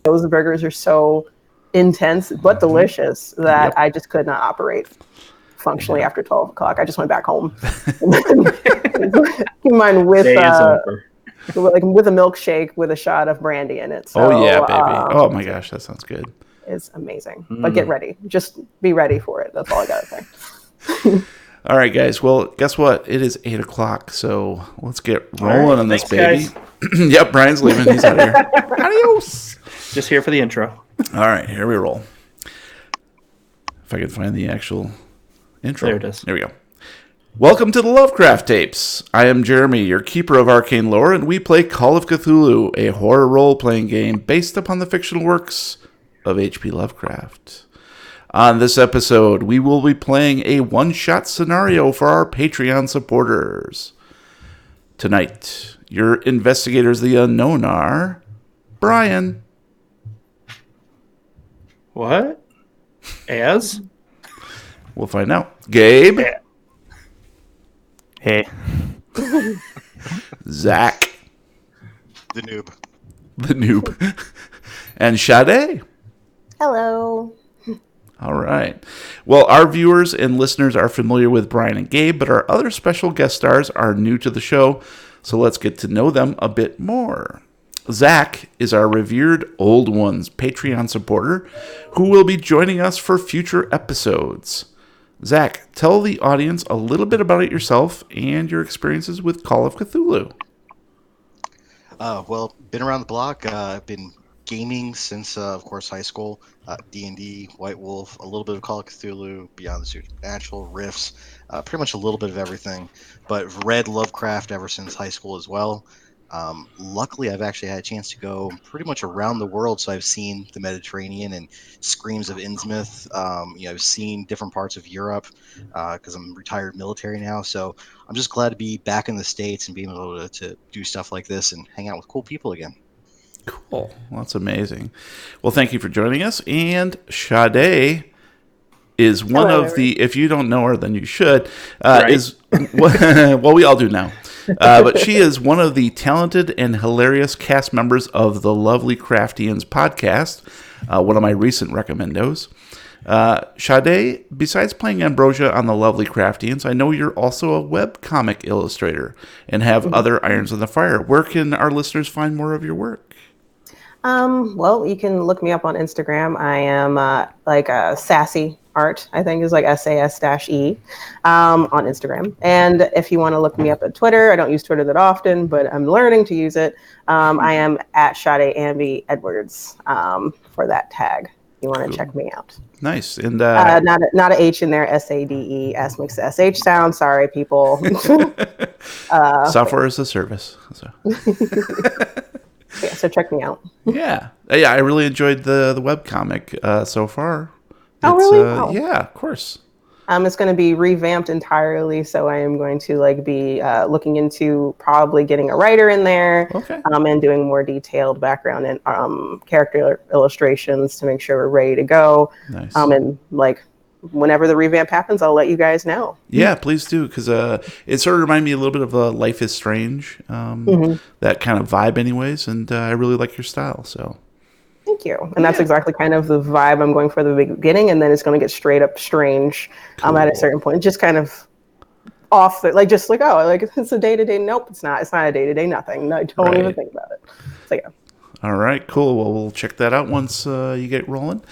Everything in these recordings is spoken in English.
those burgers are so intense but delicious that I just could not operate functionally after 12 o'clock. I just went back home. Mine with Day is over. with a milkshake with a shot of brandy in it. So, oh yeah, baby. Oh my gosh, that sounds good. It's amazing. But get ready. Just be ready for it. That's all I gotta say. All right, guys. Well, guess what? It is 8 o'clock, so let's get rolling on this, baby. Yep, Brian's leaving. He's out of here. Adios. Just here for the intro. All right, here we roll. If I can find the actual intro. There it is. There we go. Welcome to the Lovecraft Tapes. I am Jeremy, your keeper of arcane lore, and we play Call of Cthulhu, a horror role-playing game based upon the fictional works of H.P. Lovecraft. On this episode, we will be playing a one-shot scenario for our Patreon supporters. Tonight, your investigators of the unknown are Brian. What? As? We'll find out. Gabe. Yeah. Hey. Zach. The noob. The noob. And Sade. Hello. All right. Well, our viewers and listeners are familiar with Brian and Gabe, but our other special guest stars are new to the show, so let's get to know them a bit more. Zach is our revered Old Ones Patreon supporter who will be joining us for future episodes. Zach, tell the audience a little bit about yourself and your experiences with Call of Cthulhu. Well, been around the block. I've been gaming since, of course, high school. D&D, White Wolf, a little bit of Call of Cthulhu, Beyond the Supernatural, Rifts, pretty much a little bit of everything. But read Lovecraft ever since high school as well. Luckily, I've actually had a chance to go pretty much around the world, so I've seen the Mediterranean and Screams of Innsmouth. I've seen different parts of Europe because I'm retired military now. So I'm just glad to be back in the States and being able to do stuff like this and hang out with cool people again. Cool. Well, that's amazing. Well, thank you for joining us. And Sade is one of the, if you don't know her, then you should, is, well, we all do now. But she is one of the talented and hilarious cast members of the Lovely Craftians podcast, one of my recent recommendos. Sade, besides playing Ambrosia on the Lovely Craftians, I know you're also a webcomic illustrator and have other irons in the fire. Where can our listeners find more of your work? Well, you can look me up on Instagram. I am sassy art, I think is like SAS-E on Instagram. And if you want to look me up at Twitter, I don't use Twitter that often, but I'm learning to use it. I am at Sade Amby Edwards for that tag. You want to check me out. Nice. And not a H in there, SADE, S makes the SH sound. Sorry, people. Software as a service. So. Yeah, so check me out. Yeah, I really enjoyed the webcomic so far. Oh, really? Yeah, of course. It's going to be revamped entirely, so I am going to be looking into probably getting a writer in there, and doing more detailed background and character illustrations to make sure we're ready to go. Nice. And whenever the revamp happens, I'll let you guys know. Yeah, please do, because it sort of reminded me a little bit of Life is Strange, that kind of vibe anyways, and I really like your style, so. Thank you. And that's exactly kind of the vibe I'm going for the beginning, and then it's going to get straight up strange at a certain point. Just kind of off, it's a day-to-day. Nope, it's not. It's not a day-to-day nothing. No, don't even think about it. So, yeah. All right, cool. Well, we'll check that out once you get rolling.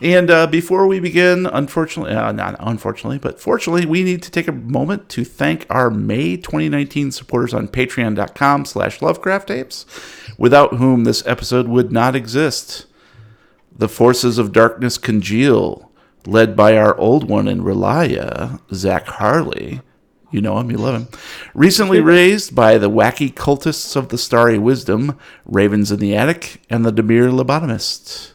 And before we begin, not unfortunately, but fortunately, we need to take a moment to thank our May 2019 supporters on patreon.com/lovecrafttapes, without whom this episode would not exist. The forces of darkness congeal, led by our old one in Relia, Zach Harley. You know him, you love him. Recently raised by the wacky cultists of the Starry Wisdom, Ravens in the Attic, and the Demir Lobotomist.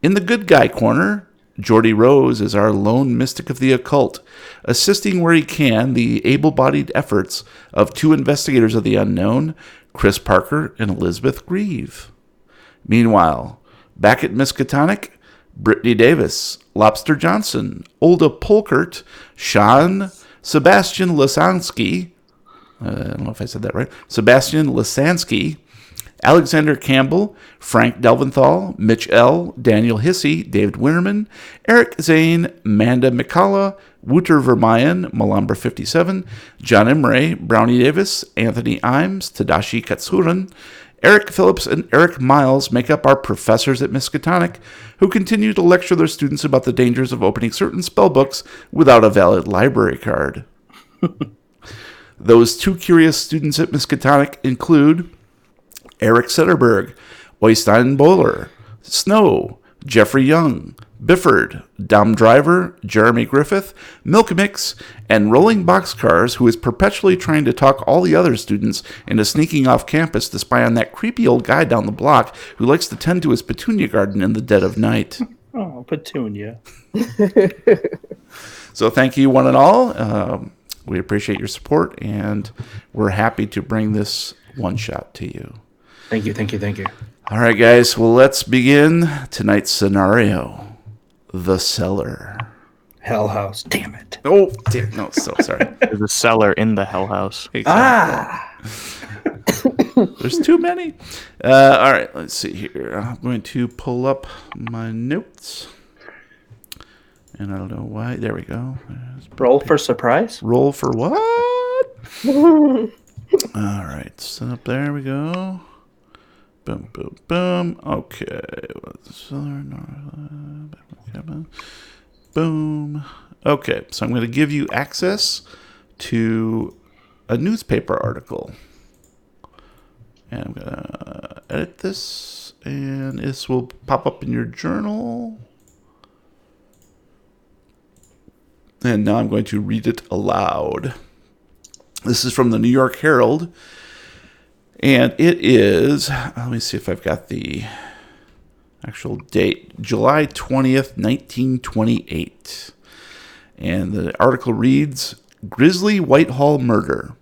In the good guy corner, Geordie Rose is our lone mystic of the occult, assisting where he can the able-bodied efforts of two investigators of the unknown, Chris Parker and Elizabeth Grieve. Meanwhile, back at Miskatonic, Brittany Davis, Lobster Johnson, Olda Polkert, Sebastian Lisansky, I don't know if I said that right, Sebastian Lisansky, Alexander Campbell, Frank Delventhal, Mitch L., Daniel Hissey, David Winterman, Eric Zane, Amanda McCullough, Wouter Vermeyen, Malambra 57, John Imray, Brownie Davis, Anthony Imes, Tadashi Katsuran, Eric Phillips, and Eric Miles make up our professors at Miskatonic, who continue to lecture their students about the dangers of opening certain spell books without a valid library card. Those two curious students at Miskatonic include Eric Setterberg, Oystein Bowler, Snow, Jeffrey Young, Bifford, Dom Driver, Jeremy Griffith, Milk Mix, and Rolling Boxcars, who is perpetually trying to talk all the other students into sneaking off campus to spy on that creepy old guy down the block who likes to tend to his petunia garden in the dead of night. Oh, Petunia. So thank you, one and all. We appreciate your support, and we're happy to bring this one-shot to you. Thank you, thank you, thank you. All right, guys. Well, let's begin tonight's scenario. The Cellar. Hell House. Damn it. Oh, no, so sorry. There's a cellar in the Hell House. Exactly. There's too many. All right, let's see here. I'm going to pull up my notes. And I don't know why. There we go. Roll for surprise? Roll for what? All right, set up. There we go. Boom, boom, boom. Okay. Boom. Okay, so I'm going to give you access to a newspaper article. And I'm going to edit this, and this will pop up in your journal. And now I'm going to read it aloud. This is from the New York Herald. And it is, let me see if I've got the actual date, July 20th, 1928. And the article reads, Grisly Whitehall Murder.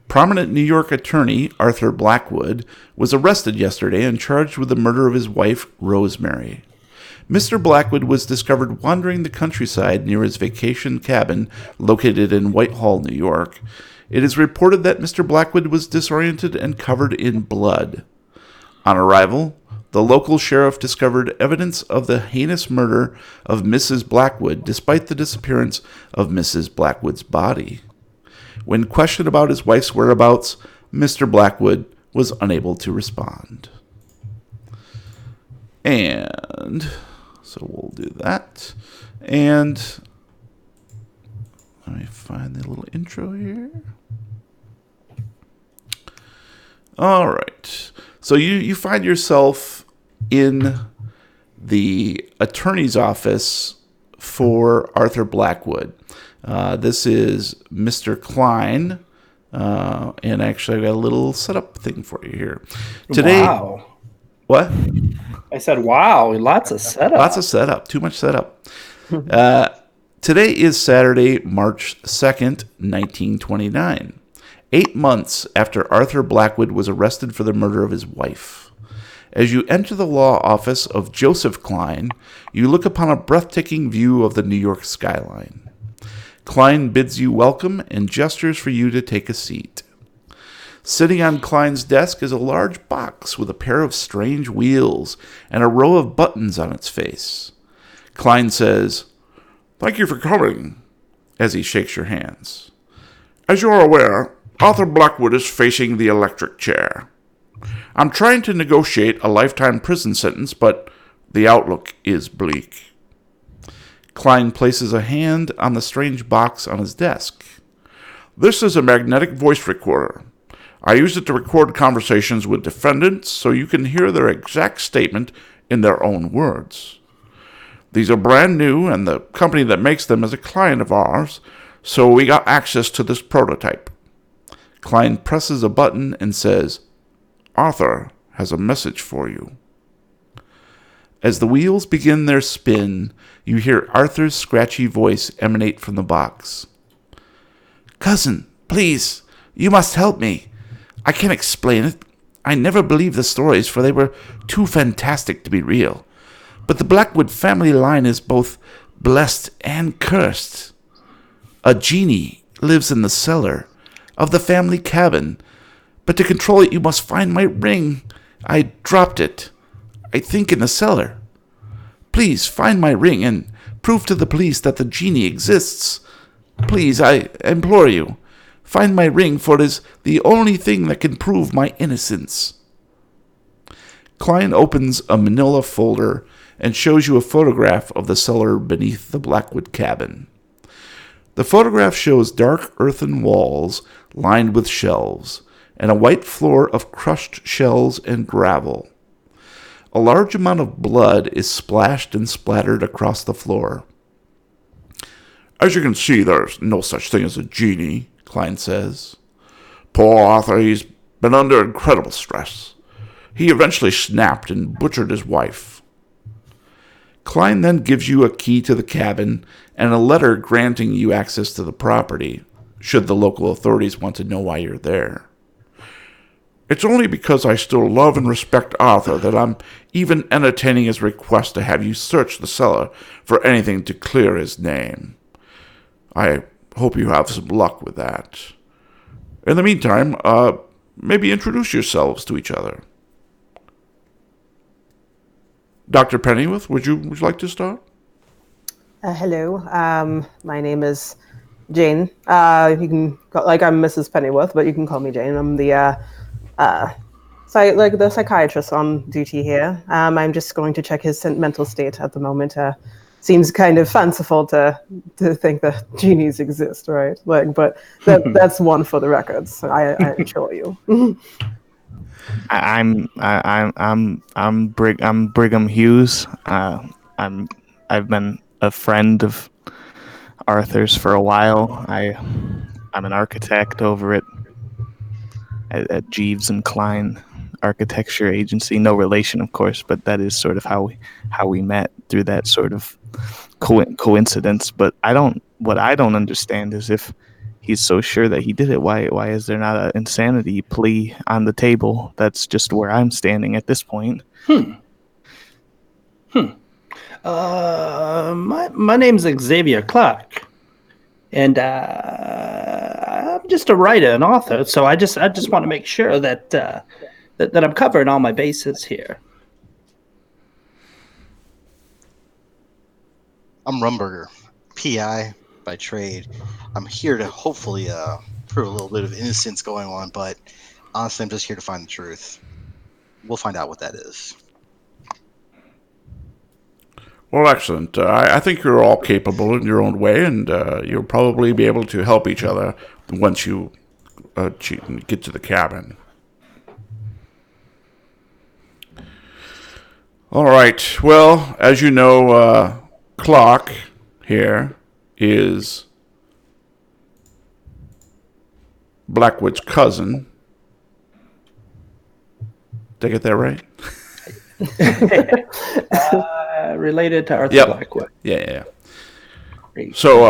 Prominent New York attorney Arthur Blackwood was arrested yesterday and charged with the murder of his wife, Rosemary. Mr. Blackwood was discovered wandering the countryside near his vacation cabin located in Whitehall, New York. It is reported that Mr. Blackwood was disoriented and covered in blood. On arrival, the local sheriff discovered evidence of the heinous murder of Mrs. Blackwood despite the disappearance of Mrs. Blackwood's body. When questioned about his wife's whereabouts, Mr. Blackwood was unable to respond. And so we'll do that. And let me find the little intro here. All right. So you find yourself in the attorney's office for Arthur Blackwood. This is Mr. Klein. And actually, I've got a little setup thing for you here. Today, Wow. What? I said, wow, lots of setup. Lots of setup. Too much setup. Today is Saturday, March 2nd, 1929. 8 months after Arthur Blackwood was arrested for the murder of his wife. As you enter the law office of Joseph Klein, you look upon a breathtaking view of the New York skyline. Klein bids you welcome and gestures for you to take a seat. Sitting on Klein's desk is a large box with a pair of strange wheels and a row of buttons on its face. Klein says, "Thank you for coming," as he shakes your hands. "As you are aware, Arthur Blackwood is facing the electric chair. I'm trying to negotiate a lifetime prison sentence, but the outlook is bleak." Klein places a hand on the strange box on his desk. "This is a magnetic voice recorder. I use it to record conversations with defendants so you can hear their exact statement in their own words. These are brand new, and the company that makes them is a client of ours, so we got access to this prototype." Klein presses a button and says, "Arthur has a message for you." As the wheels begin their spin, you hear Arthur's scratchy voice emanate from the box. "Cousin, please, you must help me. I can't explain it. I never believed the stories, for they were too fantastic to be real. But the Blackwood family line is both blessed and cursed. A genie lives in the cellar of the family cabin, But to control it, you must find my ring. I dropped it, I think, in the cellar. Please find my ring and prove to the police that the genie exists. Please, I implore you, find my ring, for it is the only thing that can prove my innocence. Klein opens a manila folder and shows you a photograph of the cellar beneath the Blackwood cabin. The photograph shows dark earthen walls lined with shelves and a white floor of crushed shells and gravel. A large amount of blood is splashed and splattered across the floor. As you can see, there's no such thing as a genie, Klein says. Poor Arthur, he's been under incredible stress. He eventually snapped and butchered his wife. Klein then gives you a key to the cabin and a letter granting you access to the property, should the local authorities want to know why you're there. It's only because I still love and respect Arthur that I'm even entertaining his request to have you search the cellar for anything to clear his name. I hope you have some luck with that. In the meantime, maybe introduce yourselves to each other. Dr. Pennyworth, would you like to start? Hello. My name is Jane. You can I'm Mrs. Pennyworth, but you can call me Jane. I'm the the psychiatrist on duty here. I'm just going to check his mental state at the moment. Seems kind of fanciful to think that genies exist, right? But that's one for the records. I assure you. I'm Brigham Hughes. I've been a friend of Arthur's for a while. I'm an architect over at Jeeves and Klein Architecture Agency. No relation, of course, but that is sort of how we met, through that sort of coincidence. But what I don't understand is, if he's so sure that he did it, why is there not an insanity plea on the table? That's just where I'm standing at this point. My name's Xavier Clark, and I'm just a writer and author. So I just want to make sure that I'm covering all my bases here. I'm Rumberger, PI by trade. I'm here to hopefully prove a little bit of innocence going on, but honestly, I'm just here to find the truth. We'll find out what that is. Well, excellent. I think you're all capable in your own way, and you'll probably be able to help each other once you get to the cabin. All right. Well, as you know, Clark here is Blackwood's cousin. Did I get that right? Related to Arthur Yep. Blackwood. Yeah. Great. So,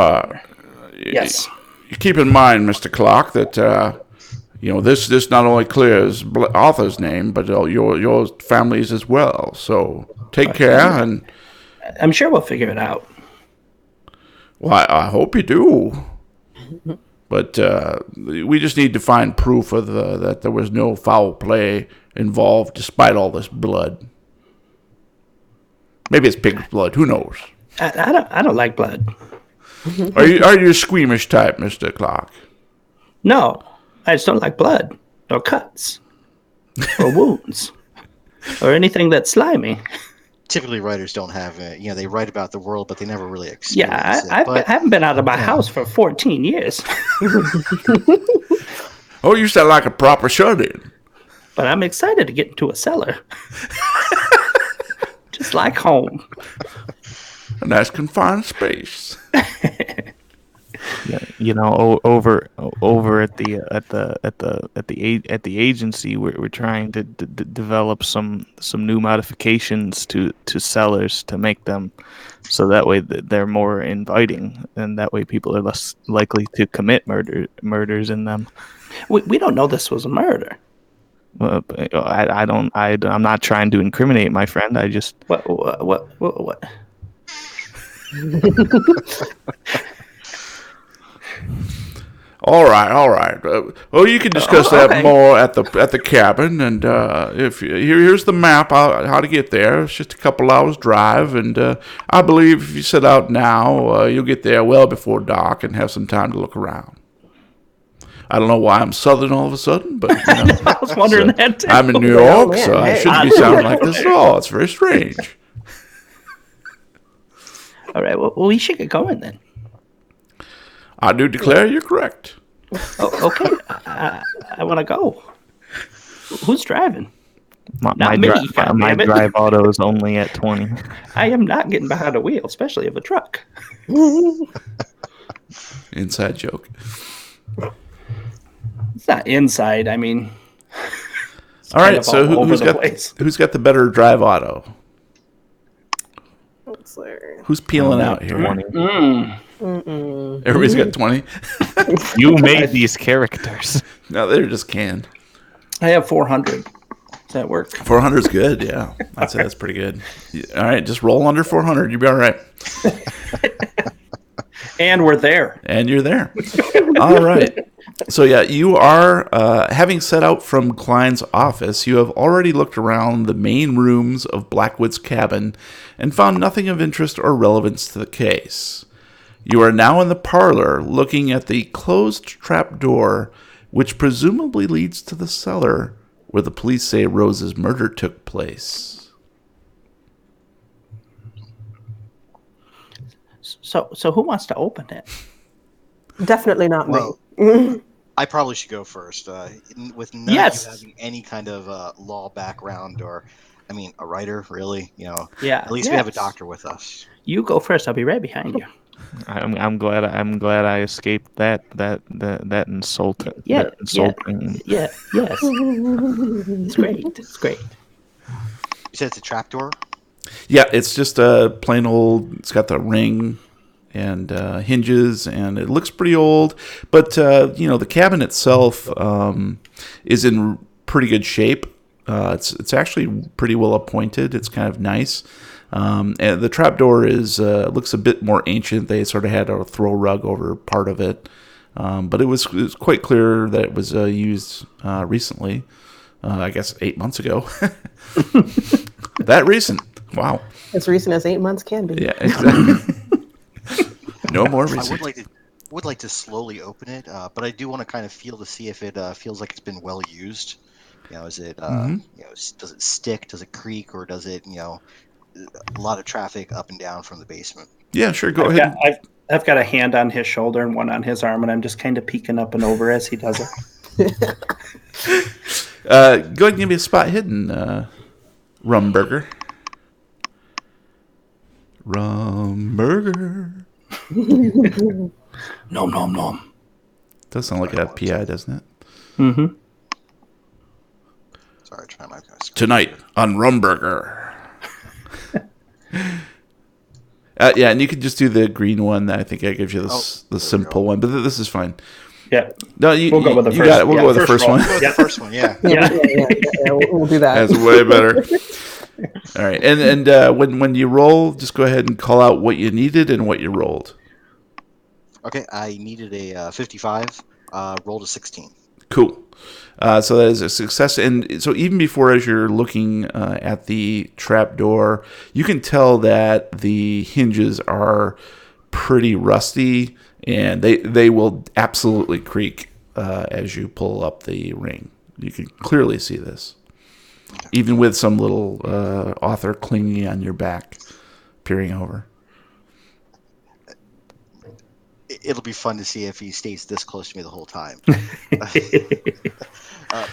Yes. you keep in mind, Mr. Clark, that this not only clears Arthur's name, but your family's as well. So take care, and I'm sure we'll figure it out. well, I hope you do. But we just need to find proof of that there was no foul play involved, despite all this blood. Maybe it's pig's blood. Who knows? I don't like blood. Are you a squeamish type, Mr. Clark? No, I just don't like blood or cuts or wounds or anything that's slimy. Typically, writers don't have it. They write about the world, but they never really experience Yeah, it. I haven't been out of my house for 14 years, Oh, you sound like a proper shut-in. but I'm excited to get into a cellar. Just like home. A nice confined space. Over at the agency, we're trying to develop some new modifications to cellars to make them so that way they're more inviting, and that way people are less likely to commit murders in them. We don't know this was a murder. I'm not trying to incriminate my friend. I just What? All right. Well, you can discuss that okay. more at the cabin, and here's the map how to get there. It's just a couple hours drive, and I believe if you set out now, you'll get there well before dark and have some time to look around. I don't know why I'm Southern all of a sudden, but I was wondering that too. I'm in New Well, York, man, so I hey. shouldn't be sounding like this at all. It's very strange. All right, well, we should get going then. I do declare you're correct. Oh, okay, I want to go. Who's driving? My Not me, goddammit. drive auto is only at 20. I am not getting behind a wheel, especially of a truck. Inside joke. It's not inside. I mean, All right, so all over who's the got place. who's got the better drive auto? Let's see. Who's peeling out here? 20. Everybody's got 20. You made these characters. No, they're just canned. I have 400. Does that work? 400 is good. Yeah, I'd say that's pretty good. All right, just roll under 400. You'll be all right. And we're there. And you're there. All right. So yeah, you are having set out from Klein's office. You have already looked around the main rooms of Blackwood's cabin and found nothing of interest or relevance to the case. You are now in the parlor, looking at the closed trap door, which presumably leads to the cellar where the police say Rose's murder took place. So who wants to open it? Definitely not me. Well, I probably should go first. With none Yes. of you having any kind of law background or, I mean, a writer, really, Yeah. at least we have a doctor with us. You go first. I'll be right behind you. I'm glad I escaped that insult. Yeah, that insulting. Yeah. Yes. It's great. It's great. You said it's a trapdoor? Yeah, it's just a plain old. It's got the ring and hinges, and it looks pretty old. But the cabin itself is in pretty good shape. It's actually pretty well appointed. It's kind of nice. And the trapdoor looks a bit more ancient. They sort of had a throw rug over part of it, but it was quite clear that it was used recently. I guess 8 months ago. That recent. Wow. As recent as 8 months can be. Yeah, exactly. No more recent. I would like to slowly open it, but I do want to kind of feel to see if it feels like it's been well used. Is it does it stick? Does it creak? Or does it a lot of traffic up and down from the basement? Yeah, sure. Go ahead. I've got a hand on his shoulder and one on his arm, and I'm just kind of peeking up and over as he does it. Go ahead and give me a spot hidden, Rumburger. Rumburger. Nom nom nom. Does sound like a PI, doesn't it? Mm-hmm. Sorry, try my best. Tonight on Rumburger. Yeah, and you can just do the green one. I think I gave you the simple one, but this is fine. Yeah. No, We'll go with the first. Got it. We'll go with the first roll. one. Yeah, first one, yeah. Yeah. We'll do that. That's way better. All right, and when you roll, just go ahead and call out what you needed and what you rolled. Okay, I needed a 55, rolled a 16. Cool. So that is a success. And so even before, as you're looking at the trap door, you can tell that the hinges are pretty rusty, and they will absolutely creak as you pull up the ring. You can clearly see this, even with some little author clinging on your back, peering over. It'll be fun to see if he stays this close to me the whole time.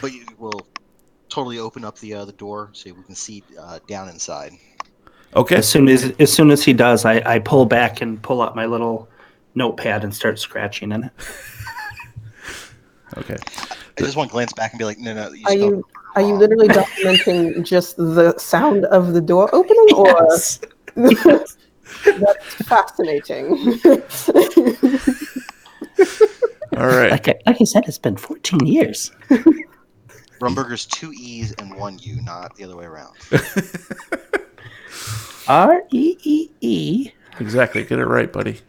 But you will totally open up the door so we can see down inside. Okay. As soon as he does, I pull back and pull out my little notepad and start scratching in it. Okay. I just want to glance back and be like, no. Are you literally documenting just the sound of the door opening, or Yes. that's fascinating? All right. Like I said, it's been 14 years. Rumburger's 2 E's and 1 U, not the other way around. REEE. Exactly. Get it right, buddy.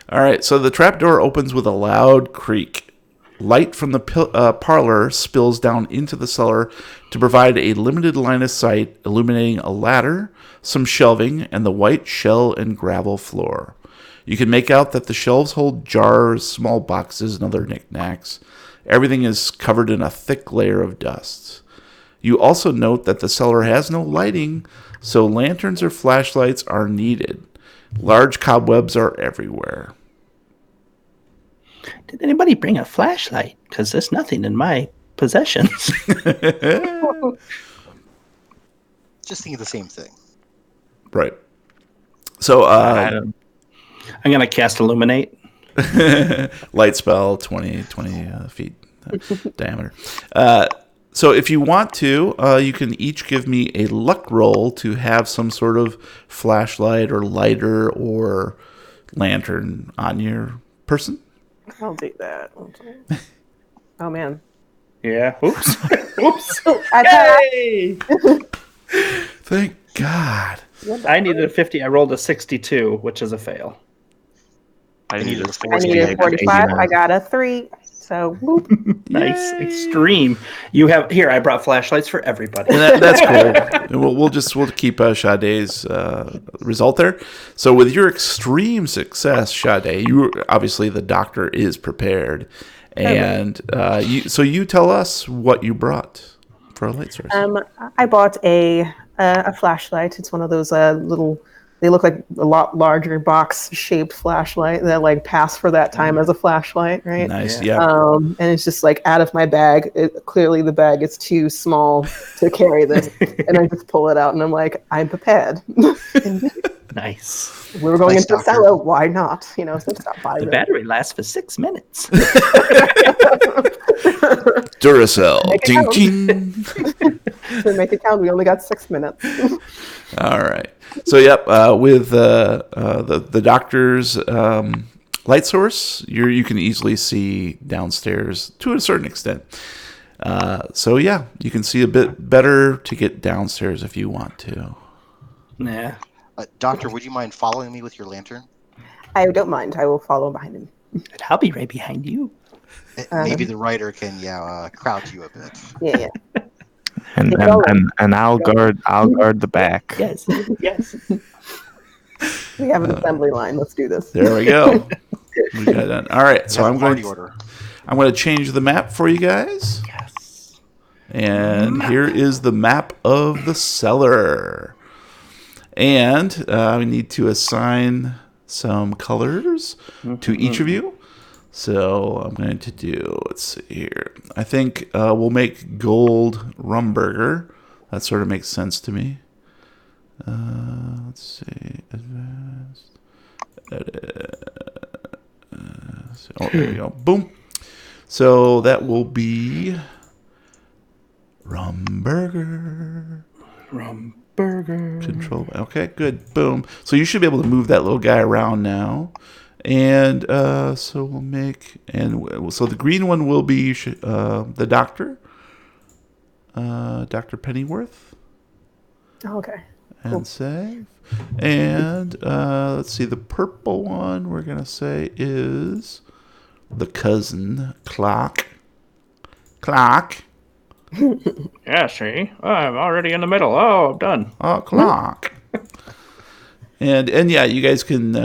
All right. So the trapdoor opens with a loud creak. Light from the parlor spills down into the cellar to provide a limited line of sight, illuminating a ladder, some shelving, and the white shell and gravel floor. You can make out that the shelves hold jars, small boxes, and other knickknacks. Everything is covered in a thick layer of dust. You also note that the cellar has no lighting, so lanterns or flashlights are needed. Large cobwebs are everywhere. Did anybody bring a flashlight? Because there's nothing in my possessions. Just think of the same thing. Right. So, I'm going to cast Illuminate. light spell, 20 feet diameter. So if you want to, you can each give me a luck roll to have some sort of flashlight or lighter or lantern on your person. I'll do that. Oh man. Yeah. Oops. Oops. I Thank God. I needed a 50. I rolled a 62, which is a fail. I needed needed a 60. I needed 45. 89. I got a 3. So whoop. Nice. Extreme. You have here. I brought flashlights for everybody. And that's cool. We'll keep Sade's result there. So with your extreme success, Sade, you obviously the doctor is prepared, and you tell us what you brought for a light source. I bought a flashlight. It's one of those little. They look like a lot larger box-shaped flashlight that like pass for that time as a flashlight, right? Nice, Yeah. yeah. And it's just like out of my bag. Clearly, the bag is too small to carry this, and I just pull it out, and I'm like, I'm prepared. Nice. We were going Nice, into the doctor. cellar. Why not? So stop by. The battery lasts for 6 minutes. Duracell. Make it Ding, count. ding. To make it count, we only got 6 minutes. All right. So, yep, with the doctor's light source, you can easily see downstairs to a certain extent. So, yeah, you can see a bit better to get downstairs if you want to. Nah. Doctor, would you mind following me with your lantern? I don't mind. I will follow behind him. I'll be right behind you. Maybe the writer can crowd you a bit. Yeah. And I'll guard the back. Yes. Yes. We have an assembly line. Let's do this. There we go. We got it done. All right, so Have a I'm going party order. to change the map for you guys. Yes. And here is the map of the cellar. And we need to assign some colors to each of you. So I'm going to do, let's see here. I think we'll make gold Rumburger. That sort of makes sense to me. Let's see. Advanced. Oh, there you go. Boom. So that will be Rumburger. Rumburger. Control. Okay, good. Boom. So you should be able to move that little guy around now. And so we'll make, so the green one will be the doctor, Dr. Pennyworth. Oh, okay. And Cool. save. And let's see, the purple one we're going to say is the cousin, Clock. Yeah, see? I'm already in the middle. Oh, I'm done. Oh, Clock. and yeah, you guys can,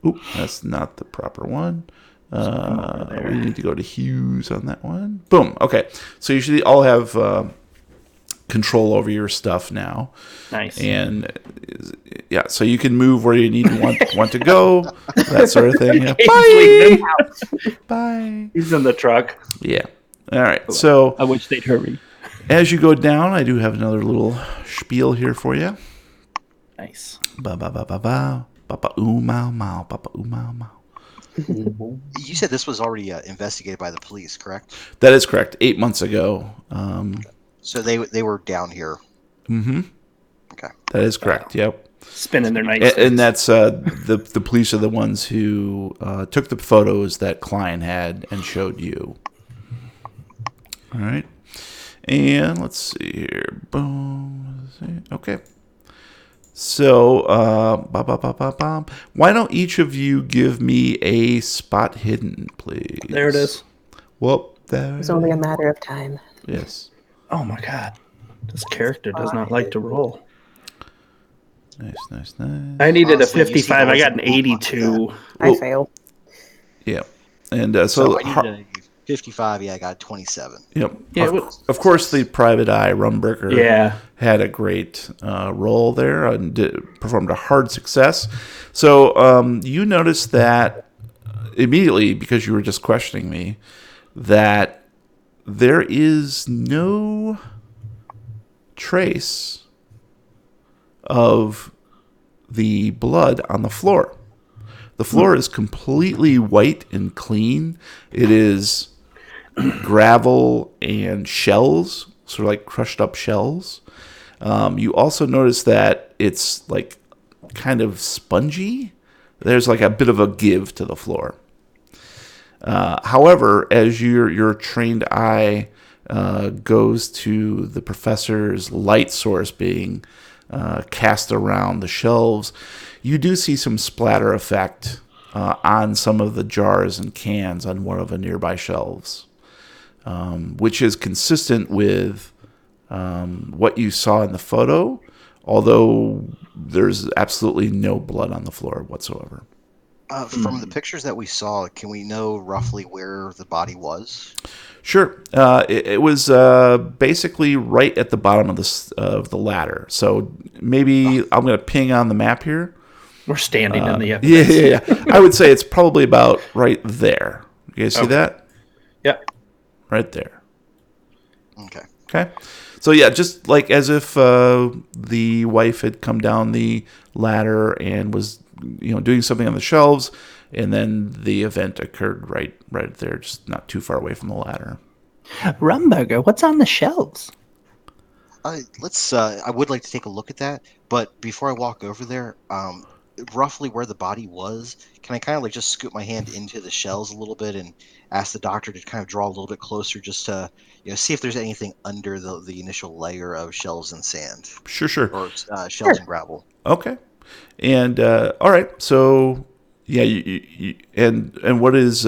oop, that's not the proper one. We need to go to hues on that one. Boom. Okay. So you should all have control over your stuff now. Nice. And yeah, so you can move where you need to want to go, that sort of thing. Yeah. Bye. Bye. He's in the truck. Yeah. All right. So I wish they'd hurry. as you go down, I do have another little spiel here for you. Nice. Ba ba ba ba ba. Papa ooh mau mau. Papa ooh mau mau. You said this was already investigated by the police, correct? That is correct. 8 months ago. So they were down here. Mm-hmm. Okay. That is correct. Yep. Spinning their nights. And that's the police are the ones who took the photos that Klein had and showed you. All right. And let's see here. Boom. Okay. So, why don't each of you give me a spot hidden, please? There it is. Whoop, there. It's only a matter of time. Yes. Oh my god. This character does not like to roll. Nice. I needed Honestly, a you seem 55. I always got an a lot like 82. I failed. Yeah. And So so, I needed a 55. Yeah, I got 27. yep. Yeah, Of course, the private eye Rumberger Yeah. had a great role there and performed a hard success. So you noticed that immediately, because you were just questioning me, that there is no trace of the blood on the floor. The floor is completely white and clean. It is gravel and shells, sort of like crushed up shells. You also notice that it's like kind of spongy. There's like a bit of a give to the floor. However, as your trained eye goes to the professor's light source being cast around the shelves, you do see some splatter effect on some of the jars and cans on one of the nearby shelves, which is consistent with what you saw in the photo, although there's absolutely no blood on the floor whatsoever. From the pictures that we saw, can we know roughly where the body was? Sure. It was basically right at the bottom of the ladder. So maybe I'm going to ping on the map here. We're standing in the evidence. Yeah. I would say it's probably about right there. You guys see that? Yep. Right there. Okay. So yeah, just like as if the wife had come down the ladder and was, doing something on the shelves, and then the event occurred right there, just not too far away from the ladder. Rumberger, what's on the shelves? Let's. I would like to take a look at that, but before I walk over there, roughly where the body was, can I kind of like just scoop my hand into the shells a little bit and ask the doctor to kind of draw a little bit closer, just to see if there's anything under the initial layer of shells and sand. Sure. Or shells and gravel. Okay. And all right, so yeah, you and what is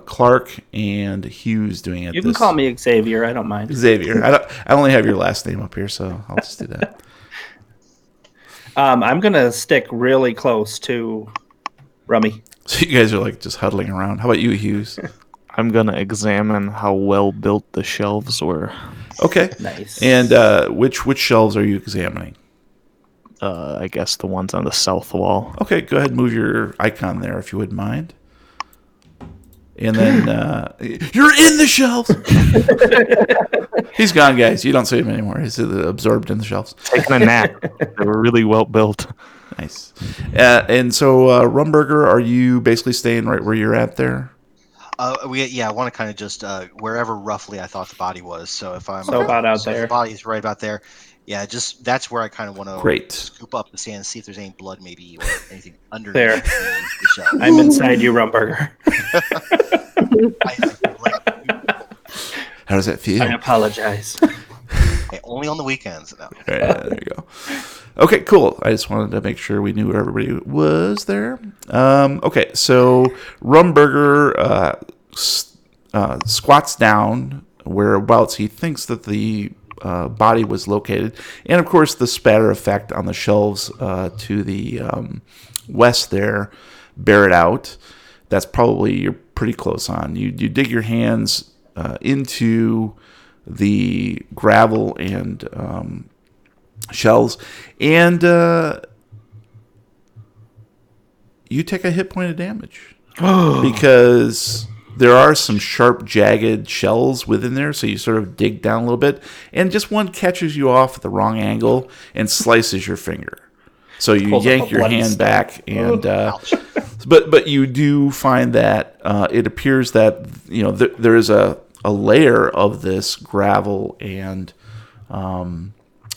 Clark and Hughes doing at this? You can call me Xavier. I don't mind. Xavier. I only have your last name up here, so I'll just do that. I'm gonna stick really close to Rummy. So you guys are like just huddling around. How about you, Hughes? I'm gonna examine how well built the shelves were. Okay. Nice. And which shelves are you examining? I guess the ones on the south wall. Okay, go ahead and move your icon there if you wouldn't mind. And then you're in the shelves. He's gone, guys. You don't see him anymore. He's absorbed in the shelves. Taking a nap. They were really well built. Nice. And so, Rumberger, are you basically staying right where you're at there? I want to kind of just wherever roughly I thought the body was. So if I'm about out so there. if the body's right about there. Yeah, just that's where I kind of want to Great. scoop up the sand and see if there's any blood, maybe, or anything underneath There. the shell. I'm inside you, Rumberger. How does that feel? I apologize. Hey, only on the weekends. No. There you go. Okay, cool. I just wanted to make sure we knew where everybody was there. Okay, so Rumberger squats down whereabouts he thinks that the body was located, and of course the spatter effect on the shelves to the west there bear it out. That's probably you're pretty close on. You dig your hands into the gravel and shells, and you take a hit point of damage because there are some sharp, jagged shells within there, so you sort of dig down a little bit, and just one catches you off at the wrong angle and slices your finger. So you yank your hand back, and but you do find that it appears that there is a layer of this gravel and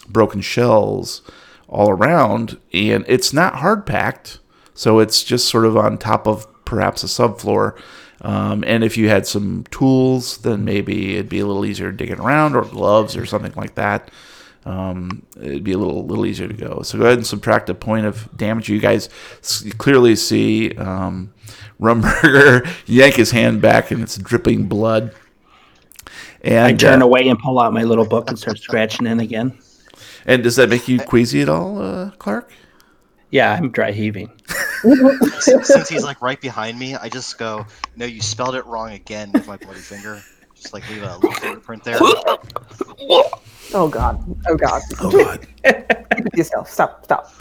broken shells all around, and it's not hard packed, so it's just sort of on top of perhaps a subfloor. And if you had some tools, then maybe it'd be a little easier digging around, or gloves or something like that. It'd be a little easier to go. So go ahead and subtract a point of damage. You guys clearly see Rumburger yank his hand back, and it's dripping blood. And I turn away and pull out my little book and start scratching in again. And does that make you queasy at all, Clark? Yeah, I'm dry heaving. Since he's like right behind me, I just go, "No, you spelled it wrong again" with my bloody finger. Just like leave a little fingerprint there. Oh God! Oh God! Oh God! Keep it yourself. Stop!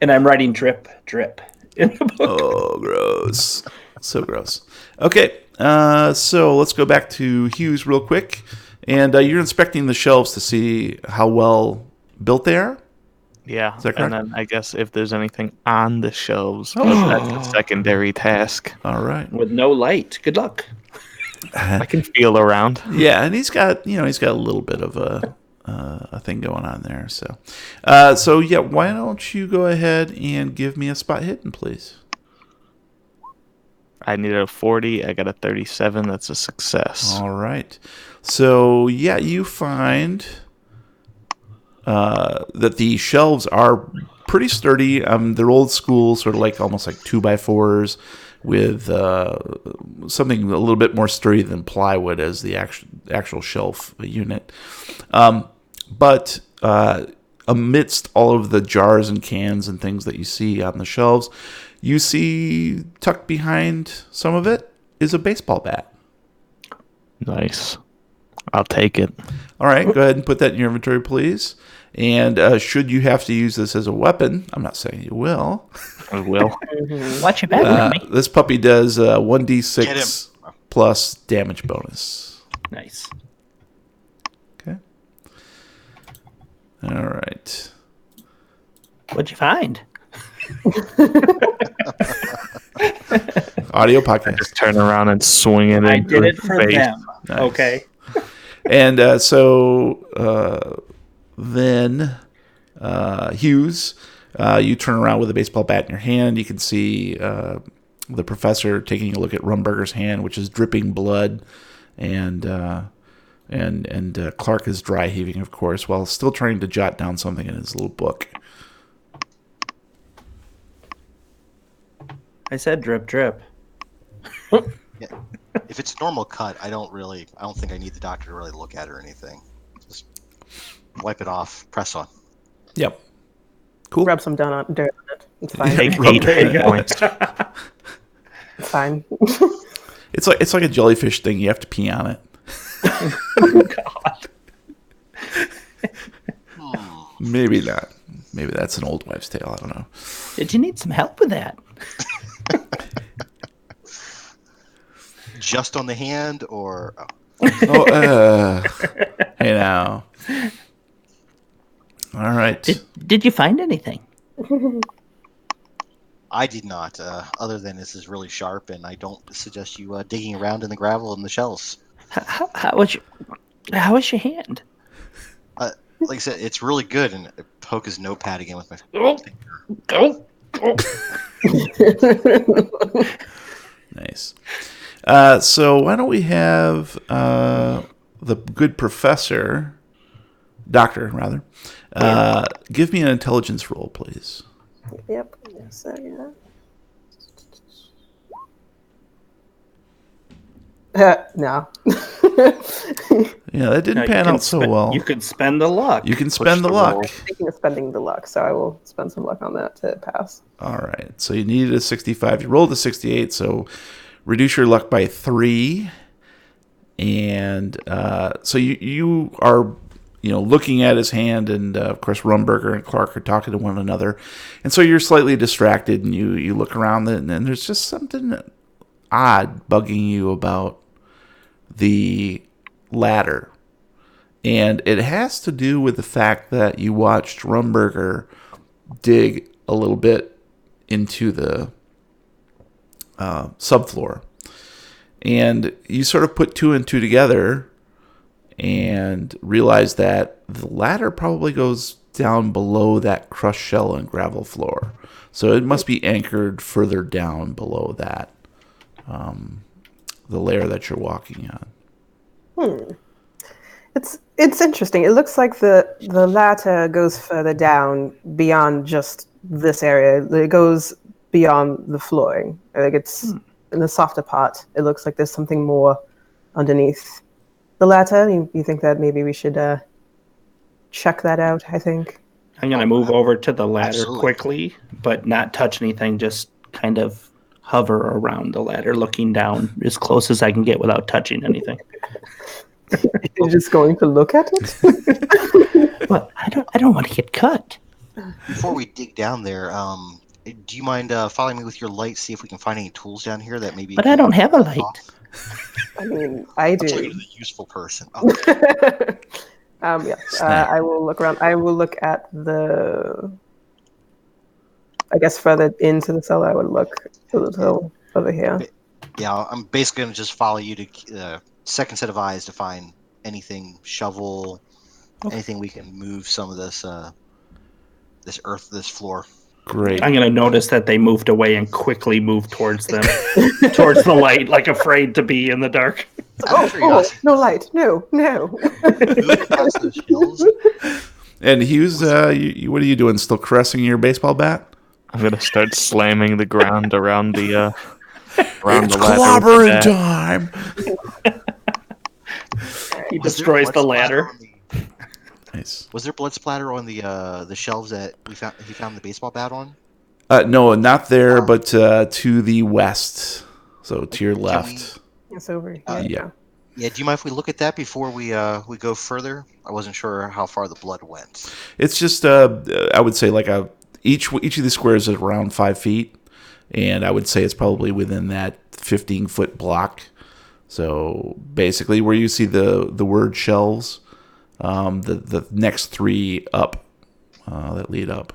And I'm writing drip, drip in the book. Oh, gross! So gross. Okay, so let's go back to Hughes real quick, and you're inspecting the shelves to see how well built they are. Yeah, Is that correct? and then I guess if there's anything on the shelves, but that's a secondary task. All right. With no light. Good luck. I can feel around. Yeah, and he's got a little bit of a thing going on there. So, yeah, why don't you go ahead and give me a spot hidden, please? I needed a 40. I got a 37. That's a success. All right. So yeah, you find that the shelves are pretty sturdy. They're old school, sort of like almost like 2x4s with something a little bit more sturdy than plywood as the actual shelf unit. But amidst all of the jars and cans and things that you see on the shelves, you see tucked behind some of it is a baseball bat. Nice. I'll take it. All right, go ahead and put that in your inventory, please. And should you have to use this as a weapon, I'm not saying you will. I will. Watch your back with me. This puppy does Get 1d6 plus damage bonus. Nice. Okay. All right. What'd you find? Audio podcast. Just turn around and swing it. I into did it his for face. them. Nice. Okay. And then Hughes, you turn around with a baseball bat in your hand. You can see the professor taking a look at Rumburger's hand, which is dripping blood, and Clark is dry heaving, of course, while still trying to jot down something in his little book. I said drip, drip. Yeah. If it's normal cut, I don't think I need the doctor to really look at it or anything. Just wipe it off, press on. Yep. Cool. Rub some dirt on it. It's fine. Take Rub 8 it. hit points. It's fine. It's like a jellyfish thing. You have to pee on it. God. Maybe not. Maybe that's an old wives' tale. I don't know. Did you need some help with that? Just on the hand, or Hey now. All right. Did you find anything? I did not. Other than this is really sharp, and I don't suggest you digging around in the gravel and the shells. How was your hand? Like I said, it's really good, and I poke his notepad again with my. Nice. So why don't we have the good professor, doctor rather, give me an intelligence roll, please. Yep. Yes, yeah. No. Yeah, that didn't No, you pan can out so well. You could spend the luck. You can spend the luck. Speaking of spending the luck, so I will spend some luck on that to pass. All right. So you needed a 65. You rolled a 68, so reduce your luck by 3. And so you are looking at his hand, and of course Rumburger and Clark are talking to one another. And so you're slightly distracted, and you look around, and there's just something odd bugging you about the ladder. And it has to do with the fact that you watched Rumburger dig a little bit into the subfloor. And you sort of put 2 and 2 together and realize that the ladder probably goes down below that crushed shell and gravel floor. So it must be anchored further down below that, the layer that you're walking on. It's interesting. It looks like the ladder goes further down beyond just this area. It goes beyond the flooring. Like it's in the softer part. It looks like there's something more underneath the ladder. You think that maybe we should check that out? I think. I'm going to move over to the ladder absolutely. quickly, but not touch anything, just kind of hover around the ladder, looking down as close as I can get without touching anything. You're just going to look at it? But I don't want to get cut. Before we dig down there, do you mind following me with your light? See if we can find any tools down here that maybe. But I don't have a light. I mean, I I'm do. talking to the useful person. Okay. I will look around. I will look at I guess further into the cellar. I would look a little over here. Yeah, I'm basically going to just follow you to second set of eyes to find anything, shovel, anything we can move some of this this earth, this floor. Great. I'm going to notice that they moved away and quickly move towards them, towards the light, like afraid to be in the dark. No light. No. Move past those shelves. And Hughes, what are you doing? Still caressing your baseball bat? I'm gonna start slamming the ground around the around It's the ladder. clobbering time. He Was there destroys blood the splatter ladder. on the- Nice. Was there blood splatter on the shelves that he found the baseball bat on? No, not there, but to the west. So to your left. It's over here. Yeah. Yeah. Do you mind if we look at that before we go further? I wasn't sure how far the blood went. It's just I would say like each of these squares is around 5 feet, and I would say it's probably within that 15-foot block. So basically, where you see the word shelves, the next 3 up that lead up,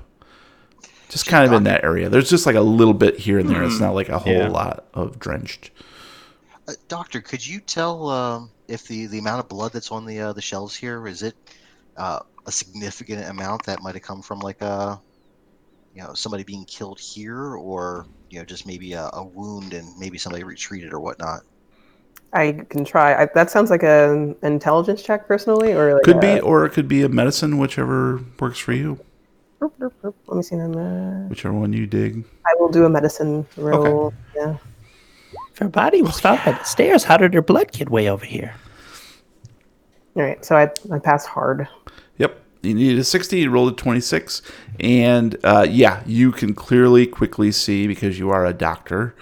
just kind of in that area. There's just like a little bit here and there. It's not like a whole lot of drenched. Doctor, could you tell if the amount of blood that's on the shelves here, is it a significant amount that might have come from like somebody being killed here, or just maybe a wound and maybe somebody retreated or whatnot? I can try. That sounds like an intelligence check, personally, or like Could be, or it could be a medicine, whichever works for you. Let me see them. Whichever one you dig. I will do a medicine roll. Yeah. If her body was found by the stairs, how did her blood get way over here? All right. So I passed hard. Yep. You needed a 60, you rolled a 26. And you can quickly see, because you are a doctor,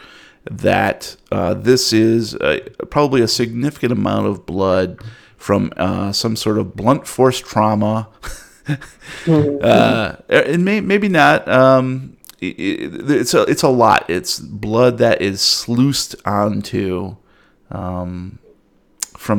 that this is probably a significant amount of blood from some sort of blunt force trauma. And maybe not. It's a lot. It's blood that is sluiced onto from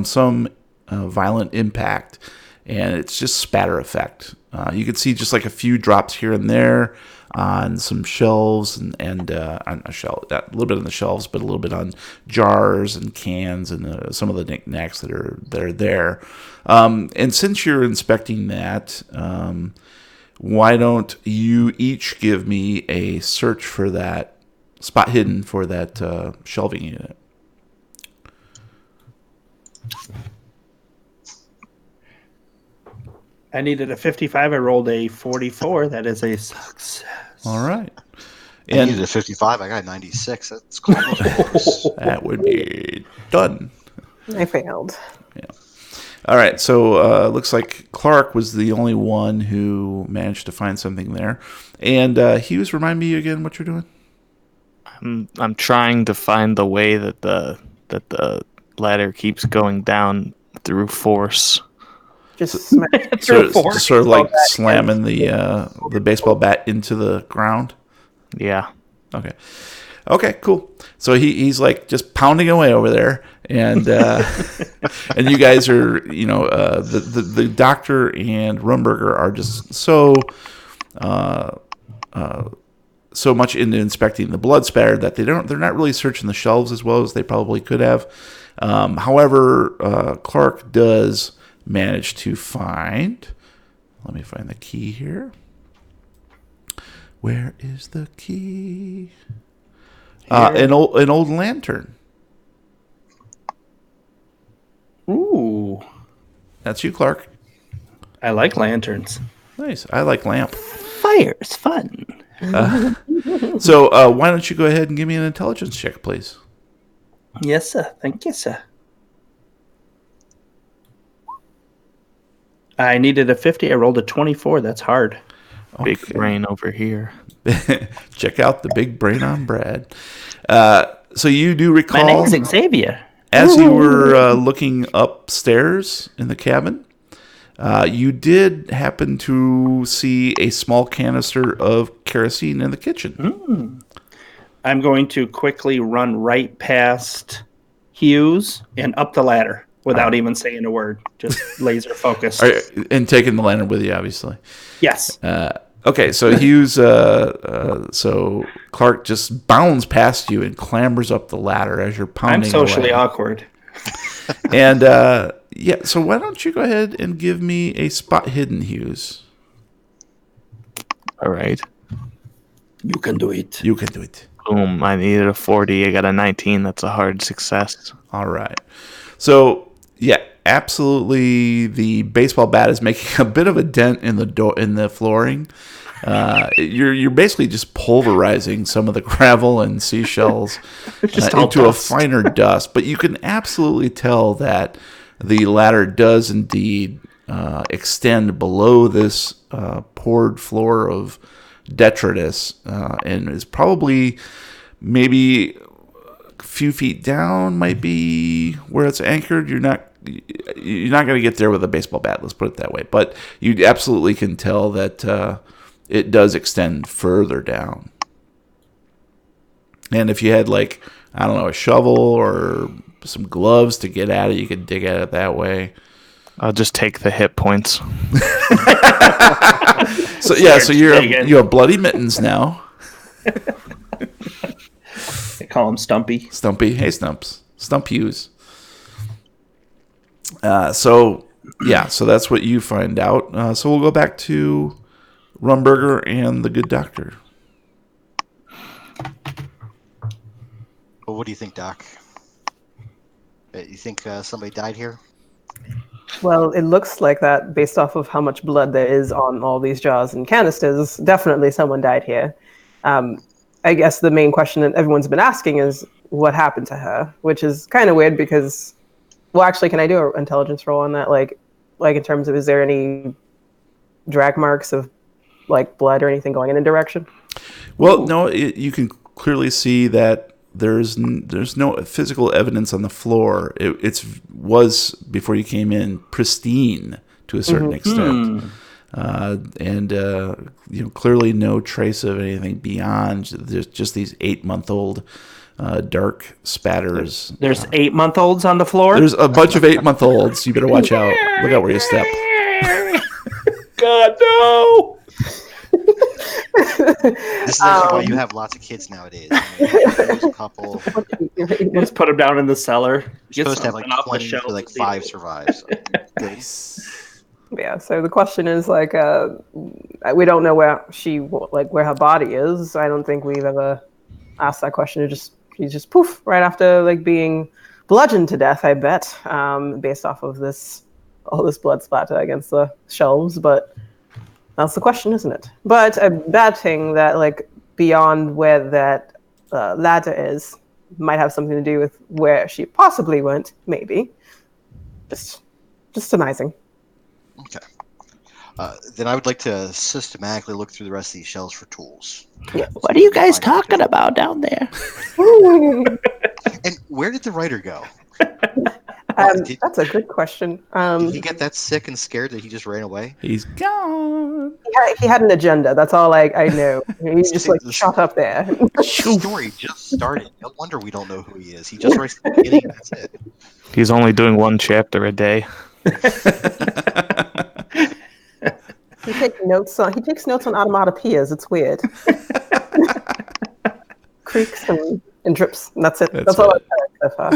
some violent impact, and it's just spatter effect. You can see just like a few drops here and there on some shelves and on a shelf, a little bit on the shelves, but a little bit on jars and cans and some of the knickknacks that are there. And since you're inspecting that, why don't you each give me a search for that spot hidden for that shelving unit? I needed a 55. I rolled a 44. That is a success. All right. I needed a 55. I got 96. That's close. That would be done. I failed. Yeah. All right. So looks like Clark was the only one who managed to find something there. And Hughes, remind me again what you're doing. I'm trying to find the way that the ladder keeps going down through force. Just smack. Sort of like slamming the baseball bat into the ground. Yeah. Okay, cool. So he's like just pounding away over there, and and you guys are, the doctor and Rumberger are just so much into inspecting the blood spatter that they're not really searching the shelves as well as they probably could have. However, Clark does manage to find. Let me find the key here. Where is the key? An old lantern. Ooh. That's you, Clark. I like lanterns. Nice. I like lamp. Fire's fun. So why don't you go ahead and give me an intelligence check, please? Yes, sir. Thank you, sir. I needed a 50. I rolled a 24. That's hard. Big Okay. brain over here. Check out the big brain on Brad. So you do My recall, name's Xavier. as you were looking upstairs in the cabin, you did happen to see a small canister of kerosene in the kitchen. I'm going to quickly run right past Hughes and up the ladder without even saying a word. Just laser focused. And taking the lantern with you, obviously. Yes. Okay, so Hughes, so Clark just bounds past you and clambers up the ladder as you're I'm pounding. socially away. awkward. And yeah, so why don't you go ahead and give me a spot hidden, Hughes? All right. You can do it. You can do it. Boom. I needed a 40. I got a 19. That's a hard success. All right. So yeah, absolutely. The baseball bat is making a bit of a dent in the flooring. You're basically just pulverizing some of the gravel and seashells into a finer dust. But you can absolutely tell that the ladder does indeed extend below this poured floor of detritus and is probably maybe a few feet down, might be where it's anchored. You're not going to get there with a baseball bat, let's put it that way. But you absolutely can tell that it does extend further down. And if you had, like, I don't know, a shovel or some gloves to get at it, you could dig at it that way. I'll just take the hit points. So yeah, so you have bloody mittens now. They call him Stumpy. Stumpy. Hey, Stumps. Stump Hughes. So that's what you find out. So we'll go back to Rumburger and the good doctor. Well, what do you think, Doc? You think somebody died here? Well, it looks like that based off of how much blood there is on all these jars and canisters. Definitely someone died here. I guess the main question that everyone's been asking is what happened to her, which is kind of weird because, well, actually, can I do an intelligence roll on that? Like in terms of, is there any drag marks of like blood or anything going in a direction? Well, no, you can clearly see that there's no physical evidence on the floor. It was, before you came in, pristine to a certain extent. And clearly no trace of anything beyond. There's just these 8-month-old dark spatters. There's 8-month-olds on the floor? There's a bunch of 8-month-olds. You better watch out. Look out where you step. God, no! This is actually why you have lots of kids nowadays. I mean, there's a couple. Just put them down in the cellar. You're supposed to have like 20 for like 5 survive. So. Nice. Yeah, so the question is like, we don't know where where her body is. I don't think we've ever asked that question. She's just poof right after like being bludgeoned to death. I bet, based off of all this blood splatter against the shelves. But that's the question, isn't it? But a bad thing that like beyond where that ladder is might have something to do with where she possibly went. Maybe, just surmising. Okay. Then I would like to systematically look through the rest of these shelves for tools. Yeah. What are you guys talking about down there? And where did the writer go? That's a good question. Did he get that sick and scared that he just ran away? He's gone. He had an agenda. That's all I know. He just like shot up there. The story just started. No wonder we don't know who he is. He just writes the beginning and that's it. He's only doing 1 chapter a day. He takes notes on onomatopoeias. It's weird. Creaks and drips. And that's it. That's all I've heard so far.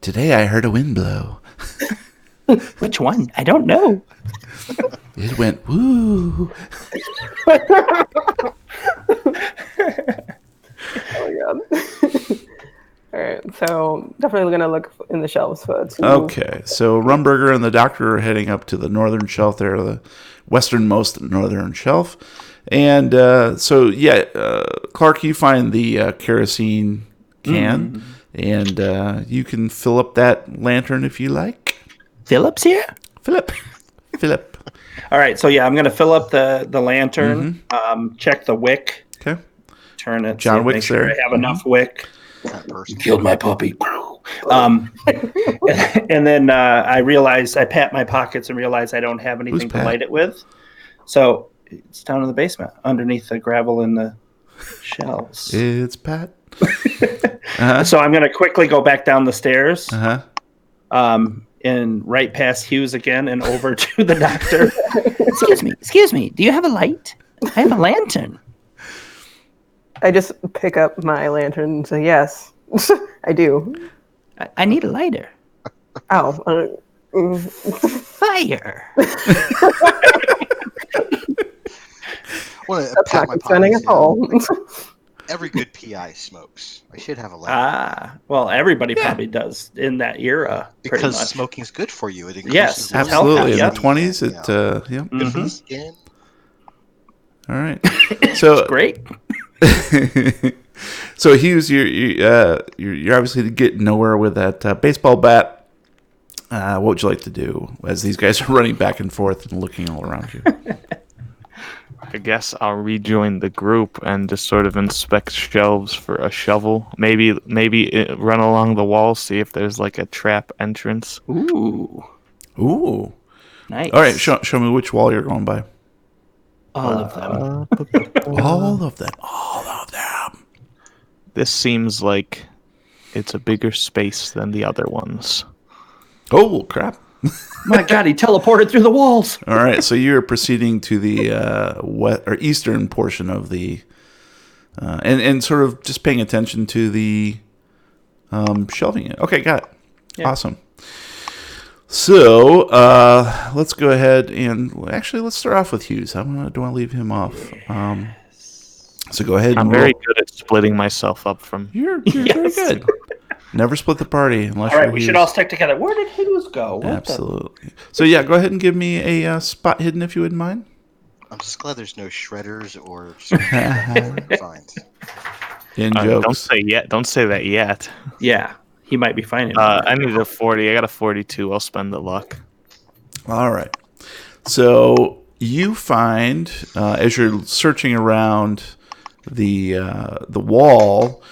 Today I heard a wind blow. Which one? I don't know. It went woo. Oh my god. All right, so definitely going to look in the shelves for it. Okay, so Rumburger and the doctor are heading up to the northern shelf there, the westernmost northern shelf. And Clark, you find the kerosene can, and you can fill up that lantern if you like. Philip's here? Philip. All right, so I'm going to fill up the lantern, check the wick, Okay. turn it, John make Wick's sure there. I have enough wick. That person. Killed my puppy. And then I pat my pockets and realize I don't have anything to Pat? light it with. So it's down in the basement, underneath the gravel in the shelves. It's Pat. So I'm going to quickly go back down the stairs. And right past Hughes again and over to the doctor. Excuse me. Do you have a light? I have a lantern. I just pick up my lantern and say, yes, I do. I need a lighter. Oh. Fire. Well, That's not concerning at all. Every good PI smokes. I should have a lighter. Well, everybody probably does in that era. Because much. smoking's good for you. It increases Yes, lung Absolutely. In the capacity. 20s, Good for the skin. All right. So Great. So Hughes, you're obviously getting nowhere with that baseball bat. What would you like to do as these guys are running back and forth and looking all around you? I guess I'll rejoin the group and just sort of inspect shelves for a shovel. Maybe run along the wall, see if there's like a trap entrance. Ooh. Nice. All right, show me which wall you're going by. All of them. All of them. This seems like it's a bigger space than the other ones. Oh, crap. My God, he teleported through the walls. All right, so you're proceeding to the eastern portion of the, and sort of just paying attention to the shelving. Okay, got it. Yeah. Awesome. So let's go ahead and actually let's start off with Hughes. I don't want to leave him off. So go ahead. I'm very good at splitting myself up from. You're very good. Never split the party unless. All right, we should all stick together. Where did Hughes go? Absolutely. So go ahead and give me a spot hidden if you wouldn't mind. I'm just glad there's no shredders or signs. In jokes. Don't say that yet. Yeah, he might be finding. I need a 40. I got a 42. I'll spend the luck. All right. So you find as you're searching around the wall,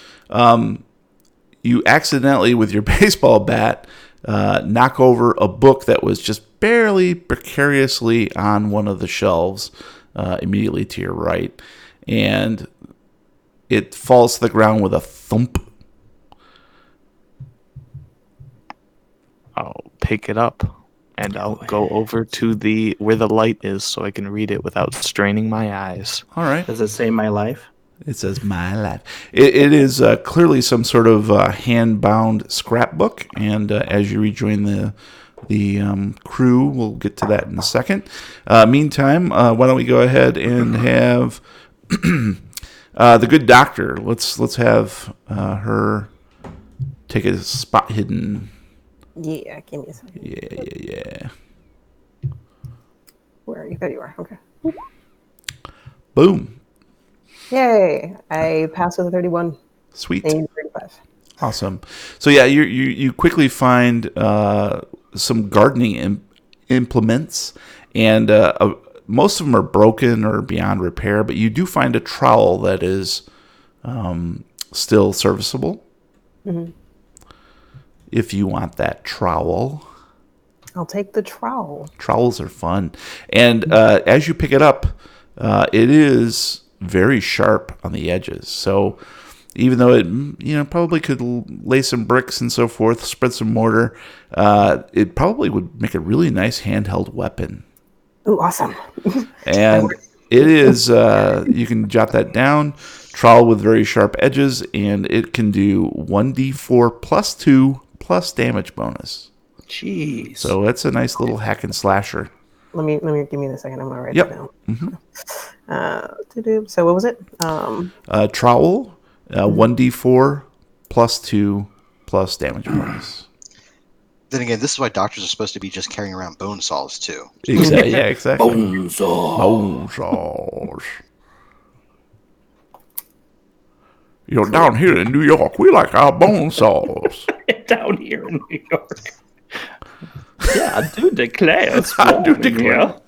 you accidentally, with your baseball bat, knock over a book that was just barely, precariously on one of the shelves immediately to your right. And it falls to the ground with a thump. I'll pick it up and I'll go over to where the light is so I can read it without straining my eyes. All right. Does it say my life? It says my life. It is clearly some sort of hand-bound scrapbook, and as you rejoin the crew, we'll get to that in a second. Meantime, why don't we go ahead and have the good doctor? Let's have her take a spot hidden. Yeah, give me a second. Yeah. Where are you? There you are. Okay. Boom. Yay! I passed with a 31. Sweet. I need 35. Awesome. So you quickly find some gardening implements, and most of them are broken or beyond repair, but you do find a trowel that is still serviceable. Mm-hmm. If you want that trowel. I'll take the trowel. Trowels are fun. And as you pick it up, it is very sharp on the edges. So even though it probably could lay some bricks and so forth, spread some mortar, it probably would make a really nice handheld weapon. Ooh, awesome. And it is, you can jot that down, trowel with very sharp edges, and it can do 1d4 plus 2 plus damage bonus. Jeez. So it's a nice little hack and slasher. Let me give me a second. I'm gonna write Yep. it down. Mm-hmm. So what was it? Trowel, 1d4 plus 2 plus damage bonus. Then again, this is why doctors are supposed to be just carrying around bone saws too. Exactly. Yeah, exactly. Bone saw. Bone saws. Down here in New York, we like our bone saws. Down here in New York. Yeah, I do declare. It's I do warm in declare.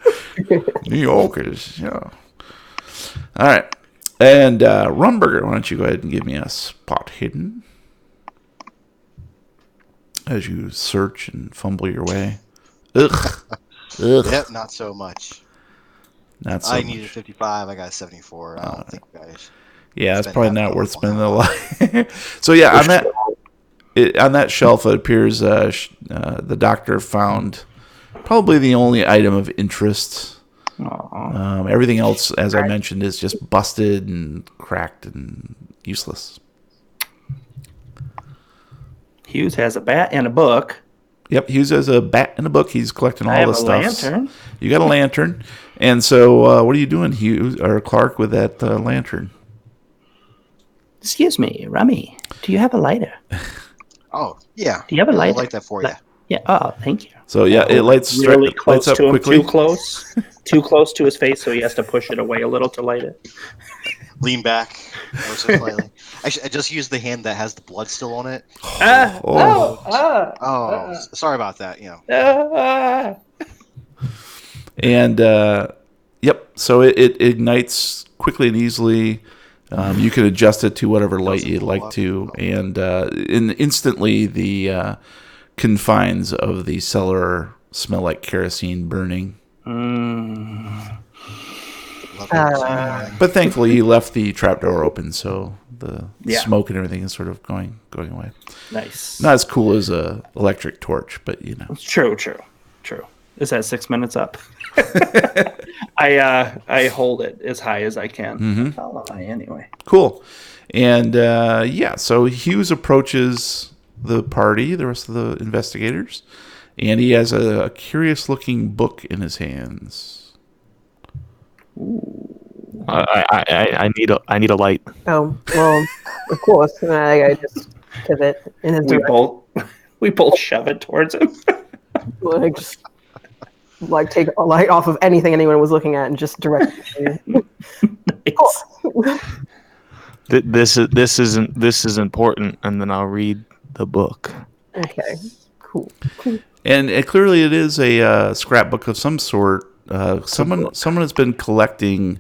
here. New York is, yeah. All right. And Rumburger, why don't you go ahead and give me a spot hidden as you search and fumble your way. Ugh. Yep, not so much. Not so I much. needed 55. I got 74. I don't think guys. Yeah, it's spend probably that not much worth on spending that a one. lot. So yeah, on that shelf, it appears the doctor found probably the only item of interest. Everything else, as I mentioned, is just busted and cracked and useless. Hughes has a bat and a book. Yep, Hughes has a bat and a book. He's collecting all I have the a stuff. lantern. You got a lantern, and so what are you doing, Hughes or Clark, with that lantern? Excuse me, Rummy. Do you have a lighter? Oh, yeah. Do you have a lighter? I'll light that for you. Yeah. Oh, thank you. So yeah, it lights Really close up to him. quickly. Too close. Too close to his face, so he has to push it away a little to light it. Lean back ever so slightly. I just used the hand that has the blood still on it. Sorry about that. And yep, so it ignites quickly and easily. You can adjust it to whatever light you'd like to, and instantly the confines of the cellar smell like kerosene burning. But thankfully, you left the trapdoor open, so the smoke and everything is sort of going away. Nice. Not as cool as a electric torch, but you know. True. Is that 6 minutes up? I hold it as high as I can. Mm-hmm. How high anyway? Cool. And so Hughes approaches the party, the rest of the investigators, and he has a curious-looking book in his hands. I need a light. Oh, well, of course. I just pivot in his direction. We both shove it towards him. Like, just take a light off of anything anyone was looking at and just direct it. This is important, and then I'll read the book. Okay, cool. And clearly, it is a scrapbook of some sort. Someone has been collecting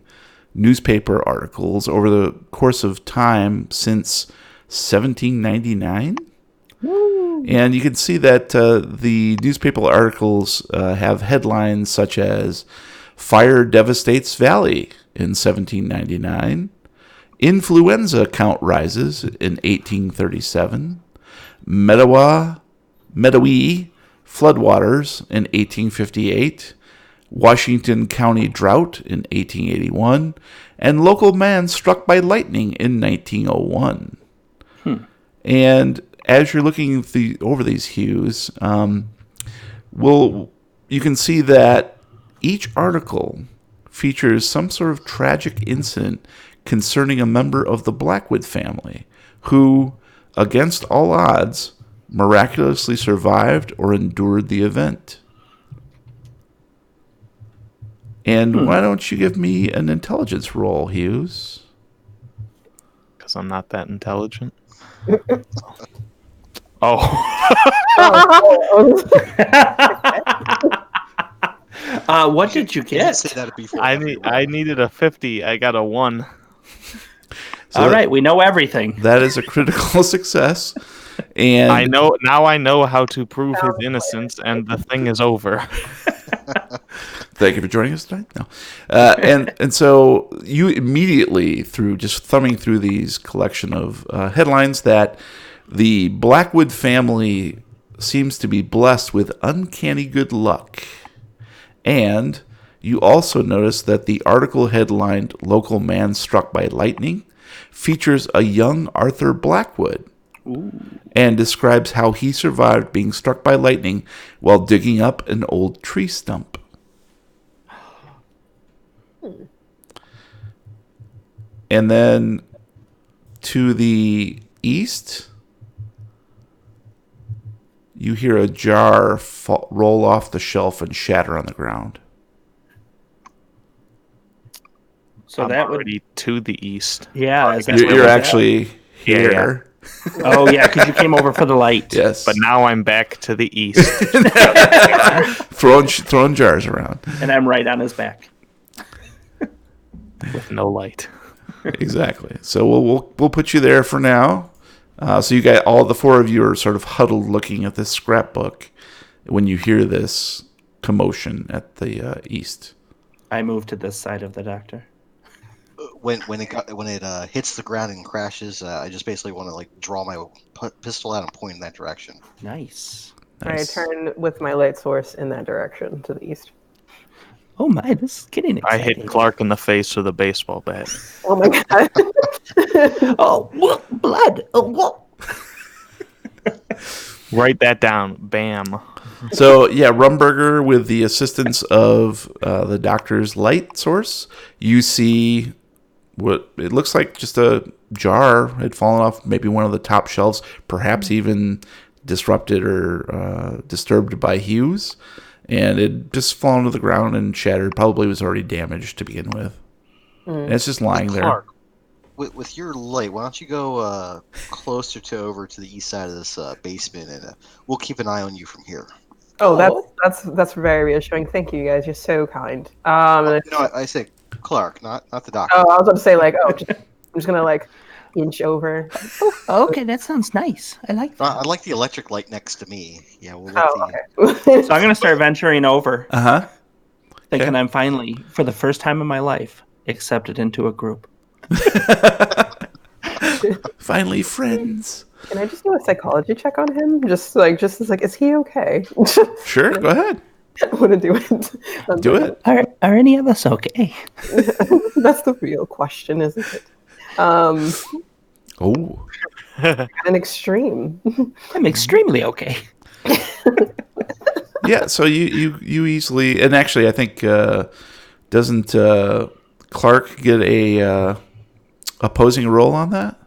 newspaper articles over the course of time since 1799. And you can see that the newspaper articles have headlines such as "Fire Devastates Valley" in 1799, "Influenza Count Rises" in 1837, Medawee Floodwaters in 1858, Washington County Drought in 1881, and Local Man Struck by Lightning in 1901. And as you're looking over these hues, you can see that each article features some sort of tragic incident concerning a member of the Blackwood family who, against all odds, miraculously survived or endured the event. And why don't you give me an intelligence roll, Hughes? Because I'm not that intelligent. What did you get? Say that before I needed a 50. I got a 1. So all right, we know everything. That is a critical success. And I know how to prove his innocence, and the thing is over. Thank you for joining us tonight. No, and so you immediately, through just thumbing through these collection of headlines, that the Blackwood family seems to be blessed with uncanny good luck, and you also notice that the article headlined "Local Man Struck by Lightning" features a young Arthur Blackwood. Ooh. And describes how he survived being struck by lightning while digging up an old tree stump. And then to the east, you hear a jar roll off the shelf and shatter on the ground. So I'm that would be to the east. Yeah, you're actually here. Oh yeah, because you came over for the light. Yes. But now I'm back to the east. throwing jars around. And I'm right on his back. With no light. Exactly. So we'll put you there for now. So you got all the four of you are sort of huddled looking at this scrapbook when you hear this commotion at the east. I moved to this side of the doctor. When it hits the ground and crashes, I just basically want to like draw my pistol out and point in that direction. Nice. Nice. I turn with my light source in that direction to the east. Oh my, this is getting I exciting. hit Clark in the face with a baseball bat. Oh my god. Oh, whoa, blood. Oh, whoa. Write that down. Bam. So yeah, Rumburger, with the assistance of the doctor's light source, you see what it looks like just a jar had fallen off maybe one of the top shelves, perhaps even disrupted or disturbed by Hughes, and it just fallen to the ground and shattered. Probably was already damaged to begin with. And it's just lying there. Clark, with your light, why don't you go closer to over to the east side of this basement, and we'll keep an eye on you from here. Oh, that's very reassuring. Thank you, guys. You're so kind. No, I say Clark, not the doctor. Oh, I was about to say I'm just gonna inch over. Oh, okay, that sounds nice. I like that. I like the electric light next to me. Yeah, we'll Okay. So I'm going to start venturing over, Uh-huh. thinking Okay. I'm finally, for the first time in my life, accepted into a group. Finally, friends. Can I just do a psychology check on him? Just is he okay? Sure, go ahead. I want to do it. Do it. Are any of us okay? That's the real question, isn't it? Oh. An extreme. I'm extremely okay. Yeah, so you easily, and actually I think doesn't Clark get a opposing roll on that?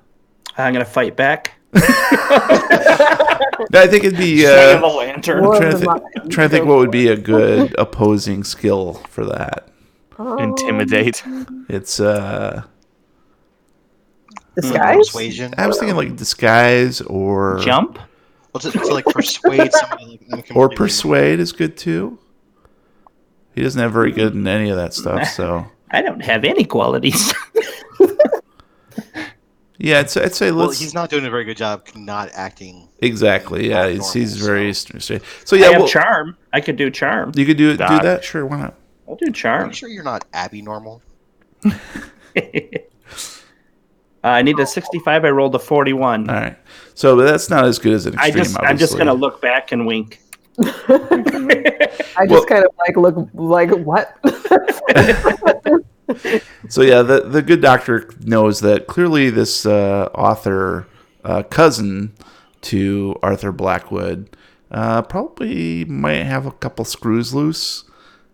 I'm going to fight back. No, I think it'd be Swing of a lantern. War trying of to, the trying to think what would be a good opposing skill for that. Intimidate. It's Disguise? persuasion. I was thinking like disguise or Jump? Well, to like persuade somebody. or persuade is good too. He doesn't have very good in any of that stuff, so I don't have any qualities. yeah, I'd say Well, let's he's not doing a very good job not acting. exactly. Yeah, not he's normal, very so. straight. So I yeah, have well, charm. I could do charm. you could do Doc. that. Sure, why not? I'll do Are charm. you sure you're not Abby normal? I need a 65. I rolled a 41. All right. So that's not as good as an extreme. I'm just obviously. going to look back and wink. I just kind of look like what? So yeah, the good doctor knows that clearly this author cousin to Arthur Blackwood probably might have a couple screws loose,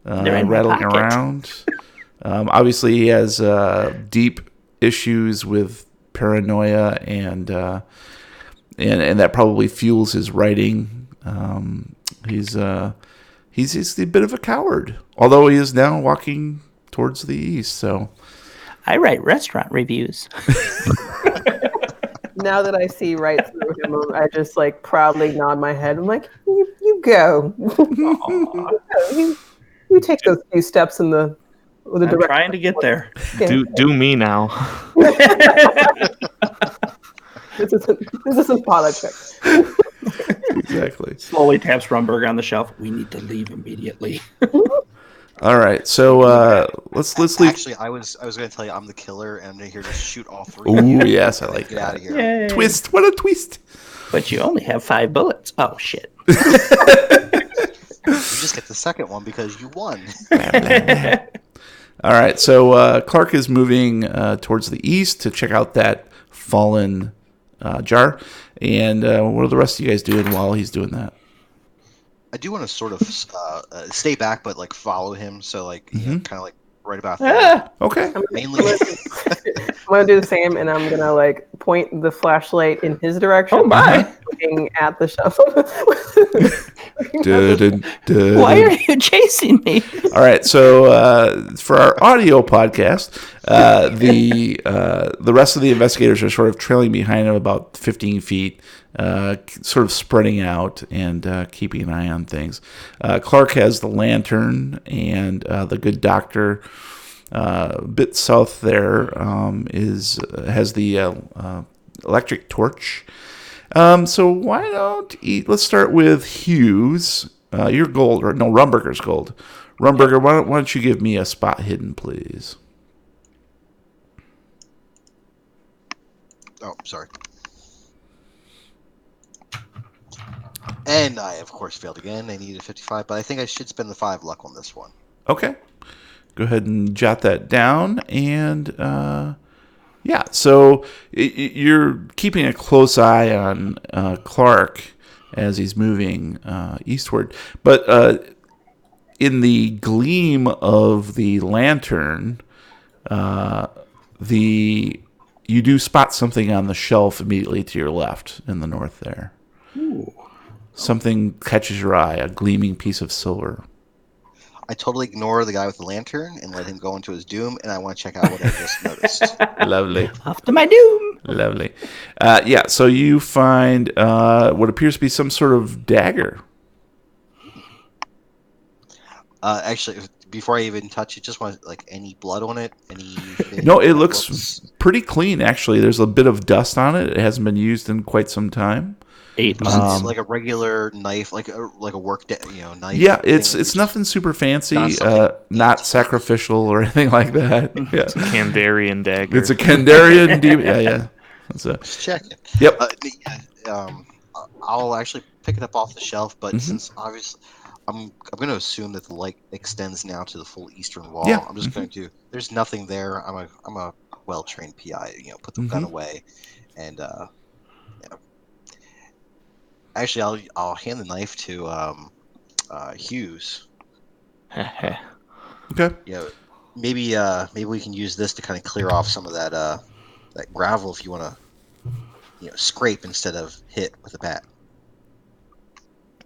They're in my rattling pocket. around. Obviously, he has deep issues with paranoia, and that probably fuels his writing. He's a bit of a coward, although he is now walking towards the east. So I write restaurant reviews. Now that I see right through him, I just proudly nod my head. I'm like, you go. you take those few steps in the I'm direction. trying to get there. Do me now. This isn't politics. exactly. Slowly taps Rumberg on the shelf. We need to leave immediately. All right. So let's leave. Actually, I was going to tell you I'm the killer, and I'm going to here just shoot all three. of Ooh, you yes, I and like get out of here. Yay. Twist. What a twist. But you only have 5 bullets. Oh, shit. You just get the second one because you won. All right. So Clark is moving towards the east to check out that fallen jar. And what are the rest of you guys doing while he's doing that? I do want to sort of stay back, but follow him. So kind of right about there. Ah, Okay. Mainly, I'm gonna do the same, and I'm gonna point the flashlight in his direction. oh, my. Looking at the shelf. Why are you chasing me? All right, so for our audio podcast, the rest of the investigators are sort of trailing behind him about 15 feet, sort of spreading out and keeping an eye on things. Clark has the lantern, and the good doctor, a bit south there, has the electric torch. So why don't let's start with Hughes. You're gold, or no, Rumberger's gold. Rumberger, why don't you give me a spot hidden, please? Oh, sorry. And I, of course, failed again. I needed 55, but I think I should spend the 5 luck on this one. Okay. Go ahead and jot that down. And yeah, so you're keeping a close eye on Clark as he's moving eastward. But in the gleam of the lantern, you do spot something on the shelf immediately to your left in the north there. Ooh. Something catches your eye, a gleaming piece of silver. I totally ignore the guy with the lantern and let him go into his doom, and I want to check out what I just noticed. Lovely. Off to my doom. Lovely. Yeah, so you find what appears to be some sort of dagger. Actually, before I even touch it, just want like any blood on it. No, it looks pretty clean, actually. There's a bit of dust on it. It hasn't been used in quite some time. Eight. It's like a regular knife, like a work, knife. Yeah, it's nothing super fancy, not sacrificial or anything like that. Yeah. It's a Kandarian dagger. It's a Kandarian demon. Yeah. Just check it. Yep. I'll actually pick it up off the shelf, but since obviously I'm going to assume that the light extends now to the full eastern wall. Yeah. I'm just going to. There's nothing there. I'm a well-trained PI. Put the gun away, and actually, I'll hand the knife to Hughes. Okay. Maybe we can use this to kind of clear off some of that gravel if you want to, scrape instead of hit with a bat.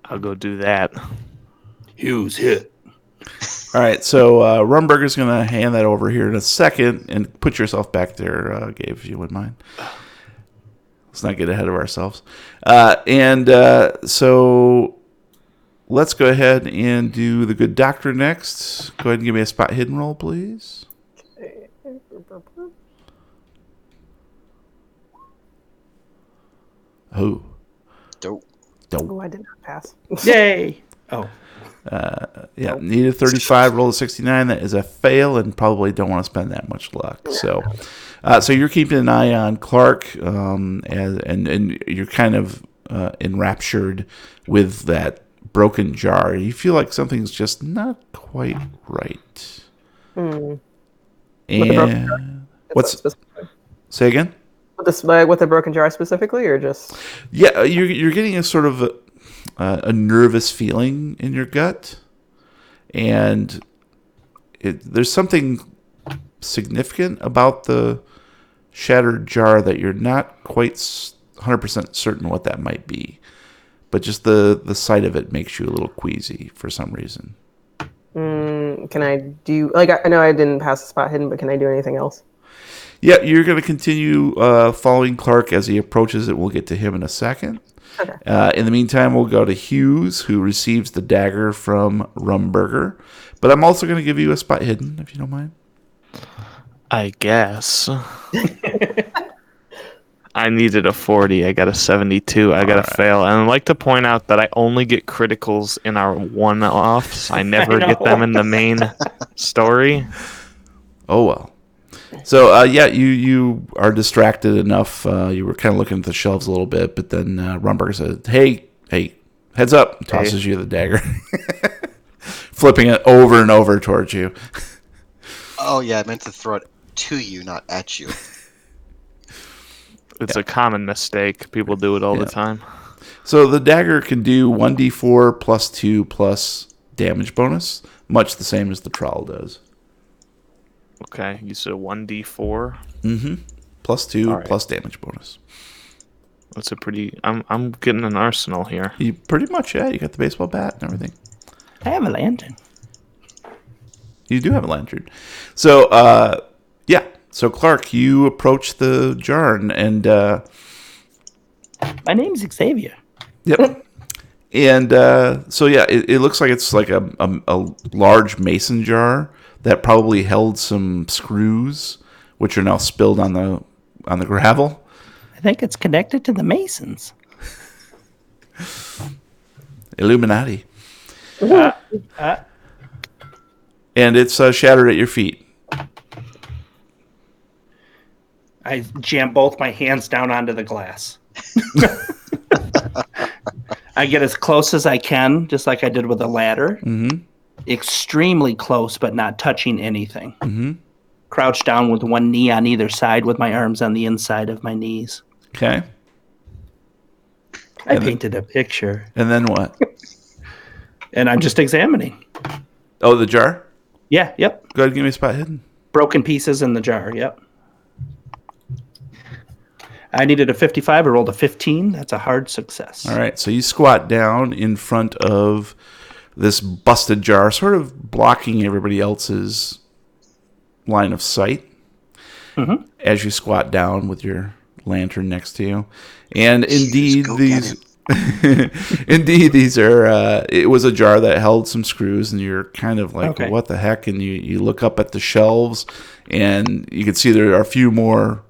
I'll go do that. Hughes hit. All right, so Rumberger's going to hand that over here in a second, and put yourself back there, Gabe, if you wouldn't mind. Let's not get ahead of ourselves. So let's go ahead and do the good doctor next. Go ahead and give me a spot hidden roll, please. Oh. Dope. Oh, I did not pass. Yay. Oh. Yeah, needed 35, roll a 69. That is a fail, and probably don't want to spend that much luck. So you're keeping an eye on Clark, and you're kind of enraptured with that broken jar. You feel like something's just not quite right. Hmm. And say again? With the broken jar specifically, or just? Yeah, you're getting a sort of a nervous feeling in your gut, and there's something significant about the shattered jar that you're not quite 100% certain what that might be, but just the sight of it makes you a little queasy for some reason. Can I do, I know I didn't pass the spot hidden, but can I do anything else? Yeah, you're going to continue following Clark as he approaches it. We'll get to him in a second. Okay. In the meantime, we'll go to Hughes, who receives the dagger from Rumberger. But I'm also going to give you a spot hidden, if you don't mind. I guess. I needed a 40. I got a 72. I got to fail. And I'd like to point out that I only get criticals in our one-offs. I never get them in the main story. Oh, well. So, you are distracted enough. You were kind of looking at the shelves a little bit, but then Rumberger said, hey, heads up, and tosses you the dagger. Flipping it over and over towards you. Oh, yeah, I meant to throw it to you, not at you. It's a common mistake. People do it all the time. So the dagger can do 1d4 plus 2 plus damage bonus, much the same as the trowel does. Okay, you said 1d4? Mm-hmm. Plus 2 plus damage bonus. That's a pretty. I'm getting an arsenal here. You pretty much, yeah. You got the baseball bat and everything. I have a lantern. You do have a lantern. So, yeah. So, Clark, you approach the jar and My name's Xavier. yep. And so, yeah, it looks like it's like a large mason jar that probably held some screws, which are now spilled on the gravel. I think it's connected to the Masons. Illuminati. And it's shattered at your feet. I jam both my hands down onto the glass. I get as close as I can, just like I did with the ladder. Mm-hmm. Extremely close, but not touching anything. Mm-hmm. Crouch down with one knee on either side with my arms on the inside of my knees. Okay. I painted a picture. And then what? And I'm just examining. Oh, the jar? Yeah, yep. Go ahead and give me a spot hidden. Broken pieces in the jar, yep. I needed a 55. I rolled a 15. That's a hard success. All right. So you squat down in front of this busted jar, sort of blocking everybody else's line of sight as you squat down with your lantern next to you. And indeed, these are. It was a jar that held some screws, and you're kind of like, Okay. what the heck? And you look up at the shelves, and you can see there are a few more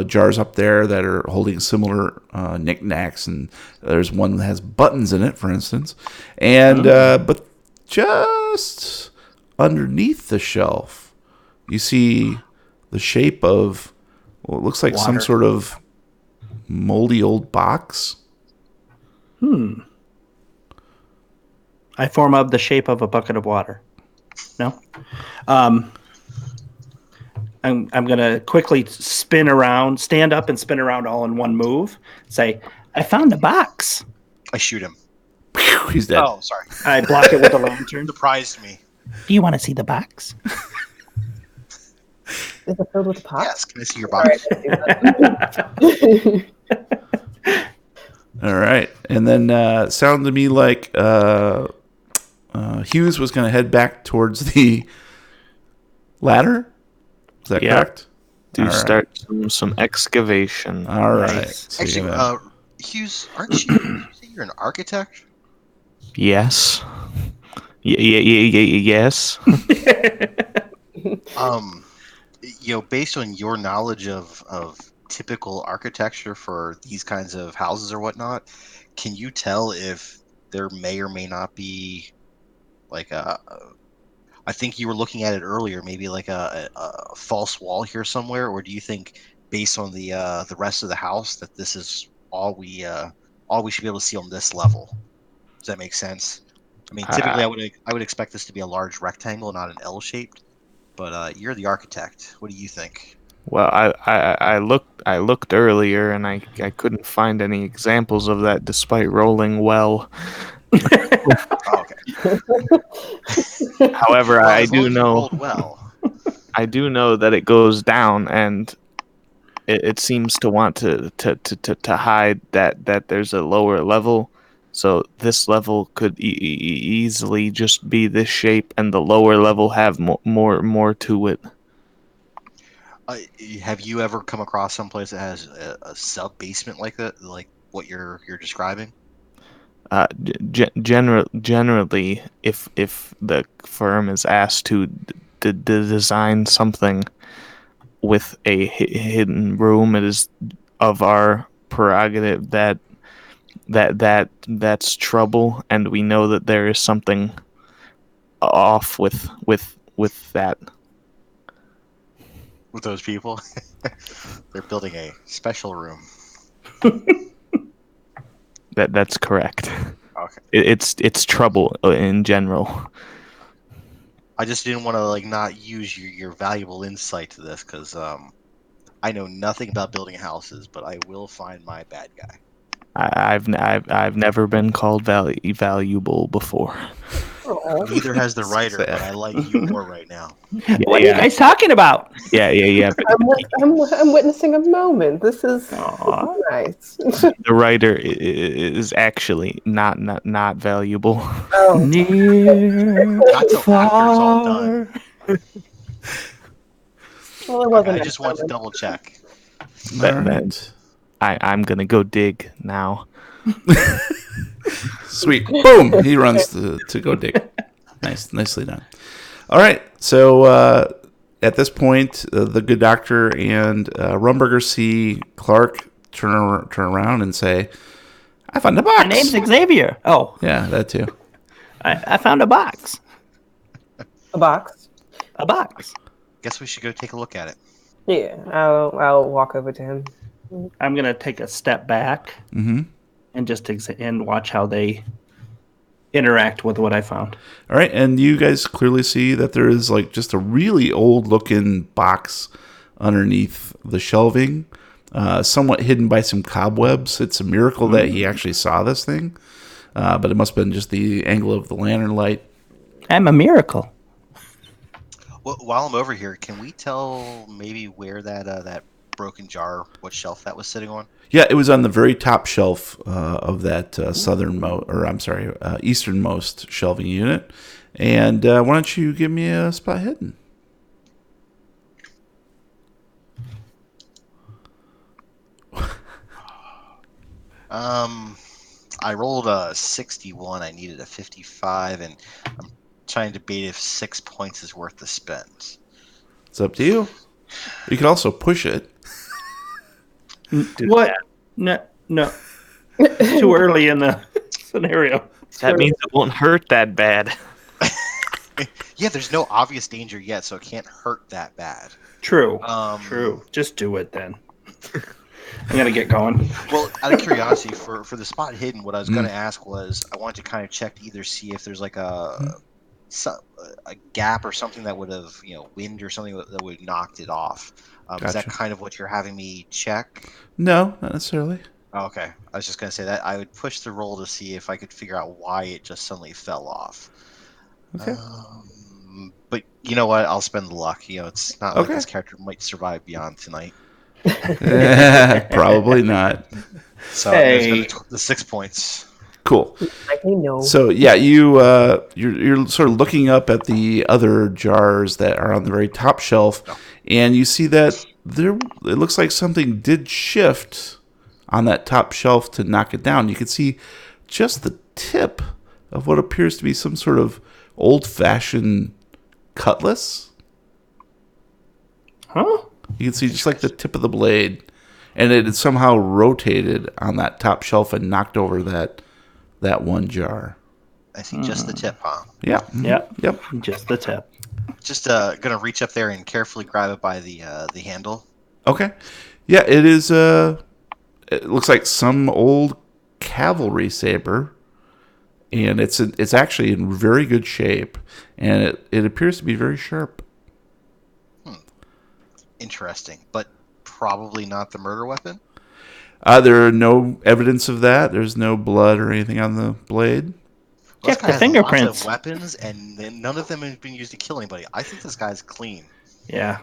jars up there that are holding similar knickknacks, and there's one that has buttons in it, for instance. And but just underneath the shelf, you see the shape of what looks like some Water. sort of moldy old box. I form up the shape of a bucket of water. No? I'm going to quickly spin around, stand up and spin around all in one move. Say, I found a box. I shoot him. Phew, he's dead. Oh, sorry. I block it with a lantern. Surprised me. Do you want to see the box? Is it filled with pops? Yes, can I see your All right, box? All right. And then it sounded to me like Hughes was going to head back towards the ladder. Is that Yeah. correct? To All right. start some excavation. All right. Nice. So Actually, you're gonna- Hughes, aren't you? You say you're an architect? Yes. Yes. Based on your knowledge of typical architecture for these kinds of houses or whatnot, can you tell if there may or may not be like I think you were looking at it earlier, maybe like a false wall here somewhere, or do you think, based on the rest of the house, that this is all we should be able to see on this level? Does that make sense? I mean, typically I would expect this to be a large rectangle, not an L-shaped. But you're the architect. What do you think? Well, I looked earlier and I couldn't find any examples of that despite rolling well. Oh, okay. However, Well, I as long do as you know rolled well. I do know that it goes down, and it seems to want to hide that there's a lower level. So this level could easily just be this shape, and the lower level have more to it. Have you ever come across someplace that has a sub basement like that, like what you're describing? Generally, if the firm is asked to design something with a hidden room, it is of our prerogative that's trouble, and we know that there is something off with that. With those people, they're building a special room. That's correct. Okay. It's trouble in general. I just didn't want to not use your valuable insight to this because I know nothing about building houses, but I will find my bad guy. I've never been called valuable before. Oh, Neither has the writer, sad. but I like you more right now. What are you guys talking about? Yeah. But I'm witnessing a moment. This is Aw. nice. the writer is actually not valuable. Oh, Near, Not till after it's all done. far. well, it Okay, wasn't I that just want to moment. double check. All That- right. I'm gonna go dig now. Sweet. Boom. He runs to go dig. Nicely done. All right. So at this point, the good doctor and Rumberger see Clark turn around and say, "I found a box." My name's Xavier. Oh, Yeah, that too. I found a box. A box. A box. Guess we should go take a look at it. Yeah, I'll walk over to him. I'm gonna take a step back Mm-hmm. and just and watch how they interact with what I found. All right, and you guys clearly see that there is like just a really old-looking box underneath the shelving, somewhat hidden by some cobwebs. It's a miracle that he actually saw this thing, but it must have been just the angle of the lantern light. I'm a miracle. Well, while I'm over here, can we tell maybe where that broken jar, what shelf that was sitting on? Yeah, it was on the very top shelf of that easternmost shelving unit. And why don't you give me a spot hidden? I rolled a 61. I needed a 55, and I'm trying to debate if 6 points is worth the spend. It's up to you. You can also push it. What? No. Too early in the scenario. That means it won't hurt that bad. Yeah, there's no obvious danger yet, so it can't hurt that bad. True. Um, True. Just do it then. I'm gonna get going. Well, out of curiosity, for the spot hidden, what I was going to ask was I wanted to kind of check to either see if there's like a gap or something that would have, wind or something that would have knocked it off. Is that Gotcha. kind of what you're having me check? No, not necessarily. Oh, okay. I was just going to say that I would push the roll to see if I could figure out why it just suddenly fell off. Okay. But you know what? I'll spend the luck. It's not like Okay. this character might survive beyond tonight. Probably not. So Hey. there's the 6 points. Cool. Like we know. So yeah, you're sort of looking up at the other jars that are on the very top shelf, and you see that it looks like something did shift on that top shelf to knock it down. You can see just the tip of what appears to be some sort of old-fashioned cutlass. Huh? You can see just like the tip of the blade, and it had somehow rotated on that top shelf and knocked over that one jar. I think just the tip, huh? Yeah. Yep. Yep. Just the tip. Just gonna reach up there and carefully grab it by the handle. Okay. Yeah, it is. It looks like some old cavalry saber, and it's actually in very good shape, and it appears to be very sharp. Interesting, but probably not the murder weapon. There are no evidence of that. There's no blood or anything on the blade. Well, Check this guy the has fingerprints. Lots of weapons, and then none of them have been used to kill anybody. I think this guy's clean. Yeah.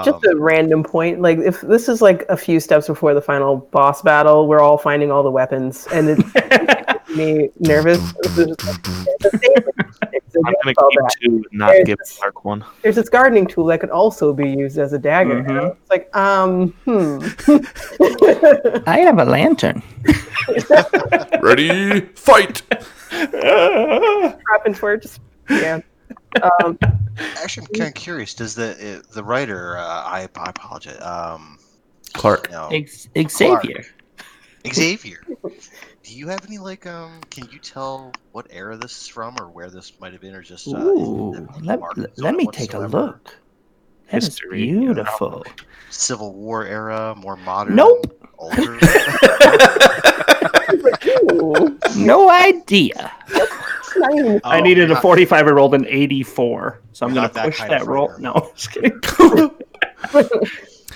Just a random point, like if this is like a few steps before the final boss battle, we're all finding all the weapons, and it makes me nervous. I'm gonna keep two and not give Clark one. There's this gardening tool that could also be used as a dagger. Mhm. It's like, I have a lantern. Ready, fight! prepping for it. Just yeah. Actually, I'm kind of curious. Does the writer? I apologize. Clark. No, Xavier. Xavier. Do you have any Can you tell what era this is from, or where this might have been, or just? Ooh, let me take a look. That is History, beautiful. Civil War era, more modern. Nope. Older. Ooh, No idea. not even- I needed a not- 45. I rolled an 84, so I'm You're going not to that push kind that of roll. fighter. No, just kidding.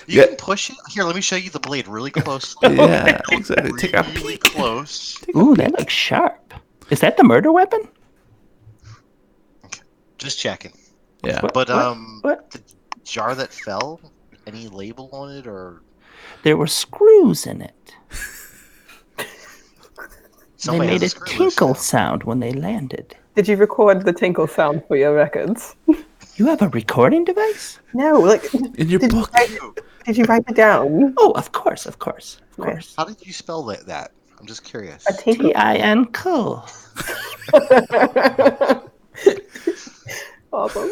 You Yeah. can push it. Here, let me show you the blade really closely. Yeah, exactly. Take a Really peek. close. Ooh, that looks sharp. Is that the murder weapon? Just checking. Yeah. But What? the jar that fell, any label on it or There were screws in it. somebody They made has a screw loose tinkle now. sound when they landed. Did you record the tinkle sound for your records? You have a recording device? No, like In your did book. did you write it down? Oh, of course. Nice. How did you spell that? I'm just curious. A tinkle. T-I-N-K. Awesome.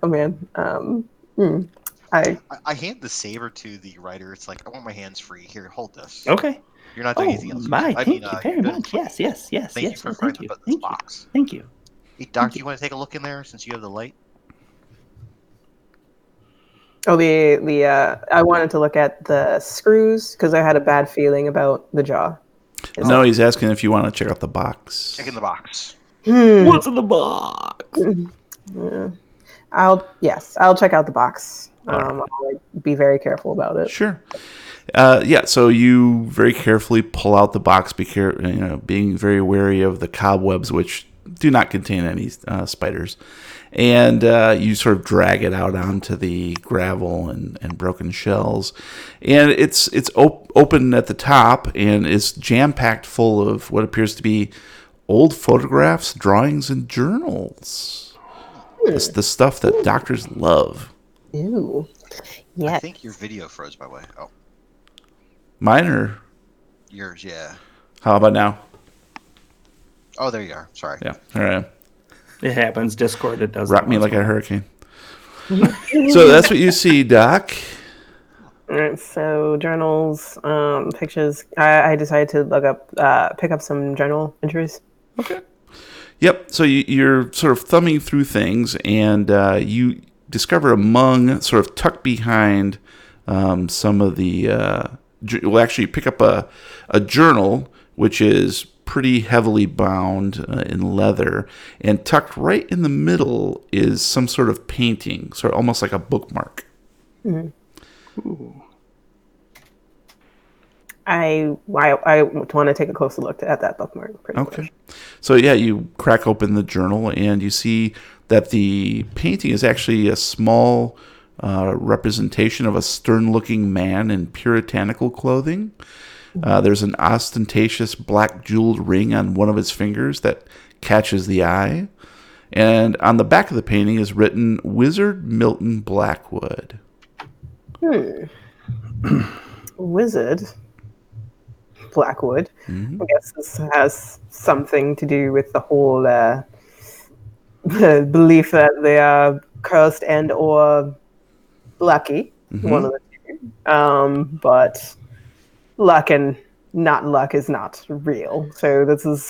Oh man. I hand the saber to the writer. It's like I want my hands free. Here, hold this. Okay. You're not doing Oh, anything else. my. I Thank mean, you very you're much. good. Yes. Thank you for Oh, finding thank you. this Thank you. box. Thank you. Hey, Doc, you want to take a look in there since you have the light? Oh, I wanted to look at the screws because I had a bad feeling about the jaw. No, he's asking if you want to check out the box. Check in the box. What's in the box? I'll check out the box. right. I'll be very careful about it. Sure. Yeah, so you very carefully pull out the box, being very wary of the cobwebs, which do not contain any spiders. And you sort of drag it out onto the gravel and broken shells. And it's open at the top and is jam-packed full of what appears to be old photographs, drawings, and journals. It's the stuff that doctors love. Ew. Yeah. I think your video froze, by the way. Oh, Mine or yours, yeah. how about now? Oh, there you are. Sorry. Yeah, all right. It happens. Discord, it does. Rock me like a hurricane. So that's what you see, Doc. All right, so journals, pictures. I decided to pick up some journal entries. Okay. Yep. So you're sort of thumbing through things, and you discover among, sort of tucked behind some of the. Well, actually, pick up a journal, which is pretty heavily bound in leather, and tucked right in the middle is some sort of painting, sort of almost like a bookmark. Mm-hmm. I want to take a closer look at that bookmark. Okay. So yeah, you crack open the journal and you see that the painting is actually a small representation of a stern-looking man in puritanical clothing. There's an ostentatious black jeweled ring on one of his fingers that catches the eye. And on the back of the painting is written Wizard Milton Blackwood. Wizard Blackwood. Mm-hmm. I guess this has something to do with the whole belief that they are cursed and or lucky. Mm-hmm. One of the two. But luck and not luck is not real. So this is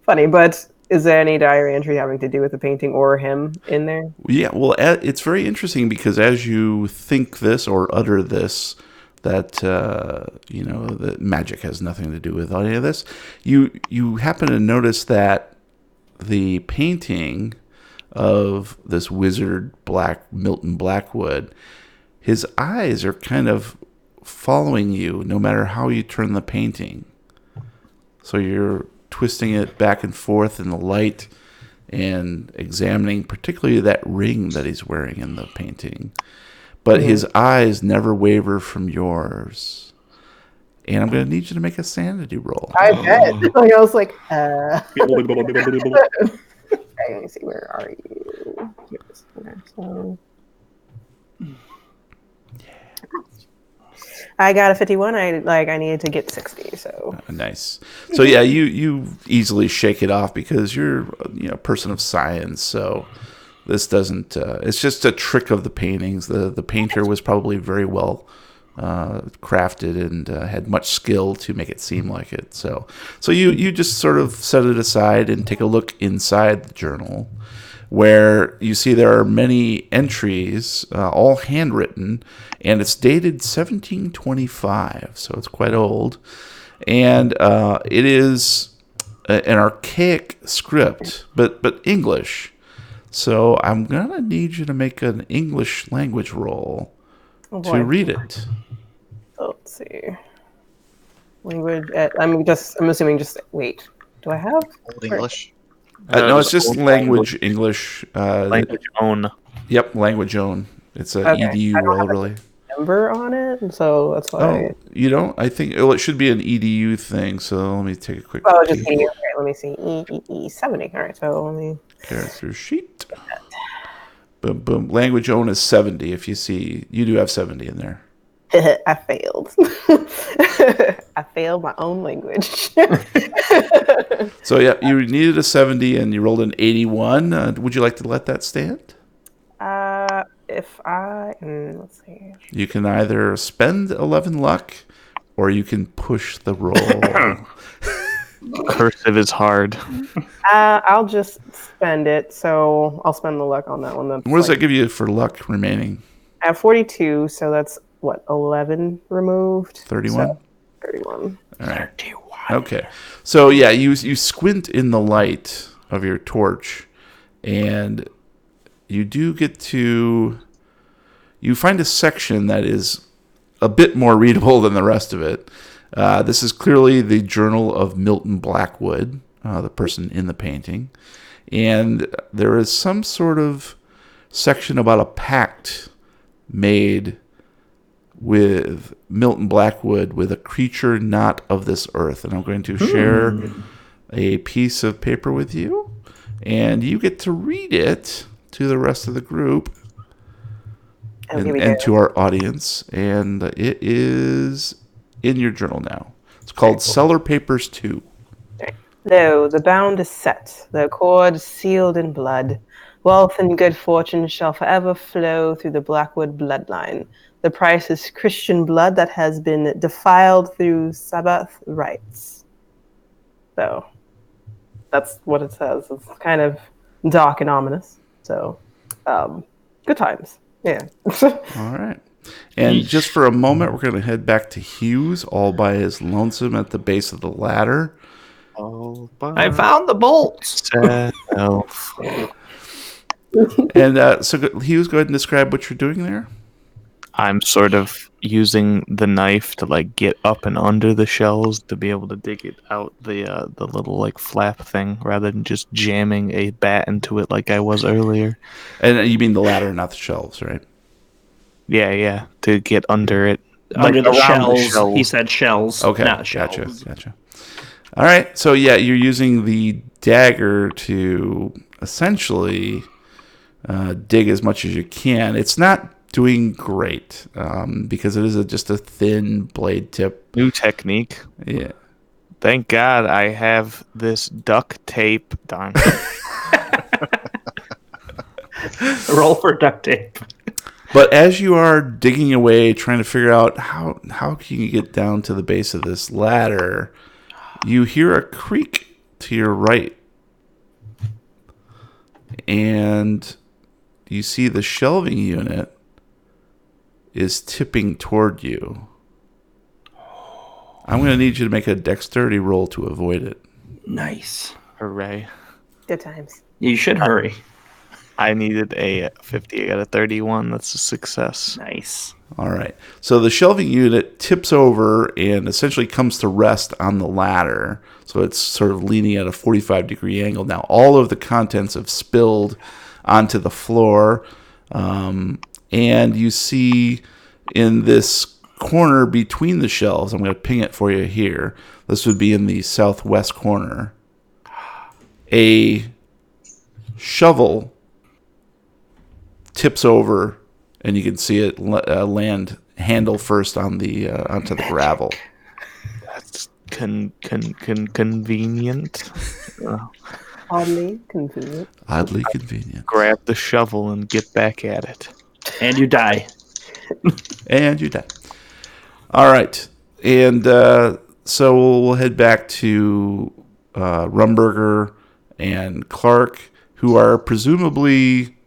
funny. But is there any diary entry having to do with the painting or him in there? Yeah, well, it's very interesting because as you think this or utter this, that that magic has nothing to do with any of this, you happen to notice that the painting of this wizard Milton Blackwood, his eyes are kind of following you no matter how you turn the painting. So you're twisting it back and forth in the light and examining particularly that ring that he's wearing in the painting. But his eyes never waver from yours. And I'm going to need you to make a sanity roll. I bet. Like, I was like, okay, let me see, where are you? So, I got a 51. I needed to get 60. So Nice. So yeah, you easily shake it off because you're a person of science. So this doesn't. It's just a trick of the paintings. The painter was probably very well crafted and had much skill to make it seem like it. So you just sort of set it aside and take a look inside the journal, where you see there are many entries, all handwritten, and it's dated 1725, so it's quite old. And it is an archaic script, but English. So I'm going to need you to make an English language roll to read it. Let's see. Language. I'm assuming just wait. Do I have Old English. No, it's just language English. Language own. Yep, language own. It's an Okay. EDU I don't roll, have a really. number on it, and so that's why. Oh, you don't? I think it should be an EDU thing. So let me take a quick Oh, just peek. E. Okay, let me see. E 70. All right, so let me. Character sheet. Boom, boom. Language own is 70. If you see, you do have 70 in there. I failed. I failed my own language. So yeah, you needed a 70 and you rolled an 81. Would you like to let that stand? If I let's see. You can either spend 11 luck or you can push the roll. Cursive is hard. I'll just spend it. So I'll spend the luck on that one. That's What does that give you for luck remaining? I have 42, so that's what 11 removed. 31? So 31. All right. Okay. So yeah, you squint in the light of your torch, and you do get to. You find a section that is a bit more readable than the rest of it. This is clearly the journal of Milton Blackwood, the person in the painting, and there is some sort of section about a pact made with Milton Blackwood with a creature not of this earth. And I'm going to share a piece of paper with you, and you get to read it to the rest of the group and to our audience. And it is in your journal now. It's called Cellar Papers 2. Lo, the bound is set, the accord sealed in blood. Wealth and good fortune shall forever flow through the Blackwood bloodline. The price is Christian blood that has been defiled through Sabbath rites. So, that's what it says. It's kind of dark and ominous. So, good times. Yeah. All right. And just for a moment, we're going to head back to Hughes all by his lonesome at the base of the ladder. I found the bolts. And so Hughes, go ahead and describe what you're doing there. I'm sort of using the knife to like get up and under the shells to be able to dig it out the little like flap thing rather than just jamming a bat into it like I was earlier. And you mean the ladder, not the shelves, right? Yeah, to get under it. Under like, the around shells. He said shells, Okay, not shells. gotcha. All right, so yeah, you're using the dagger to essentially dig as much as you can. It's not doing great because it is just a thin blade tip. New technique. Yeah. Thank God I have this duct tape. Darn. Roll for duct tape. But as you are digging away, trying to figure out how can you get down to the base of this ladder, you hear a creak to your right. And you see the shelving unit is tipping toward you. I'm going to need you to make a dexterity roll to avoid it. Nice. Hooray. Good times. You should hurry. I needed a 50. I got a 31. That's a success. Nice. All right. So the shelving unit tips over and essentially comes to rest on the ladder. So it's sort of leaning at a 45-degree angle. Now, all of the contents have spilled onto the floor. And you see in this corner between the shelves, I'm going to ping it for you here. This would be in the southwest corner. A shovel tips over, and you can see it land handle first on the onto the gravel. That's convenient. Oddly convenient. Oddly convenient. Grab the shovel and get back at it. And you die. And you die. All right. And so we'll head back to Rumberger and Clark, who are presumably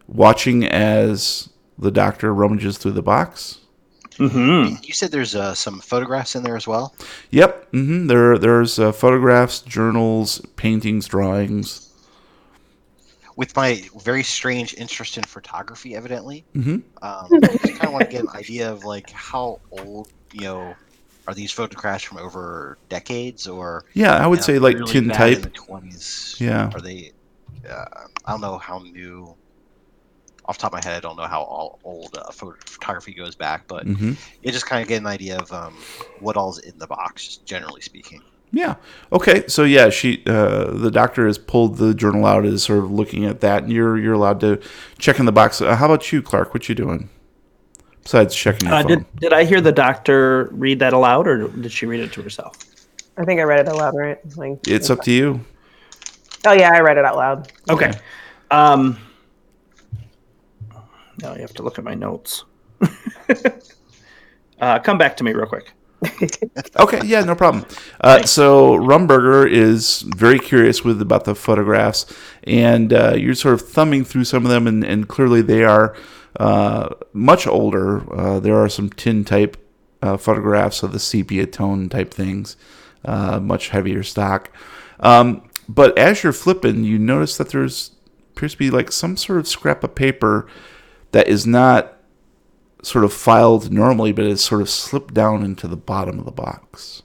watching as the doctor rummages through the box. Mm-hmm. You said there's some photographs in there as well? Yep. Mm-hmm. There's photographs, journals, paintings, drawings. With my very strange interest in photography, evidently, Mm-hmm. I just kind of want to get an idea of like how old, are these photographs from over decades, or Yeah, I would say like really tin bad in type. the 20s? Yeah. Are they? I don't know how new. Off the top of my head, I don't know how old photography goes back, but Mm-hmm. you just kind of get an idea of what all's in the box, just generally speaking. Yeah. Okay. So yeah, the doctor has pulled the journal out, is sort of looking at that, and you're allowed to check in the box. How about you, Clark? What you doing besides checking your phone? Did I hear the doctor read that aloud, or did she read it to herself? I think I read it out loud, right? Like, It's up to you. oh yeah, I read it out loud. Okay. Now I have to look at my notes. Come back to me real quick. Okay, yeah, no problem. So Rumberger is very curious about the photographs, and you're sort of thumbing through some of them, and clearly they are much older. There are some tin type photographs of the sepia tone type things, much heavier stock. But as you're flipping, you notice that there's appears to be like some sort of scrap of paper that is not sort of filed normally, but it's sort of slipped down into the bottom of the box.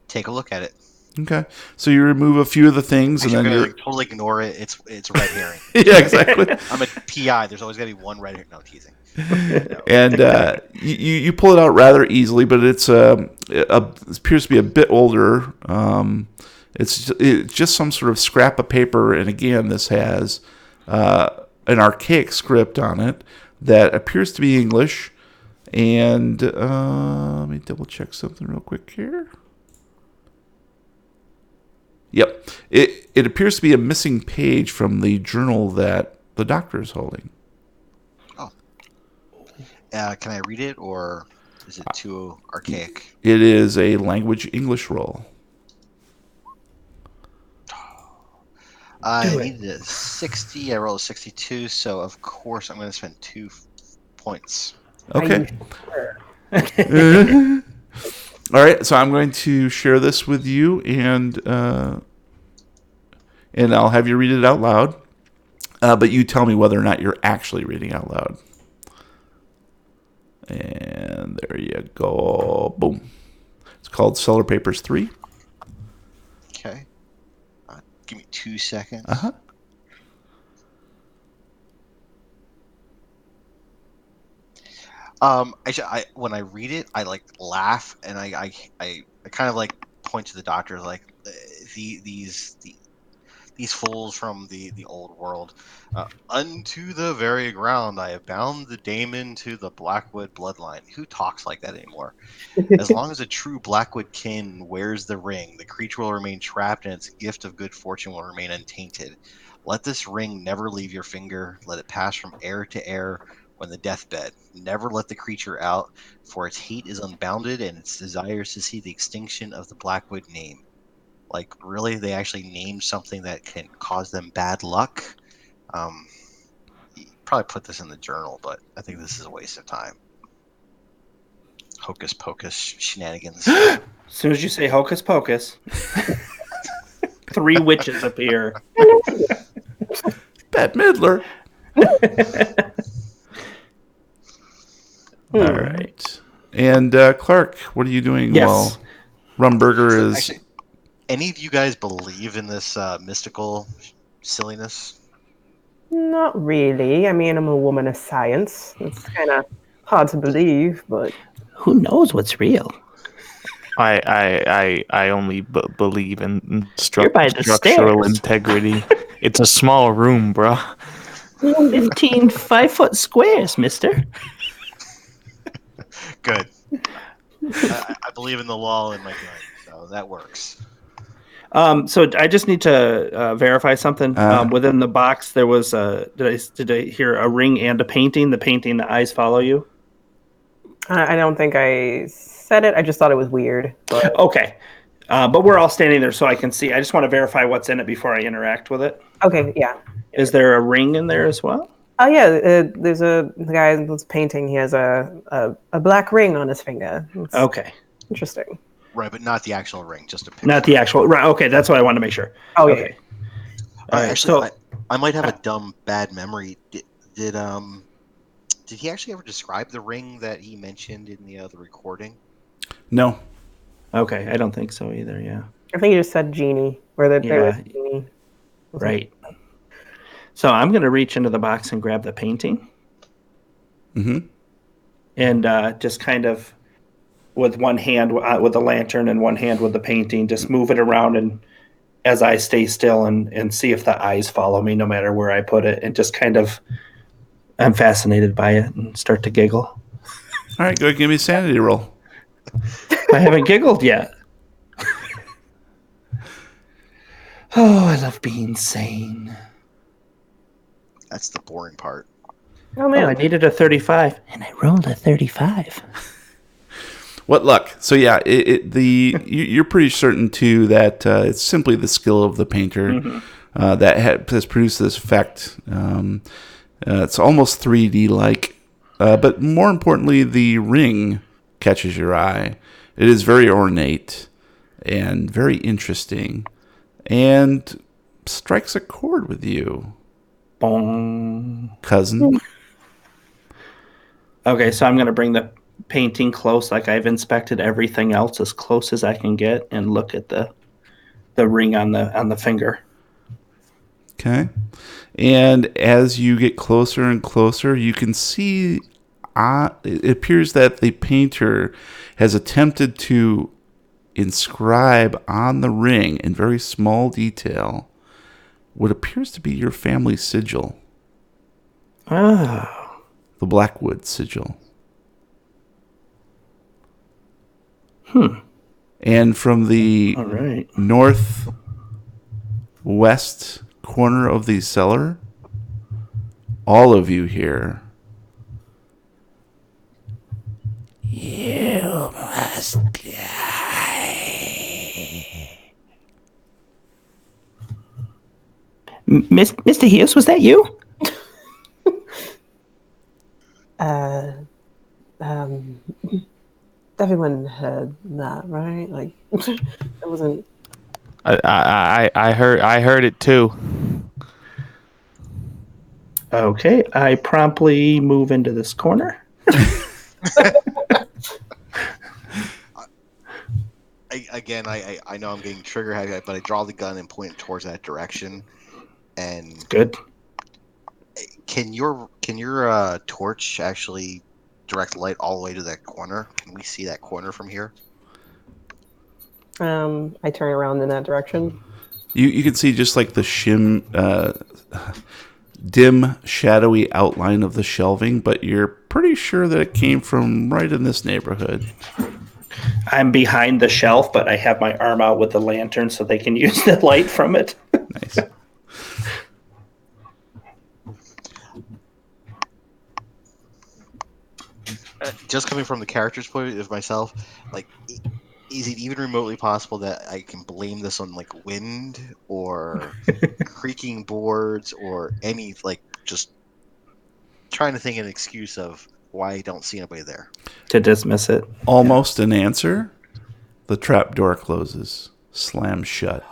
Take a look at it. Okay, so you remove a few of the things, and then Actually, you're totally ignore it. It's red herring. yeah, exactly. I'm a PI. There's always got to be one red herring. No, teasing. No. And you pull it out rather easily, but it appears to be a bit older. It's just some sort of scrap of paper, and again, this has an archaic script on it that appears to be English. And let me double check something real quick here. Yep, it appears to be a missing page from the journal that the doctor is holding. Oh, can I read it, or is it too archaic? It is a language English roll. I needed a 60. I rolled a 62, so of course I'm going to spend 2 points. Okay. All right, so I'm going to share this with you, and I'll have you read it out loud. But you tell me whether or not you're actually reading out loud. And there you go. Boom. It's called Cellar Papers 3. Okay. Give me 2 seconds. Uh-huh. Actually, when I read it, I like laugh, and I kind of like point to the doctor, like these fools from the old world. Unto the very ground I have bound the Damon to the Blackwood bloodline. Who talks like that anymore? As long as a true Blackwood kin wears the ring, the creature will remain trapped, and its gift of good fortune will remain untainted. Let this ring never leave your finger. Let it pass from heir to heir when the deathbed. Never let the creature out, for its hate is unbounded, and its desires to see the extinction of the Blackwood name. Like, really, they actually named something that can cause them bad luck. You probably put this in the journal, but I think this is a waste of time. Hocus pocus shenanigans. As soon as you say hocus pocus, 3 witches appear. Bette Midler. All right. And Clark, what are you doing while Rumberger is... Actually, any of you guys believe in this mystical silliness? Not really. I mean, I'm a woman of science. It's kind of hard to believe, but Who knows what's real? I only believe in You're by the structural stairs. integrity. It's a small room, bro. 15 5-foot squares, mister. Good. I believe in the law in my gun, so that works. So I just need to verify something. Within the box, there was did I hear a ring and a painting? The painting, the eyes follow you. I don't think I said it. I just thought it was weird. But Okay, but we're all standing there, so I can see. I just want to verify what's in it before I interact with it. okay, yeah. Is there a ring in there as well? Oh yeah, there's the guy that's painting. He has a black ring on his finger. It's Okay, interesting. Right, but not the actual ring, just a picture. not the actual. Right. Okay, that's what I wanted to make sure. Oh yeah. Okay. All right. Actually, So I might have a dumb bad memory. Did did he actually ever describe the ring that he mentioned in the recording? No. Okay, I don't think so either. Yeah. I think you just said genie, or that there was Yeah. a genie. Right. So I'm going to reach into the box and grab the painting. Mm-hmm. And just kind of with one hand with the lantern and one hand with the painting, just move it around and as I stay still and see if the eyes follow me no matter where I put it. And just kind of, I'm fascinated by it and start to giggle. All right, go ahead, give me a sanity roll. I haven't giggled yet. Oh, I love being sane. That's the boring part. Oh Oh, I man. needed a 35, and I rolled a 35. What luck? So yeah, you're pretty certain too that it's simply the skill of the painter that has produced this effect. It's almost 3D like, but more importantly, the ring catches your eye. It is very ornate and very interesting, and strikes a chord with you, Bong. cousin. Okay, so I'm going to bring the painting close, like I've inspected everything else as close as I can get, and look at the ring on the finger. Okay. And as you get closer and closer, you can see it appears that the painter has attempted to inscribe on the ring in very small detail what appears to be your family sigil, Oh. the Blackwood sigil. And from the All right. northwest corner of the cellar, all of you here. You must Mr. Hughes, was that you? Um, everyone heard that, right? Like, it wasn't. I heard it too. Okay, I promptly move into this corner. I know I'm getting trigger happy, but I draw the gun and point it towards that direction. And Good. can your torch actually direct light all the way to that corner? Can we see that corner from here? I turn around in that direction. You can see just like the dim, shadowy outline of the shelving, but you're pretty sure that it came from right in this neighborhood. I'm behind the shelf, but I have my arm out with the lantern so they can use the light from it. Nice. Just coming from the character's point of myself, like, is it even remotely possible that I can blame this on like wind or creaking boards or any just trying to think of an excuse of why I don't see anybody there? To dismiss it. Almost an answer. The trap door closes, slams shut.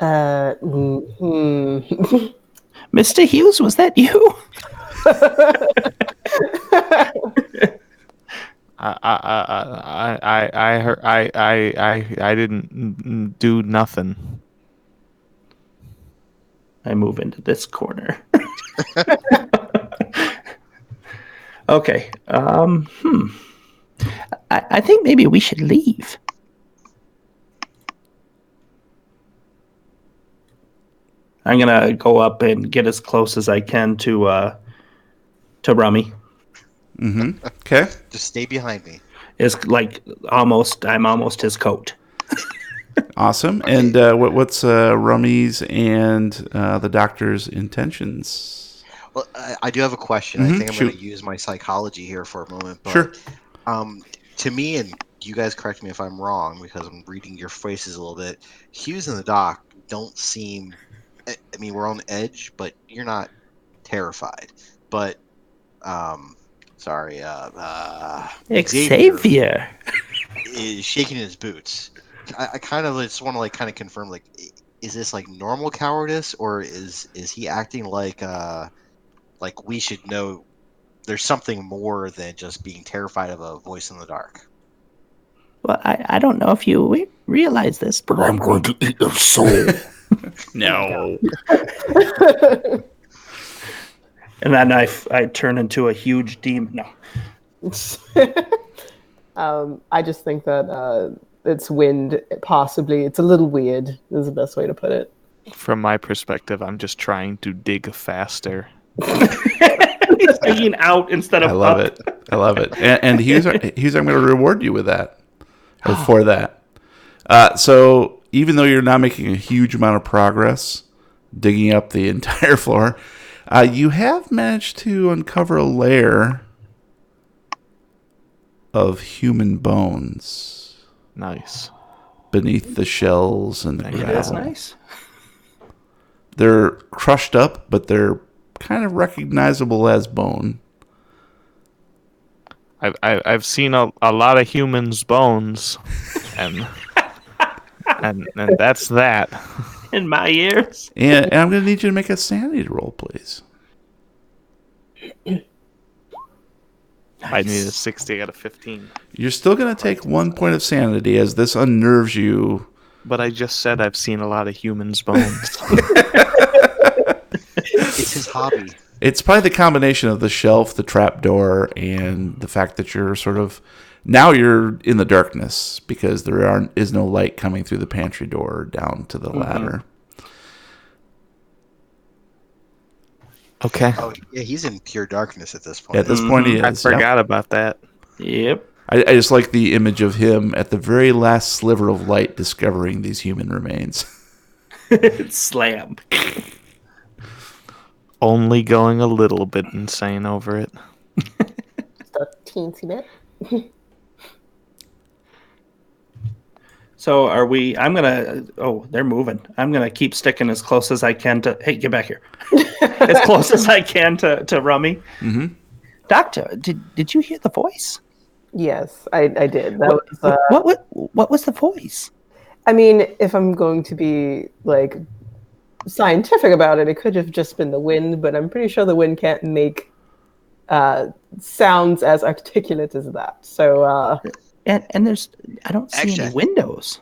Mr. Hughes, was that you? I heard I didn't do nothing. I move into this corner. Okay. I think maybe we should leave. I'm gonna go up and get as close as I can to Rummy. Mm-hmm. Okay. Just stay behind me. Is like I'm almost his coat. Awesome. And what's Rummy's and the doctor's intentions? Well, I do have a question. I think I'm going to use my psychology here for a moment. But, sure. To me, and you guys correct me if I'm wrong because I'm reading your faces a little bit, Hughes and the doc don't seem. I mean, we're on edge, but you're not terrified. But, sorry, Xavier is shaking his boots. I kind of just want to kind of confirm, is this like normal cowardice or is he acting like like we should know there's something more than just being terrified of a voice in the dark. Well, I don't know if you realize this, but I'm going to eat your soul. No. And then I turn into a huge demon. No. I just think that it's wind, possibly. It's a little weird, is the best way to put it. From my perspective, I'm just trying to dig faster. He's digging out instead of I love up. it. I love it. And here's I'm going to reward you with that, or for that. So even though you're not making a huge amount of progress digging up the entire floor, you have managed to uncover a layer of human bones Nice. beneath the shells and the Thank you. gravel. That's nice. They're crushed up, but they're kind of recognizable as bone. I've seen a lot of humans' bones, and that's that. In my ears. And I'm going to need you to make a sanity roll, please. I need a 60 out of 15. You're still going to take 1 point of sanity as this unnerves you. But I just said I've seen a lot of humans' bones. It's his hobby. It's probably the combination of the shelf, the trapdoor, and the fact that you're sort of... Now you're in the darkness because there is no light coming through the pantry door down to the ladder. Okay. Oh yeah, he's in pure darkness at this point. At this point, he is. I Yep. forgot about that. Yep. I just like the image of him at the very last sliver of light discovering these human remains. Slam. Only going a little bit insane over it. Just a teensy bit. So are we? I'm gonna. Oh, they're moving. I'm gonna keep sticking as close as I can to. Hey, get back here. As close as I can to Rummy. Mm-hmm. Doctor, did you hear the voice? Yes, I did. That was. What was the voice? I mean, if I'm going to be like scientific about it, it could have just been the wind, but I'm pretty sure the wind can't make sounds as articulate as that. So, And there's I don't see any Actually, windows.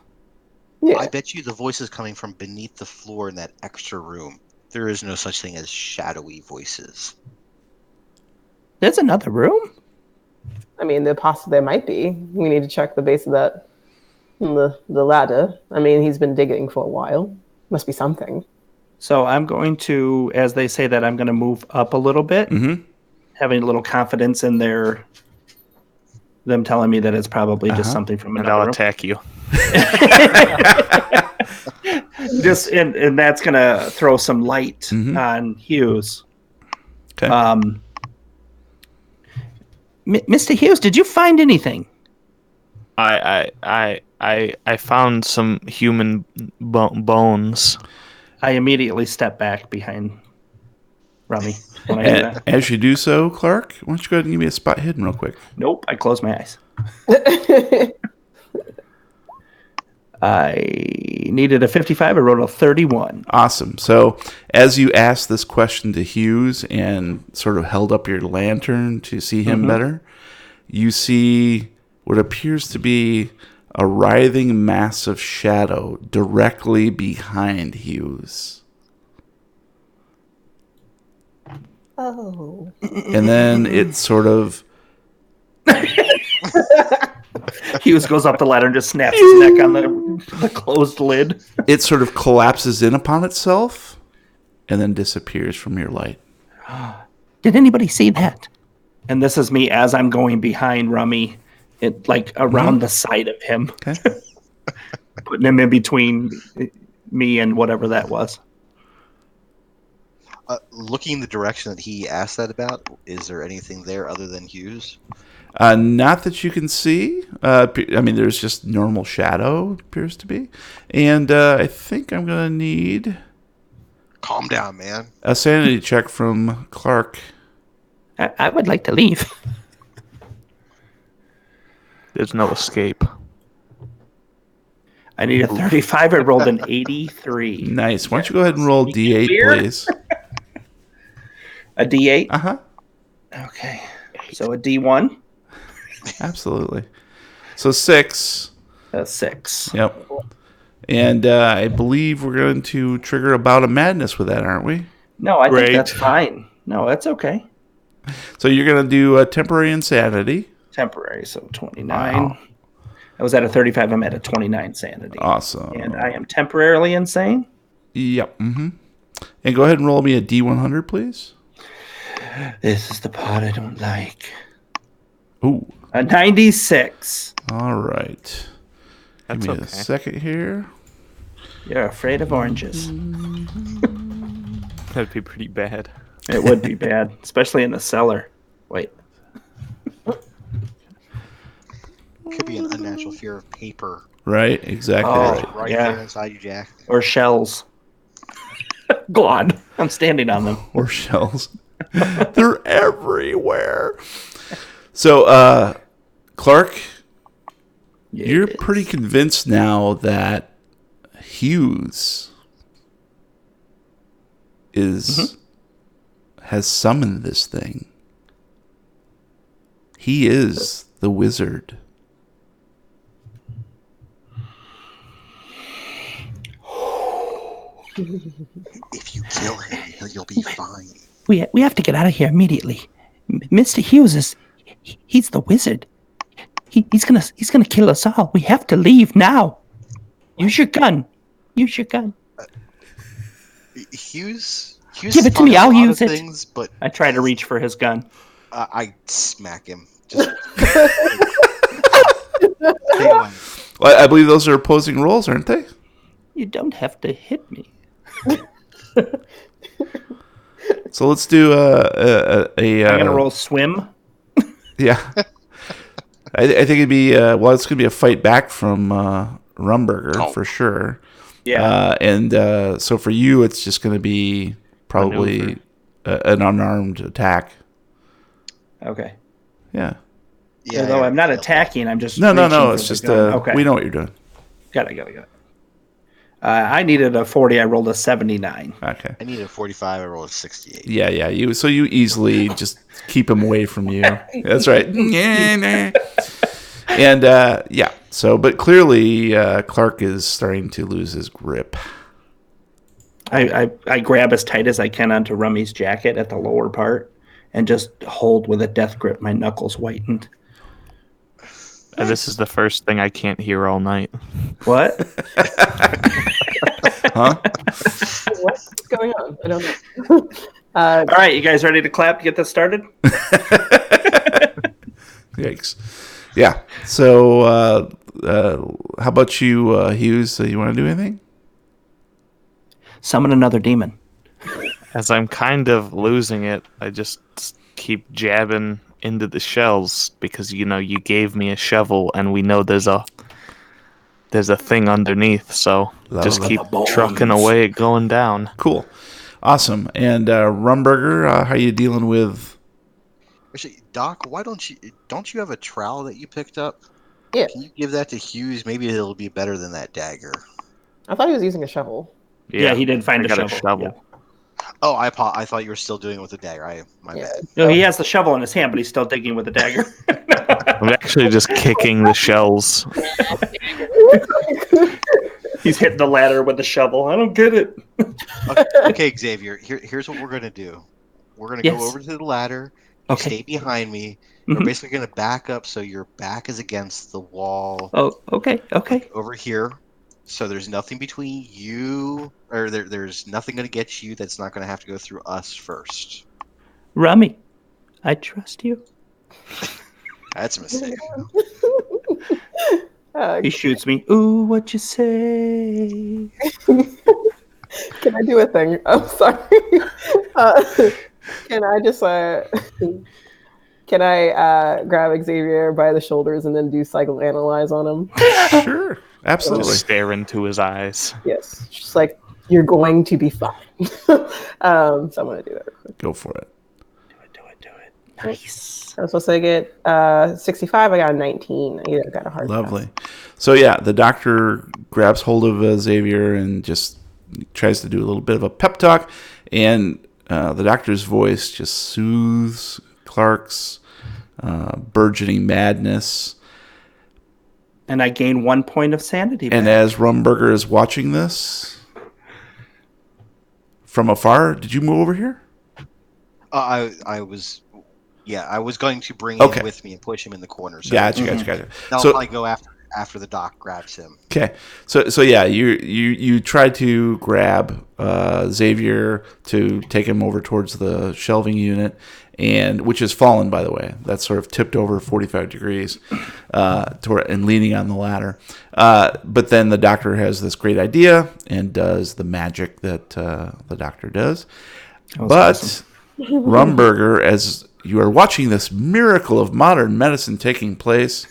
yeah. I bet you the voice is coming from beneath the floor in that extra room. There is no such thing as shadowy voices. There's another room. I mean, there might be. We need to check the base of that, the ladder. I mean, he's been digging for a while. Must be something. So I'm going to, as they say that, I'm going to move up a little bit, having a little confidence in them telling me that it's probably just something from And another I'll room. attack you. Just and that's going to throw some light on Hughes. Okay. Mr. Hughes, did you find anything? I found some human bones. I immediately step back behind Rummy when I hear that. As you do so, Clark, why don't you go ahead and give me a spot hidden real quick? Nope, I close my eyes. I needed a 55. I rolled a 31. Awesome. So as you asked this question to Hughes and sort of held up your lantern to see him better, you see what appears to be a writhing mass of shadow directly behind Hughes. Oh. And then it sort of... Hughes goes up the ladder and just snaps his neck on the closed lid. It sort of collapses in upon itself and then disappears from your light. Did anybody see that? And this is me as I'm going behind Rummy, like around the side of him, Okay. putting him in between me and whatever that was. Looking the direction that he asked that about, is there anything there other than Hughes? Not that you can see. I mean, there's just normal shadow, appears to be. And I think I'm going to need Calm down, man. a sanity check from Clark. I would like to leave. There's no escape. I need a 35. I rolled an 83. Nice. Why don't you go ahead and roll D8, Weird. please? A D8? Uh-huh. Okay. So a D1? Absolutely. So 6. A 6. Yep. And I believe we're going to trigger a bout of madness with that, aren't we? No, I think Great. that's fine. No, that's okay. So you're going to do a temporary insanity. Temporary, so 29. Wow. I was at a 35. I'm at a 29 sanity. Awesome. And I am temporarily insane. Yep. Mm-hmm. And go ahead and roll me a D100, please. This is the part I don't like. Ooh. A 96. All right. That's Give me a okay. second here. You're afraid of oranges. That'd be pretty bad. It would be bad, especially in the cellar. Wait. Could be an unnatural fear of paper. Right? Exactly Oh. right. Right Yeah. there inside you, Jack. Or shells. Go on. I'm standing on them. Or shells. They're everywhere. So, Clark, you're pretty convinced now that Hughes has summoned this thing. He is the wizard. If you kill him, you'll be fine. We have to get out of here immediately. Mr. Hughes he's the wizard. He's gonna kill us all. We have to leave now. Use your gun. Use your gun. Hughes Give it to me, I'll use it. things, but I try to reach for his gun. I smack him. Just stay away. Well, I believe those are opposing roles, aren't they? You don't have to hit me. So let's do I'm gonna roll swim. Yeah. I think it'd be it's going to be a fight back from Rumberger for sure. Yeah. And so for you, it's just going to be probably an unarmed attack. Okay. Yeah. Yeah, Although I'm not attacking, I'm just No. reaching for It's the just gun. Okay. we know what you're doing. Got it. I needed a 40. I rolled a 79. Okay. I need a 45. I rolled a 68. Yeah. You easily just keep him away from you. That's right. And yeah. So, but clearly, Clark is starting to lose his grip. I grab as tight as I can onto Rummy's jacket at the lower part and just hold with a death grip, my knuckles whitened. And this is the first thing I can't hear all night. What? Huh? What's going on? I don't know. All right, you guys ready to clap to get this started? Yikes. Yeah. So, how about you, Hughes? You want to do anything? Summon another demon. As I'm kind of losing it, I just keep jabbing into the shells because you gave me a shovel and we know there's a thing underneath, so just keep trucking away, going down. Cool. Awesome. And Rumberger, how you dealing with? Actually, Doc, why don't you have a trowel that you picked up? Yeah. Can you give that to Hughes? Maybe it'll be better than that dagger. I thought he was using a shovel. Yeah, he did find I a got shovel. Yeah. Oh, I thought you were still doing it with the dagger. My bad. No, he has the shovel in his hand, but he's still digging with a dagger. I'm actually just kicking the shells. He's hitting the ladder with the shovel. I don't get it. Okay, Xavier. Here's what we're gonna do. We're gonna Yes. go over to the ladder. You Okay. stay behind me. Mhm. We're basically gonna back up so your back is against the wall Oh, okay. over here. So there's nothing between you, or there's nothing gonna get you that's not gonna have to go through us first. Rummy, I trust you. That's a mistake. He shoots me. Ooh, what you say? Can I do a thing? I'm sorry. Can I just can I grab Xavier by the shoulders and then do psychoanalyze on him? Sure. Absolutely. Just stare into his eyes. Yes. Just like, you're going to be fine. So I'm going to do that real quick. Go for it. Do it. Nice. I was supposed to get 65. I got a 19. I got a hard Lovely. So yeah, the doctor grabs hold of Xavier and just tries to do a little bit of a pep talk. And the doctor's voice just soothes Clark's burgeoning madness. And I gain 1 point of sanity back. And as Rumberger is watching this from afar, did you move over here? I was going to bring him with me and push him in the corner. So Gotcha. I'll probably go after the doc grabs him. Okay, so yeah, you tried to grab Xavier to take him over towards the shelving unit, and which has fallen, by the way. That's sort of tipped over 45 degrees, and leaning on the ladder. But then the doctor has this great idea and does the magic that the doctor does. But awesome. Rumberger, as you are watching this miracle of modern medicine taking place,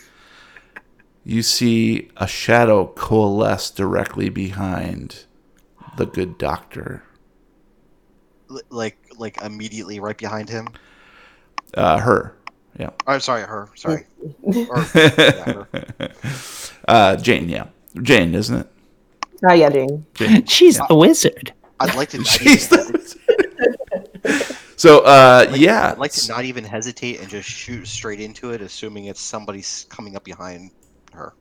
you see a shadow coalesce directly behind the good doctor. Like immediately right behind him? Her. Yeah. I'm sorry, her. Sorry. Her. Jane, yeah. Jane, isn't it? Yeah, Jane. She's the wizard. I'd like to She's the wizard. So, yeah. I'd like to not even hesitate and just shoot straight into it, assuming it's somebody's coming up behind her.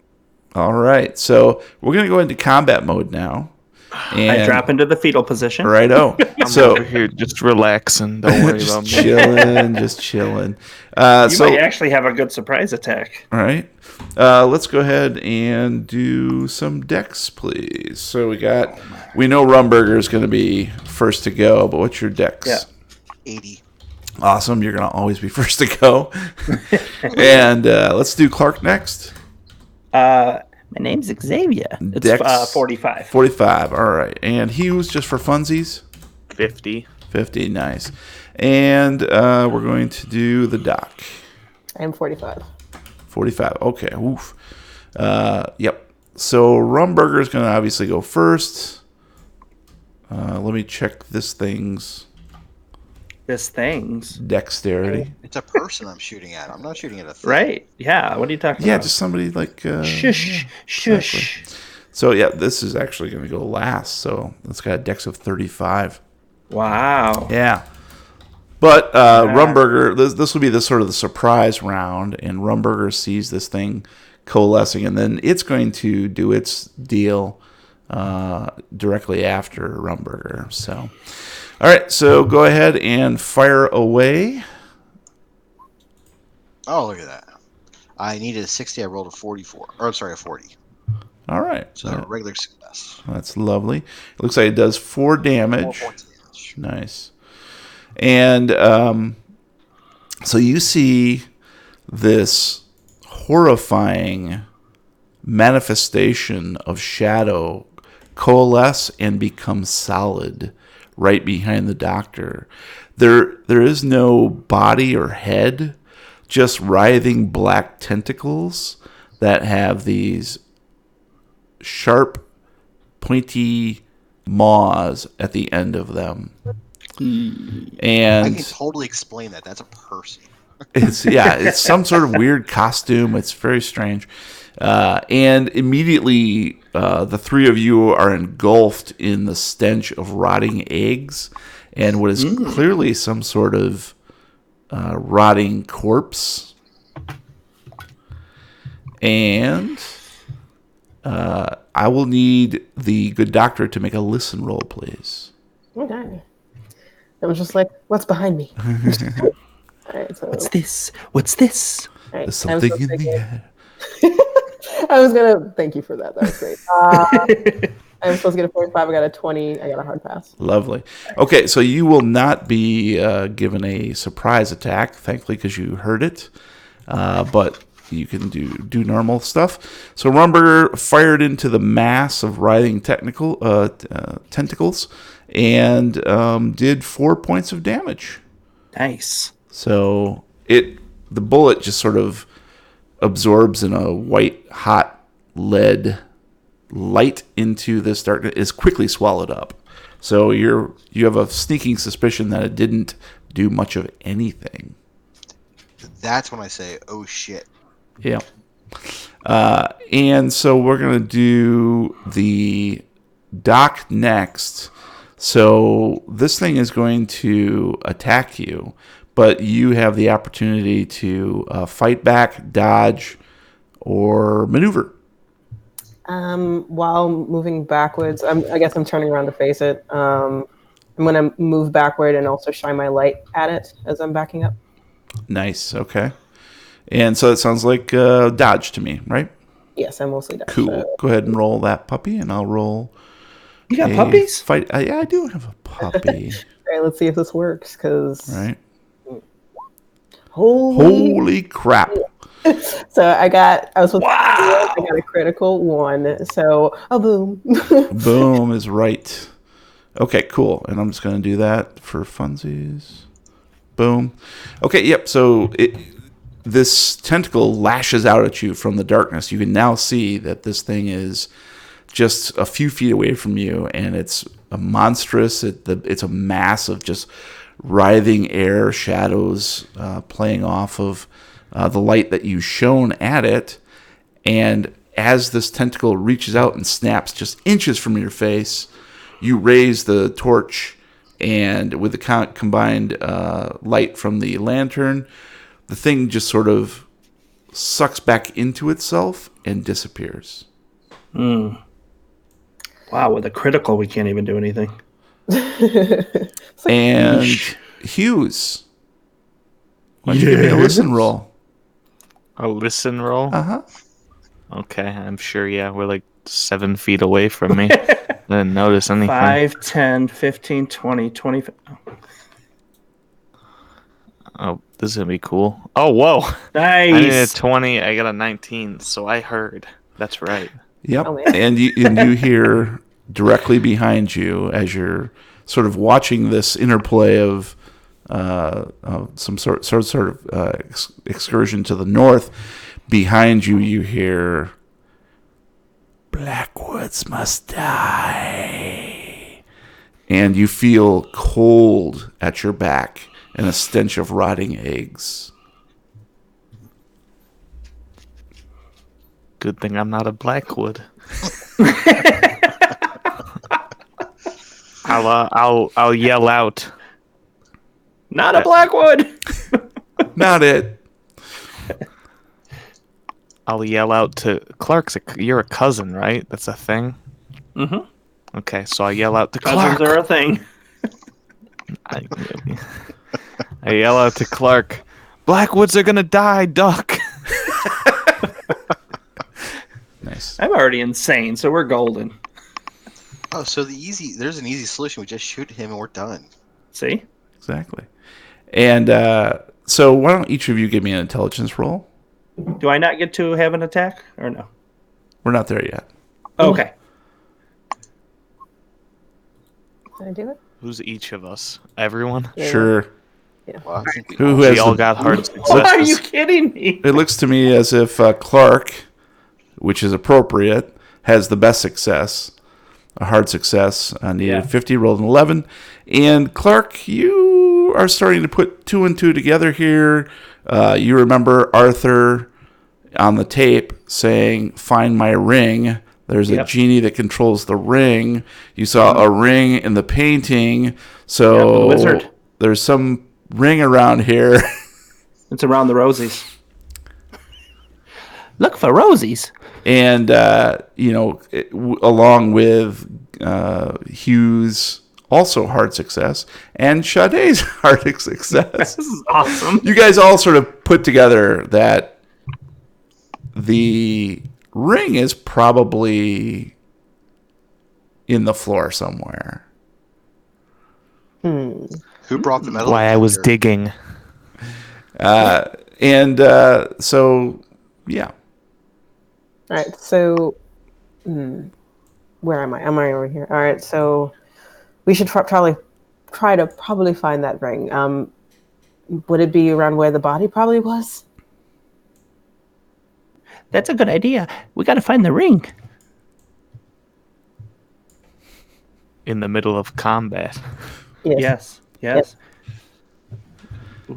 All right, so we're gonna go into combat mode now. And I drop into the fetal position. Righto. I'm over here just relaxing. Don't worry about me. Just chilling. You might actually have a good surprise attack. All right. Let's go ahead and do some dex, please. So we know Rumberger is going to be first to go, but what's your dex? Yeah. 80. Awesome. You're going to always be first to go. And let's do Clark next. My name's Xavier. It's Dex, 45. 45. All right. And Hughes, just for funsies? 50. 50. Nice. And we're going to do the doc. I am 45. 45. Okay. Oof. Yep. So Rumberger is going to obviously go first. Let me check this thing's dexterity. It's a person I'm shooting at. I'm not shooting at a thing. Right. Yeah. What are you talking about? Yeah, just somebody like... Shush. Exactly. So, yeah, this is actually going to go last. So it's got a dex of 35. Wow. Yeah. But Rumberger, this will be the sort of the surprise round, and Rumberger sees this thing coalescing, and then it's going to do its deal directly after Rumberger. So, all right, so go ahead and fire away. Oh, look at that. I needed a 60. I rolled a 44. Or, I'm sorry, a 40. All right. So, regular success. That's lovely. It looks like it does 4 damage. 4 points of damage. Nice. And so you see this horrifying manifestation of shadow coalesce and become solid right behind the doctor. There is no body or head, just writhing black tentacles that have these sharp, pointy maws at the end of them. And I can totally explain that. That's a person. It's some sort of weird costume. It's very strange. And immediately, the three of you are engulfed in the stench of rotting eggs and what is clearly some sort of rotting corpse. And I will need the good doctor to make a listen roll, please. Okay. It was just like, what's behind me? All right, so What's this? all right, There's something in the air. I was gonna thank you for that. That was great. I was supposed to get a 45. I got a 20. I got a hard pass. Lovely. Okay, so you will not be given a surprise attack, thankfully, because you heard it. But you can do normal stuff. So Rumberger fired into the mass of writhing tentacles and did 4 points of damage. Nice. So the bullet just sort of absorbs in a white hot lead light into this darkness, is quickly swallowed up. So you have a sneaking suspicion that it didn't do much of anything. That's when I say, oh shit. Yeah. And so we're going to do the doc next. So this thing is going to attack you, but you have the opportunity to fight back, dodge, or maneuver. While moving backwards, I guess I'm turning around to face it. I'm going to move backward and also shine my light at it as I'm backing up. Nice. Okay. And so it sounds like dodge to me, right? Yes, I mostly dodge. Cool. So. Go ahead and roll that puppy, and I'll roll. You got puppies? Fight. Yeah, I do have a puppy. All right, let's see if this works. Because Right. holy crap! So I was supposed to I got a critical 1. So boom. Boom is right. Okay, cool. And I'm just going to do that for funsies. Boom. Okay, yep. So this tentacle lashes out at you from the darkness. You can now see that this thing is just a few feet away from you, and it's a monstrous. It's a mass of just writhing air shadows playing off of the light that you shone at it. And as this tentacle reaches out and snaps just inches from your face, you raise the torch, and with the combined light from the lantern, the thing just sort of sucks back into itself and disappears. Wow, with a critical, we can't even do anything. And Hughes, why don't you give me a listen roll? A listen roll? Uh-huh. Okay, I'm sure, yeah, we're like 7 feet away from me. Didn't notice anything. 5, 10, 15, 20, 25. Oh, this is going to be cool. Oh, whoa. Nice. I needed a 20. I got a 19, so I heard. That's right. Yep. Oh, man. And you hear directly behind you, as you're sort of watching this interplay of some sort of excursion to the north. Behind you, you hear, "Blackwoods must die." And you feel cold at your back and a stench of rotting eggs. Good thing I'm not a Blackwood. I'll yell out. Not a Blackwood. Not it. I'll yell out to Clark. You're a cousin, right? That's a thing. Mm-hmm. Okay, so I yell out to Cousins Clark. are a thing. I yell out to Clark. Blackwoods are gonna die, duck. Nice. I'm already insane, so we're golden. Oh, so there's an easy solution. We just shoot him and we're done. See? Exactly. And so why don't each of you give me an intelligence roll? Do I not get to have an attack or no? We're not there yet. Okay. Can I do it? Who's each of us? Everyone? Yeah. Sure. Well, I think Who We has all the- got hard Are you successes. kidding me? It looks to me as if Clark, which is appropriate, has the best success. A hard success. Needed 50, rolled an 11. And Clark, you are starting to put 2 and 2 together here. You remember Arthur on the tape saying, "Find my ring." There's a genie that controls the ring. You saw a ring in the painting. So the wizard. There's some ring around here. It's around the rosies. Look for rosies. And, along with Hughes' also hard success, and Sade's hard success. This is awesome. You guys all sort of put together that the ring is probably in the floor somewhere. Who brought the metal? Why I was detector? digging. So, yeah. All right, so where am I? Am I over here? All right, so we should try to find that ring. Would it be around where the body probably was? That's a good idea. We got to find the ring. In the middle of combat. Yes. We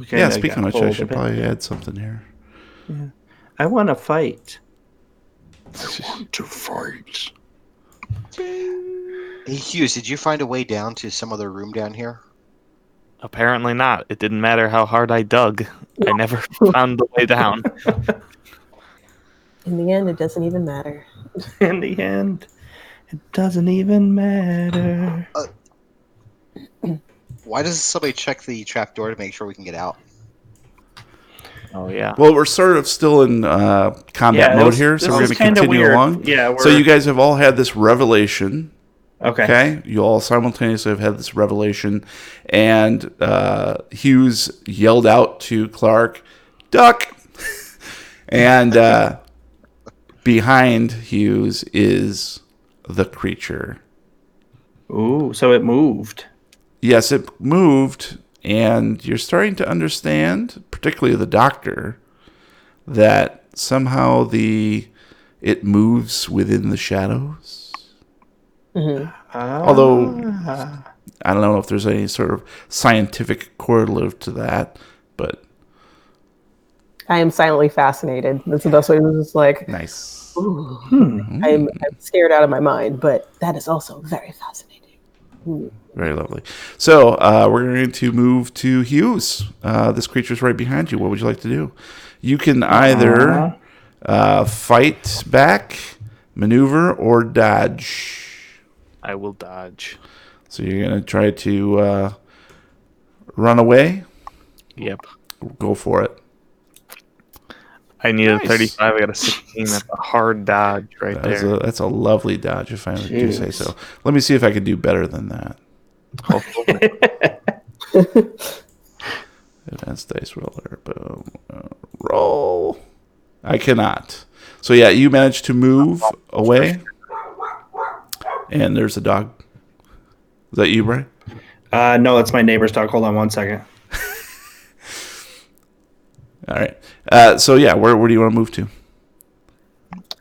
kinda Yeah, speaking got of which, I pulled a should bit. probably add something here. I want to fight. To fight. Hey, Hughes, did you find a way down to some other room down here? Apparently not. It didn't matter how hard I dug. I never found the way down. In the end, it doesn't even matter. In the end, it doesn't even matter. Why doesn't somebody check the trap door to make sure we can get out? Oh yeah. Well, we're sort of still in combat mode here, so we're going to continue along. Yeah. So you guys have all had this revelation. Okay. Okay, you all simultaneously have had this revelation, and Hughes yelled out to Clark, "Duck!" and behind Hughes is the creature. Ooh, so it moved. Yes, it moved, and you're starting to understand, particularly the doctor, that somehow it moves within the shadows. Although I don't know if there's any sort of scientific correlative to that, but I am silently fascinated. That's the best way. It's just like, nice. I'm scared out of my mind, but that is also very fascinating. Very lovely. So we're going to move to Hughes. This creature's right behind you. What would you like to do? You can either fight back, maneuver, or dodge. I will dodge. So you're going to try to run away? Yep. Go for it. I need Nice. a 35. I got a 16. That's a hard dodge right there. That's a lovely dodge, if I do say so. Let me see if I can do better than that. Hopefully. Advanced dice roller. Boom. Roll. I cannot. So yeah, you managed to move away. And there's a dog. Is that you, Brian? No, that's my neighbor's dog. Hold on one second. All right. So yeah, where do you want to move to?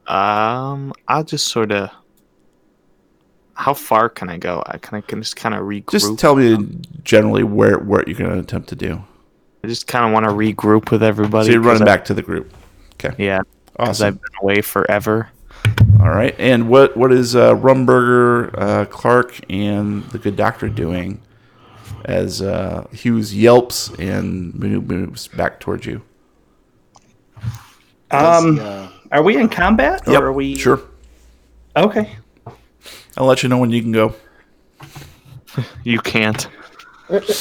I'll just sort of. How far can I go? I can just kind of regroup. Just tell me generally where you're going to attempt to do. I just kind of want to regroup with everybody. So you're running back to the group. Okay. Yeah. Because Awesome. I've been away forever. All right. And what is Rumburger, Clark, and the good doctor doing as Hughes yelps and moves back towards you? Are we in combat? Yep. Or are we? Sure. Okay. I'll let you know when you can go. You can't.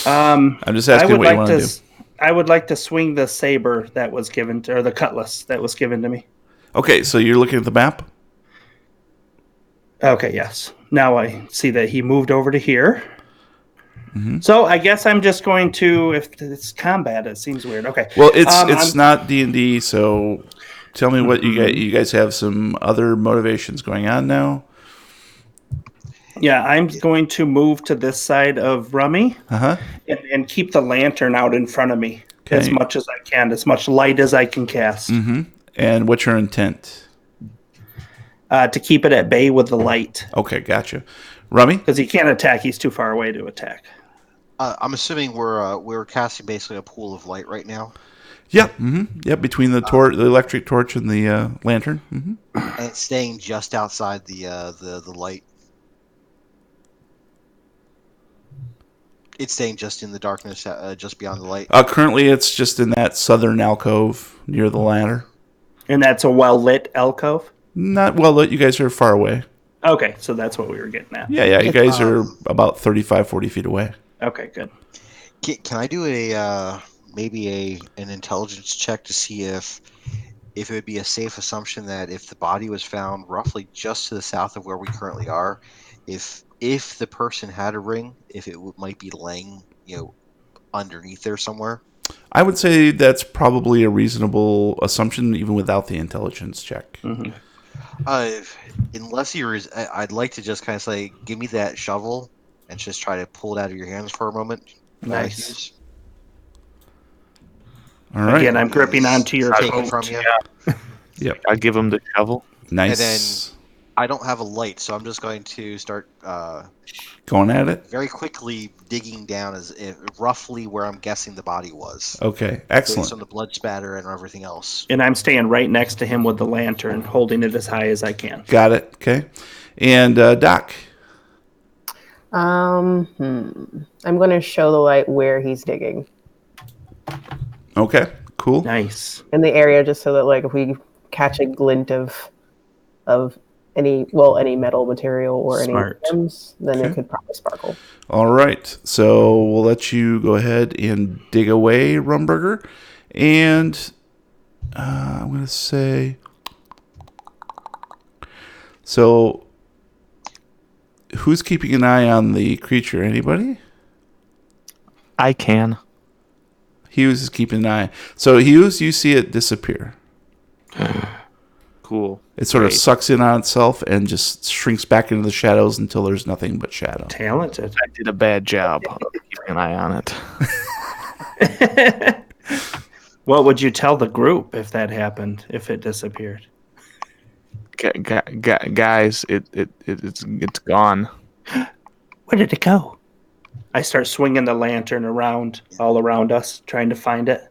I'm just asking what you want to do. I would like to swing the saber that was given or the cutlass that was given to me. Okay, so you're looking at the map? Okay, yes. Now I see that he moved over to here. Mm-hmm. So I guess I'm just going to, if it's combat, it seems weird. Okay. Well, it's not D&D, so tell me what you guys have some other motivations going on now? Yeah, I'm going to move to this side of Rummy and keep the lantern out in front of me as much as I can, as much light as I can cast. Mm-hmm. And what's your intent? To keep it at bay with the light. Okay, gotcha. Rummy? Because he can't attack. He's too far away to attack. I'm assuming we're casting basically a pool of light right now. Yep. Mm-hmm. Yep. Between the electric torch and the lantern. Mm-hmm. And it's staying just outside the light. It's staying just in the darkness, just beyond the light. Currently, it's just in that southern alcove near the ladder. And that's a well-lit alcove? Not well lit. You guys are far away. Okay, so that's what we were getting at. Yeah. You guys are about 35, 40 feet away. Okay, good. Can I do maybe an intelligence check to see if it would be a safe assumption that if the body was found roughly just to the south of where we currently are, if the person had a ring, if it might be laying, underneath there somewhere? I would say that's probably a reasonable assumption, even without the intelligence check. Mm-hmm. Unless I'd like to just kind of say, give me that shovel and just try to pull it out of your hands for a moment. Nice. All right. Again, I'm gripping onto your Take it coat. from you. Yep. I give him the shovel. Nice. And then I don't have a light, so I'm just going to start going at it. very quickly digging down roughly where I'm guessing the body was. Okay, excellent. Based on the blood spatter and everything else. And I'm staying right next to him with the lantern, holding it as high as I can. Got it. Okay. And Doc. I'm going to show the light where he's digging Okay, cool. Nice. in the area, just so that like if we catch a glint of any metal material or Smart. any gems, then Okay. it could probably sparkle. All right, so we'll let you go ahead and dig away, Rumburger. And I'm going to say... So, who's keeping an eye on the creature? Anybody? I can. Hughes is keeping an eye. So, Hughes, you see it disappear. Cool. It sort of Great. sucks in on itself and just shrinks back into the shadows until there's nothing but shadow. Talented. I did a bad job of keeping an eye on it. What would you tell the group if that happened? If it disappeared? Guys, it's gone. Where did it go? I start swinging the lantern around, all around us, trying to find it.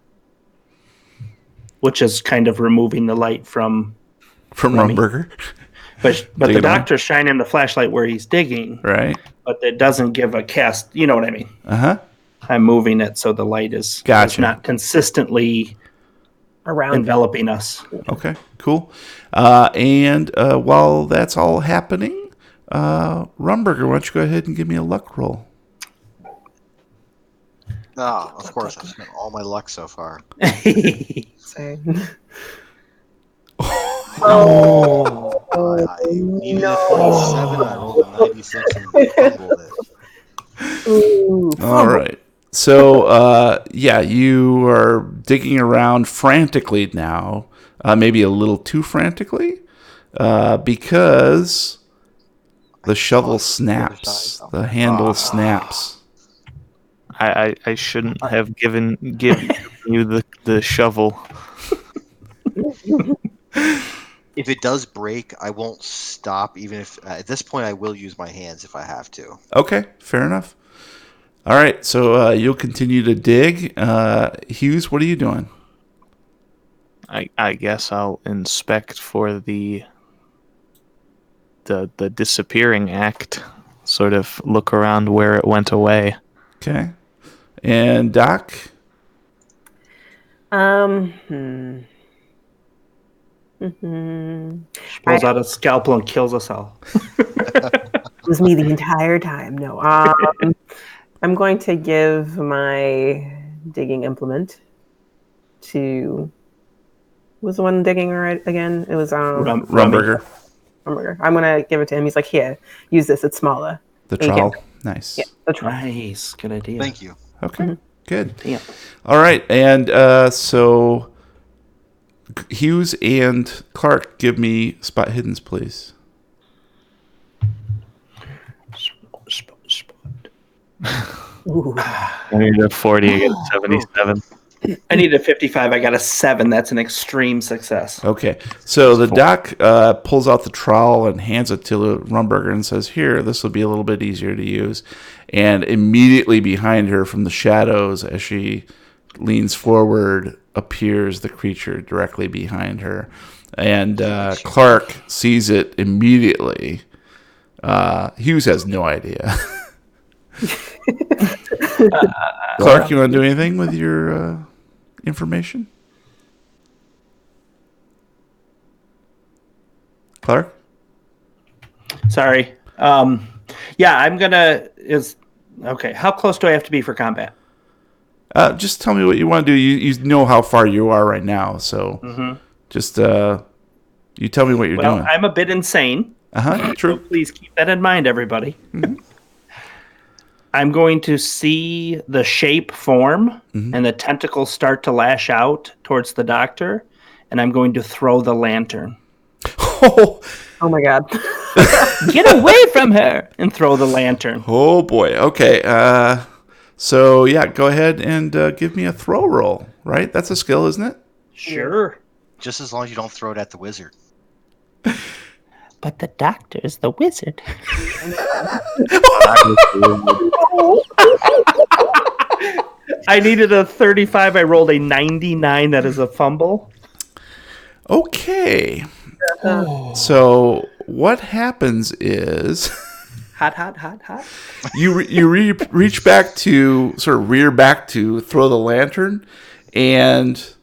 Which is kind of removing the light from Remy. Rumburger, But the Digging away. doctor's shining the flashlight where he's digging, right? but it doesn't give a cast. You know what I mean? Uh-huh. I'm moving it so the light is Gotcha. not consistently Around enveloping us. Okay, cool. And while that's all happening, Rumburger, why don't you go ahead and give me a luck roll? Of course, I've spent all my luck so far. say. I needed a 27, I rolled a 96 and fumbled it. Ooh, All right. So, yeah, you are digging around frantically now, maybe a little too frantically, because the shovel snaps, the handle snaps. I shouldn't have given you the shovel. If it does break, I won't stop. Even if at this point, I will use my hands if I have to. Okay, fair enough. All right, so you'll continue to dig. Hughes, what are you doing? I guess I'll inspect for the disappearing act. Sort of look around where it went away. Okay. And Doc? Pulls out a scalpel and kills us all. It was me the entire time. No. I'm going to give my digging implement to... Who was the one digging right again? It was Rumburger. Rumburger. I'm going to give it to him. He's like, here, use this. It's smaller. The And you trowel. can't- Nice. Yeah, the trowel. Nice, good idea. Thank you. Okay, good. Damn. All right, and so Hughes and Clark, give me spot hiddens, please. Ooh. I need a 40 against 77. I need a 55. I got a 7. That's an extreme success. Okay, so the doc pulls out the trowel and hands it to Rumburger and says, here, this will be a little bit easier to use. And immediately behind her from the shadows, as she leans forward, appears the creature directly behind her. And Clark sees it immediately. Hughes has no idea. Clark, you want to do anything with your information? Clark? Sorry. Yeah, I'm gonna. Okay. How close do I have to be for combat? Just tell me what you want to do. You know how far you are right now, so just you tell me what you're doing. I'm a bit insane. True. Please keep that in mind, everybody. I'm going to see the shape form and the tentacles start to lash out towards the doctor, and I'm going to throw the lantern. Oh my god. Get away from her! And throw the lantern. Oh boy. Okay. So yeah, go ahead and give me a throw roll. Right? That's a skill, isn't it? Sure. Just as long as you don't throw it at the wizard. But the doctor's the wizard. I needed a 35. I rolled a 99. That is a fumble. Okay. So what happens is Hot. You reach back to sort of rear back to throw the lantern, and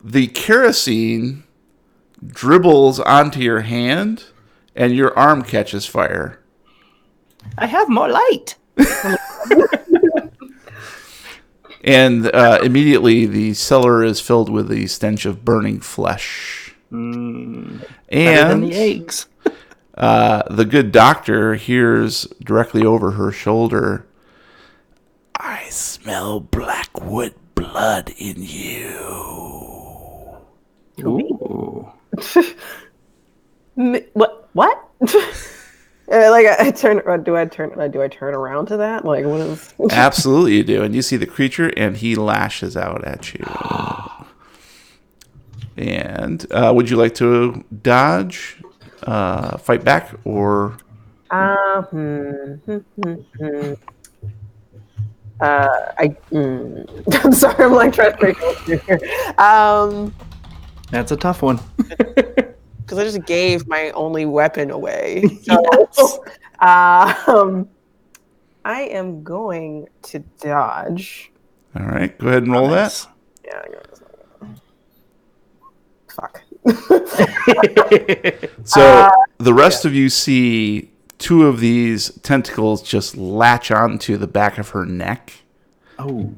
the kerosene dribbles onto your hand, and your arm catches fire. I have more light. And immediately the cellar is filled with the stench of burning flesh. Better than And the eggs. the good doctor hears directly over her shoulder, I smell Blackwood blood in you. Ooh. What? Like I turn. Do I turn around to that? Like what is? Absolutely you do. And you see the creature, and he lashes out at you. And would you like to dodge, fight back, or... I'm sorry. I'm like trying to think through here. That's a tough one. Because I just gave my only weapon away. Yes. So, I am going to dodge. All right, go ahead and roll Nice. that. Yeah. Fuck. So the rest of you see two of these tentacles just latch onto the back of her neck, Oh.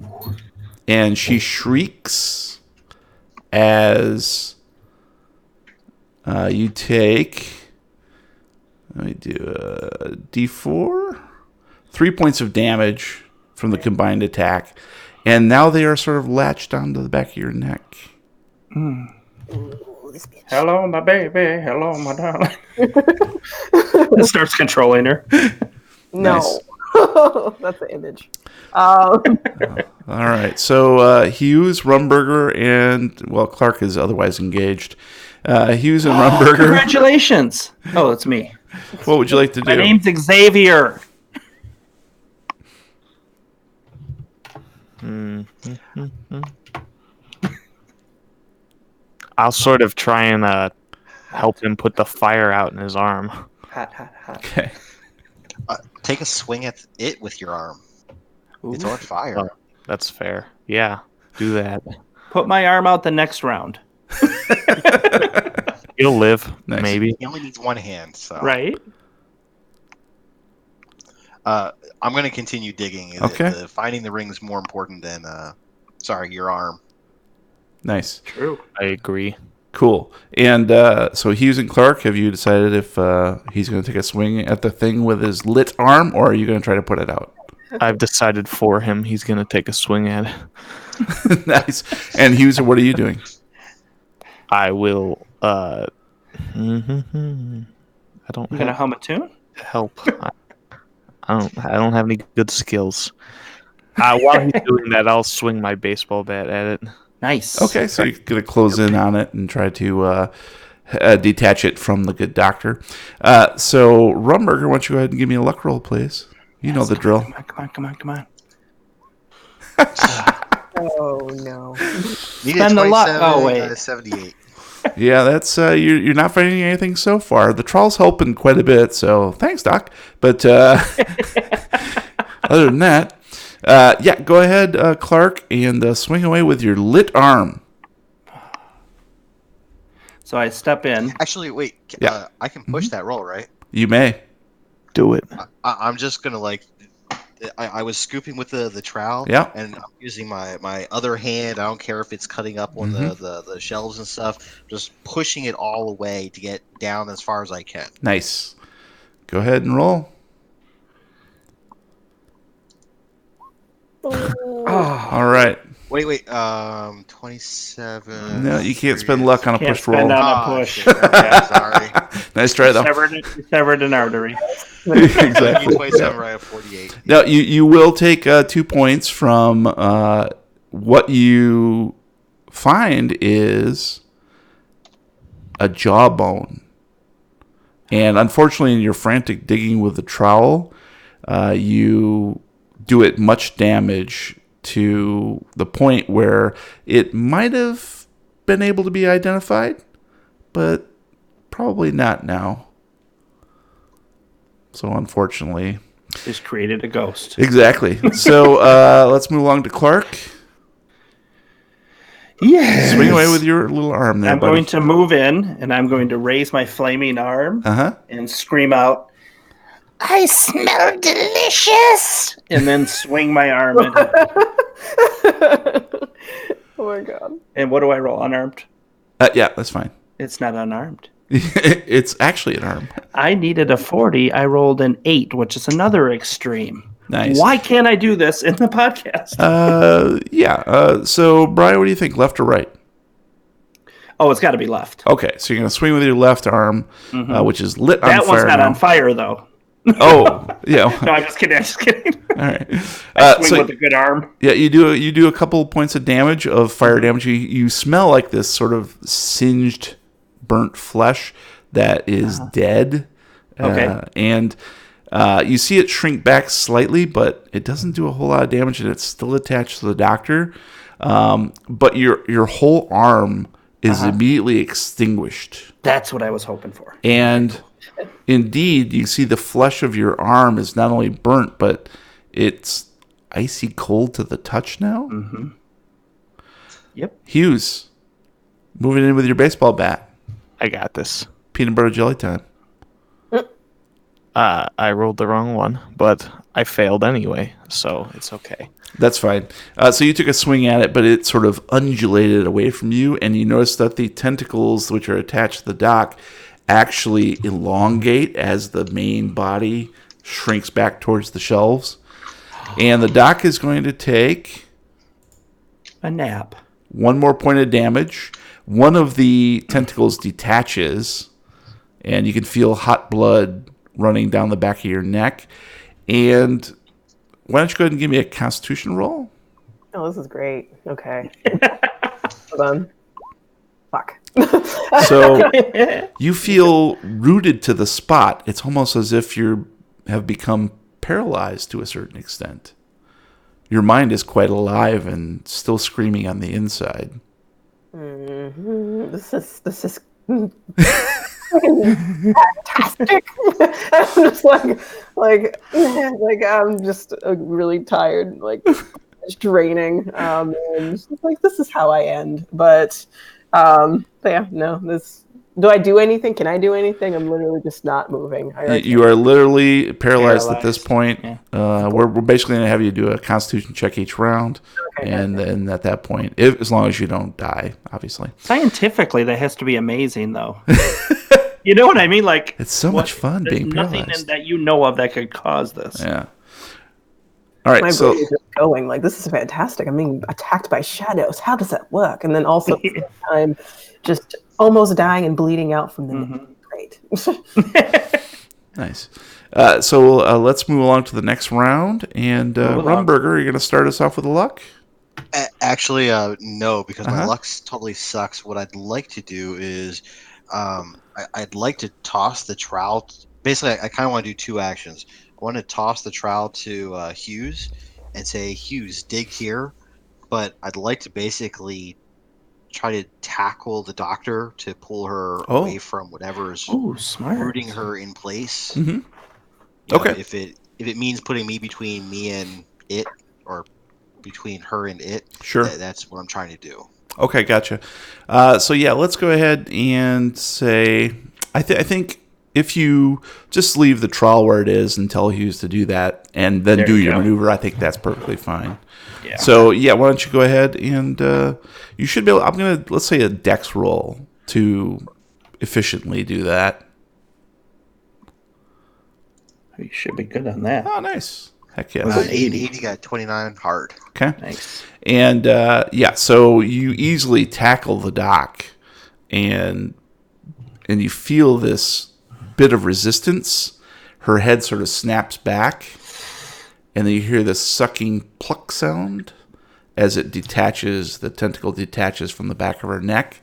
and she shrieks as you take... Let me do a D4. 3 points of damage from the combined attack. And now they are sort of latched onto the back of your neck. Hello, my baby. Hello, my darling. Starts controlling her. No. Nice. That's the image. All right. So Hughes, Rumberger, and... Well, Clark is otherwise engaged. Hughes and Rumberger. Congratulations. Oh, it's me. What would you like to do? My name's Xavier. I'll sort of try and help him put the fire out in his arm. Hot. Okay. Take a swing at it with your arm. It's on fire. Oh, that's fair. Yeah, do that. Put my arm out the next round. You'll live, Nice. maybe. He only needs one hand, so Right? I'm going to continue digging. Okay. Finding the ring is more important than your arm. Nice. True. I agree. Cool. And so Hughes and Clark, have you decided if he's going to take a swing at the thing with his lit arm, or are you going to try to put it out? I've decided for him he's going to take a swing at it. Nice. And Hughes, what are you doing? I will. I don't You gonna hum a tune? help. I don't have any good skills. While he's doing that, I'll swing my baseball bat at it. Nice. Okay, so you're going to close in on it and try to detach it from the good doctor. So, Rumberger, why don't you go ahead and give me a luck roll, please? You know the drill. Come on. Oh no. Needed Spend a lot. 27 Oh, wait. out of 78. Yeah, that's you're not finding anything so far. The trawl's helping quite a bit, so thanks, Doc. But other than that, yeah, go ahead, Clark, and swing away with your lit arm. So I step in. Actually, wait. Yeah. I can push that roll, right? You may. Do it. I'm just going to I was scooping with the trowel, Yeah. and I'm using my other hand. I don't care if it's cutting up on the shelves and stuff. Just pushing it all away to get down as far as I can. Nice. Go ahead and roll. All right. Wait. 27. No, you can't spend luck on a Can't pushed spend roll. on a push. Shit. Okay, sorry. Nice try, though. Severed an artery. Exactly. 27 right at 48. Now, you will take 2 points from what you find is a jawbone. And unfortunately, in your frantic digging with the trowel, you do it much damage to the point where it might have been able to be identified, but probably not now. So unfortunately, Just created a ghost. exactly. So let's move along to Clark. Yes. Swing away with your little arm there, I'm buddy. going to move in, and I'm going to raise my flaming arm and scream out, "I smell delicious!" And then swing my arm in. Oh my god. And what do I roll? Unarmed? Yeah, that's fine. It's not unarmed. It's actually an arm. I needed a 40. I rolled an 8, which is another extreme. Nice. Why can't I do this in the podcast? So, Brian, what do you think? Left or right? Oh, it's got to be left. Okay, so you're going to swing with your left arm, which is lit on fire. That one's not now. on fire, though. Oh, yeah. No, I'm just kidding. All right. I swing with a good arm. Yeah, you do a couple points of damage, of fire damage. You smell like this sort of singed, burnt flesh that is dead. Okay. And you see it shrink back slightly, but it doesn't do a whole lot of damage, and it's still attached to the doctor. But your whole arm is immediately extinguished. That's what I was hoping for. And indeed, you see the flesh of your arm is not only burnt, but it's icy cold to the touch now. Mm-hmm. Yep. Hughes, moving in with your baseball bat. I got this. Peanut butter jelly time. I rolled the wrong one, but I failed anyway, so it's okay. That's fine. So you took a swing at it, but it sort of undulated away from you, and you notice that the tentacles which are attached to the dock actually elongate as the main body shrinks back towards the shelves. And the dock is going to take a nap. One more point of damage. One of the tentacles detaches, and you can feel hot blood running down the back of your neck. And why don't you go ahead and give me a Constitution roll? Oh, this is great. Okay. Hold on. Fuck. So you feel rooted to the spot. It's almost as if you have become paralyzed to a certain extent. Your mind is quite alive and still screaming on the inside. Mm-hmm. This is fantastic. I'm just like I'm just really tired, like it's draining. And just like this is how I end. But yeah, no. This. Do I do anything? Can I do anything? I'm literally just not moving. You are literally paralyzed at this point. Yeah. We're basically going to have you do a Constitution check each round, and then at that point, as long as you don't die, obviously. Scientifically, that has to be amazing, though. You know what I mean? Like it's so much fun being paralyzed. Nothing that you know of that could cause this. Yeah. All right, my so brain is just going like this is fantastic. I'm being attacked by shadows. How does that work? And then also at the same time, just almost dying and bleeding out from the neck. Great. Nice. So let's move along to the next round. And Rumberger, are you going to start us off with a luck? Actually, no, because my luck totally sucks. What I'd like to do is I'd like to toss the trowel. Basically, I kind of want to do two actions. I want to toss the trowel to Hughes and say, Hughes, dig here. But I'd like to basically try to tackle the doctor to pull her away from whatever is rooting her in place. Mm-hmm. Okay. If it means putting me between me and it, or between her and it, sure, that's what I'm trying to do. Okay, gotcha. So yeah, let's go ahead and say I think if you just leave the trowel where it is and tell Hughes to do that, and then do your maneuver, I think that's perfectly fine. Yeah. So yeah, why don't you go ahead and you should be able. I'm gonna let's say a dex roll to efficiently do that. You should be good on that. Oh, nice. Heck yeah. 80 got 29 hard. Okay. Nice. And yeah, so you easily tackle the dock, and you feel this bit of resistance. Her head sort of snaps back, and then you hear this sucking pluck sound as it detaches. The tentacle detaches from the back of her neck.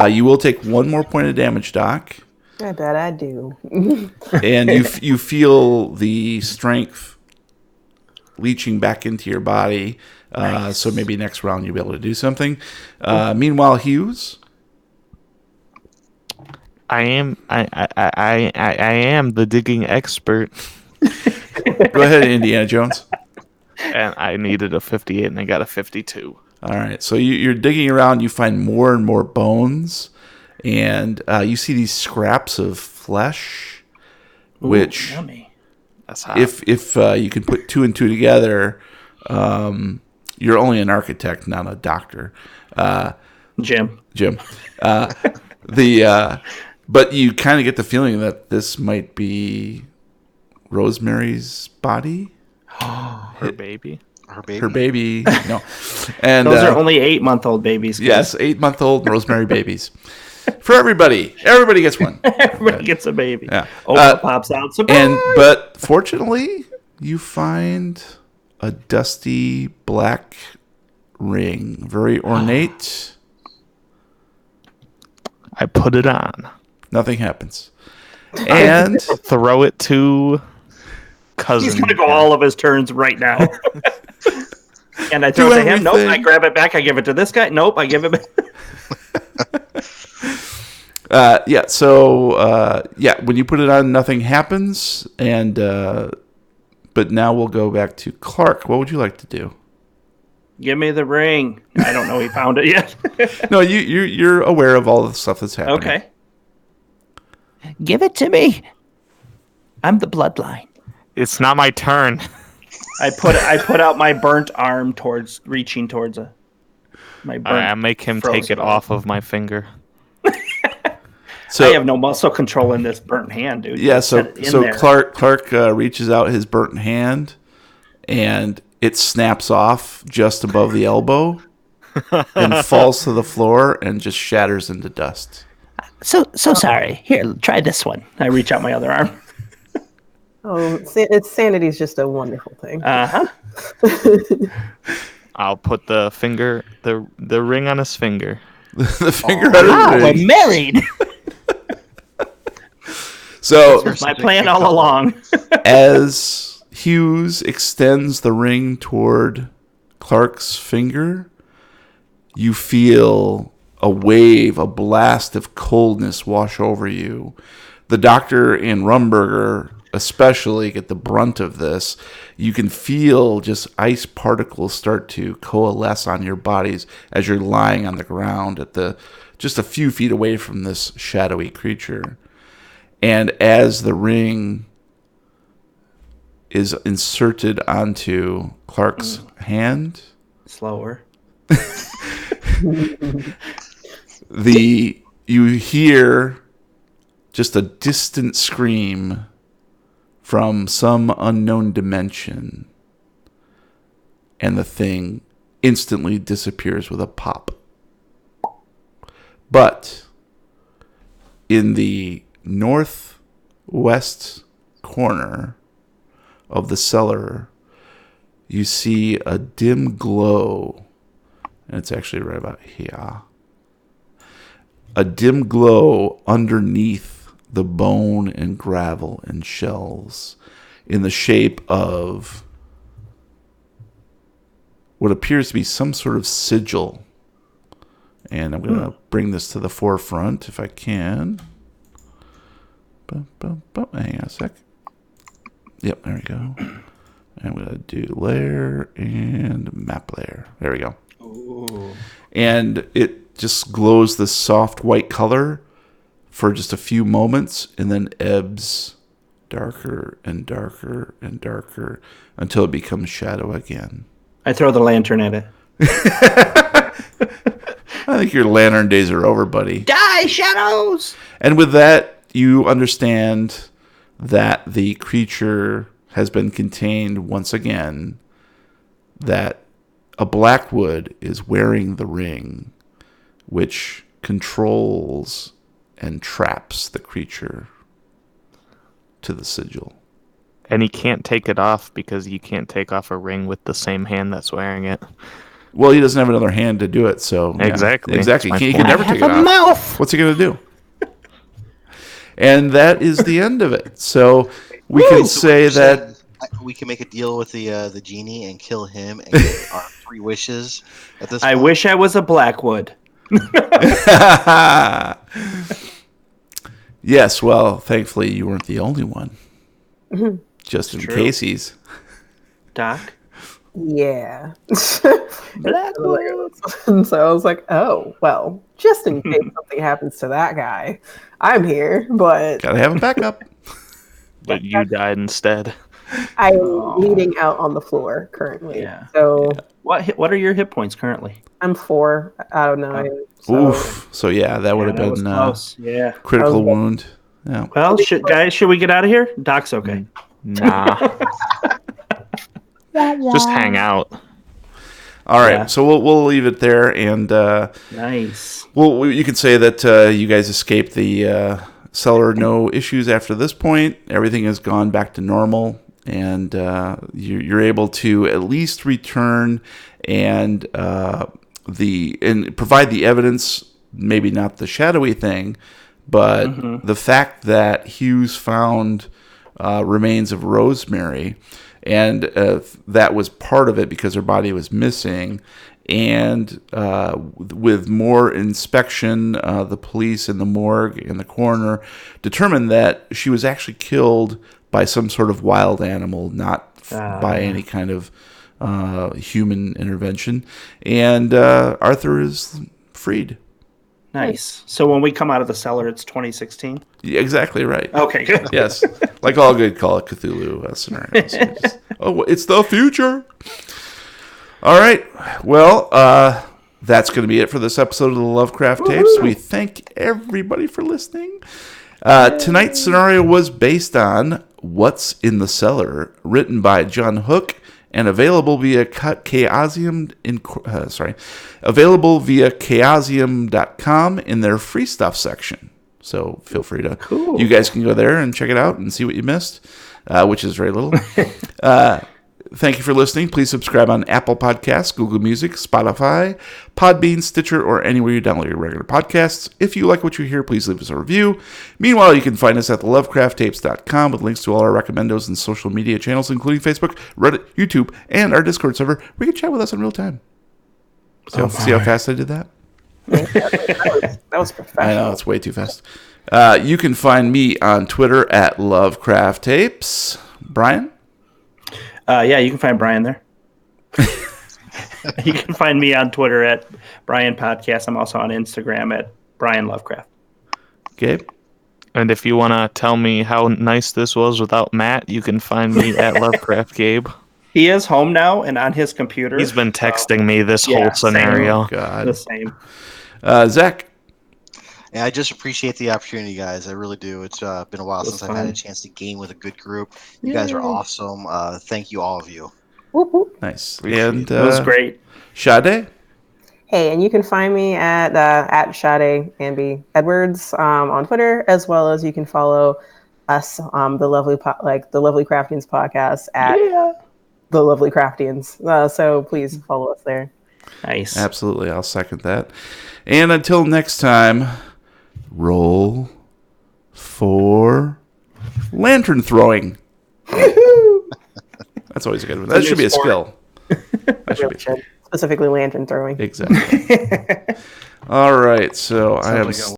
You will take one more point of damage, Doc. I bet I do. And you feel the strength leaching back into your body. Nice. So maybe next round you'll be able to do something. Meanwhile, Hughes. I am I am the digging expert, Go ahead, Indiana Jones. and I needed a 58, and I got a 52. All right, so you're digging around. You find more and more bones, and you see these scraps of flesh, which, yummy. That's hot. if you can put two and two together, you're only an architect, not a doctor, Jim. But you kind of get the feeling that this might be Rosemary's body, Her baby. her baby. No, and Those are only 8-month-old babies. yes, 8-month-old Rosemary babies. For everybody gets one. Everybody gets a baby. Yeah. Oprah pops out. Surprise! But fortunately, you find a dusty black ring, very ornate. I put it on. Nothing happens. And Throw it to cousin. He's going to go all of his turns right now. And I throw it to him. Nope, I grab it back. I give it to this guy. Nope, I give it back. when you put it on, nothing happens. And but now we'll go back to Clark. What would you like to do? Give me the ring. I don't know he found it yet. No, you're aware of all the stuff that's happening. Okay. Give it to me. I'm the bloodline. It's not my turn. I put out my burnt arm reaching towards my burnt. I make him take it off of my finger. I have no muscle control in this burnt hand, dude. Yeah, so there. Clark reaches out his burnt hand, and it snaps off just above the elbow and falls to the floor and just shatters into dust. So sorry. Here, try this one. I reach out my other arm. Oh, sanity is just a wonderful thing. I'll put the finger, the ring on his finger. The finger on his ring. We're married. So That was my plan all along. as Hughes extends the ring toward Clark's finger, you feel a wave, a blast of coldness wash over you. The doctor and Rumberger especially get the brunt of this. You can feel just ice particles start to coalesce on your bodies as you're lying on the ground just a few feet away from this shadowy creature. And as the ring is inserted onto Clark's hand, Slower. you hear just a distant scream from some unknown dimension, and the thing instantly disappears with a pop. But in the northwest corner of the cellar, you see a dim glow, and it's actually right about here. A dim glow underneath the bone and gravel and shells in the shape of what appears to be some sort of sigil. And I'm going to bring this to the forefront if I can. Hang on a sec. Yep, there we go. I'm going to do layer and map layer. There we go. Ooh. And it just glows this soft white color for just a few moments and then ebbs darker and darker and darker until it becomes shadow again. I throw the lantern at it. I think your lantern days are over, buddy. Die, shadows! And with that, you understand that the creature has been contained once again, that a Blackwood is wearing the ring, which controls and traps the creature to the sigil. And he can't take it off because you can't take off a ring with the same hand that's wearing it. Well, he doesn't have another hand to do it, so... Exactly. Yeah, exactly. He can never take it I have a off. mouth! What's he going to do? And that is the end of it. So we can say that... We can make a deal with the genie and kill him and get our 3 wishes at this point. I wish I was a Blackwood. Yes, well, thankfully you weren't the only one. Justin True. Casey's. Doc? Yeah. Blackwood. And so I was like, oh, well, just in case something happens to that guy, I'm here. But Gotta have a backup. But you died instead. I'm Oh. bleeding out on the floor currently. Yeah. So What are your hit points currently? I'm 4 out of 9. So Oof. So yeah, that would have that was been close. Yeah. critical That was- wound. Yeah. Well, should we get out of here? Doc's okay. Nah. Just hang out. All right. Yeah. So we'll leave it there, and Nice. well, you can say that you guys escaped the cellar, no issues after this point. Everything has gone back to normal, and you're able to at least return and provide the evidence. Maybe not the shadowy thing, but the fact that Hughes found remains of Rosemary, and that was part of it because her body was missing. And with more inspection, the police and the morgue and the coroner determined that she was actually killed by some sort of wild animal, not by any kind of human intervention. And Arthur is freed. Nice. So when we come out of the cellar, it's 2016? Yeah, exactly right. Okay, good. Yes, like all good Call of Cthulhu scenarios. It's the future. All right. Well, that's going to be it for this episode of the Lovecraft Tapes. We thank everybody for listening. Tonight's scenario was based on What's in the Cellar, written by John Hook and available via chaosium.com in their free stuff section. So feel free to, you guys can go there and check it out and see what you missed, which is very little. Thank you for listening. Please subscribe on Apple Podcasts, Google Music, Spotify, Podbean, Stitcher, or anywhere you download your regular podcasts. If you like what you hear, please leave us a review. Meanwhile, you can find us at thelovecrafttapes.com with links to all our recommendos and social media channels, including Facebook, Reddit, YouTube, and our Discord server, where you can chat with us in real time. See how fast I did that? that was professional. I know, it's way too fast. You can find me on Twitter at Lovecraft Tapes. Brian? Yeah, you can find Brian there. You can find me on Twitter at Brian Podcast. I'm also on Instagram at Brian Lovecraft. Gabe? And if you want to tell me how nice this was without Matt, you can find me at Lovecraft Gabe. He is home now and on his computer. He's been texting me this yeah, whole scenario. Oh, God. The same. Zach? Yeah, I just appreciate the opportunity, guys. I really do. It's been a while since I've had a chance to game with a good group. You guys are awesome. Thank you, all of you. Whoop, whoop. Nice. And It was great. Sade? Hey, and you can find me at Sade Amby Edwards on Twitter, as well as you can follow us, the Lovely Craftians podcast at the Lovely Craftians. So please follow us there. Nice. Absolutely. I'll second that. And until next time, roll for lantern throwing. That's always a good one. That should be a skill. That should be Specifically lantern throwing. exactly. All right. So I have.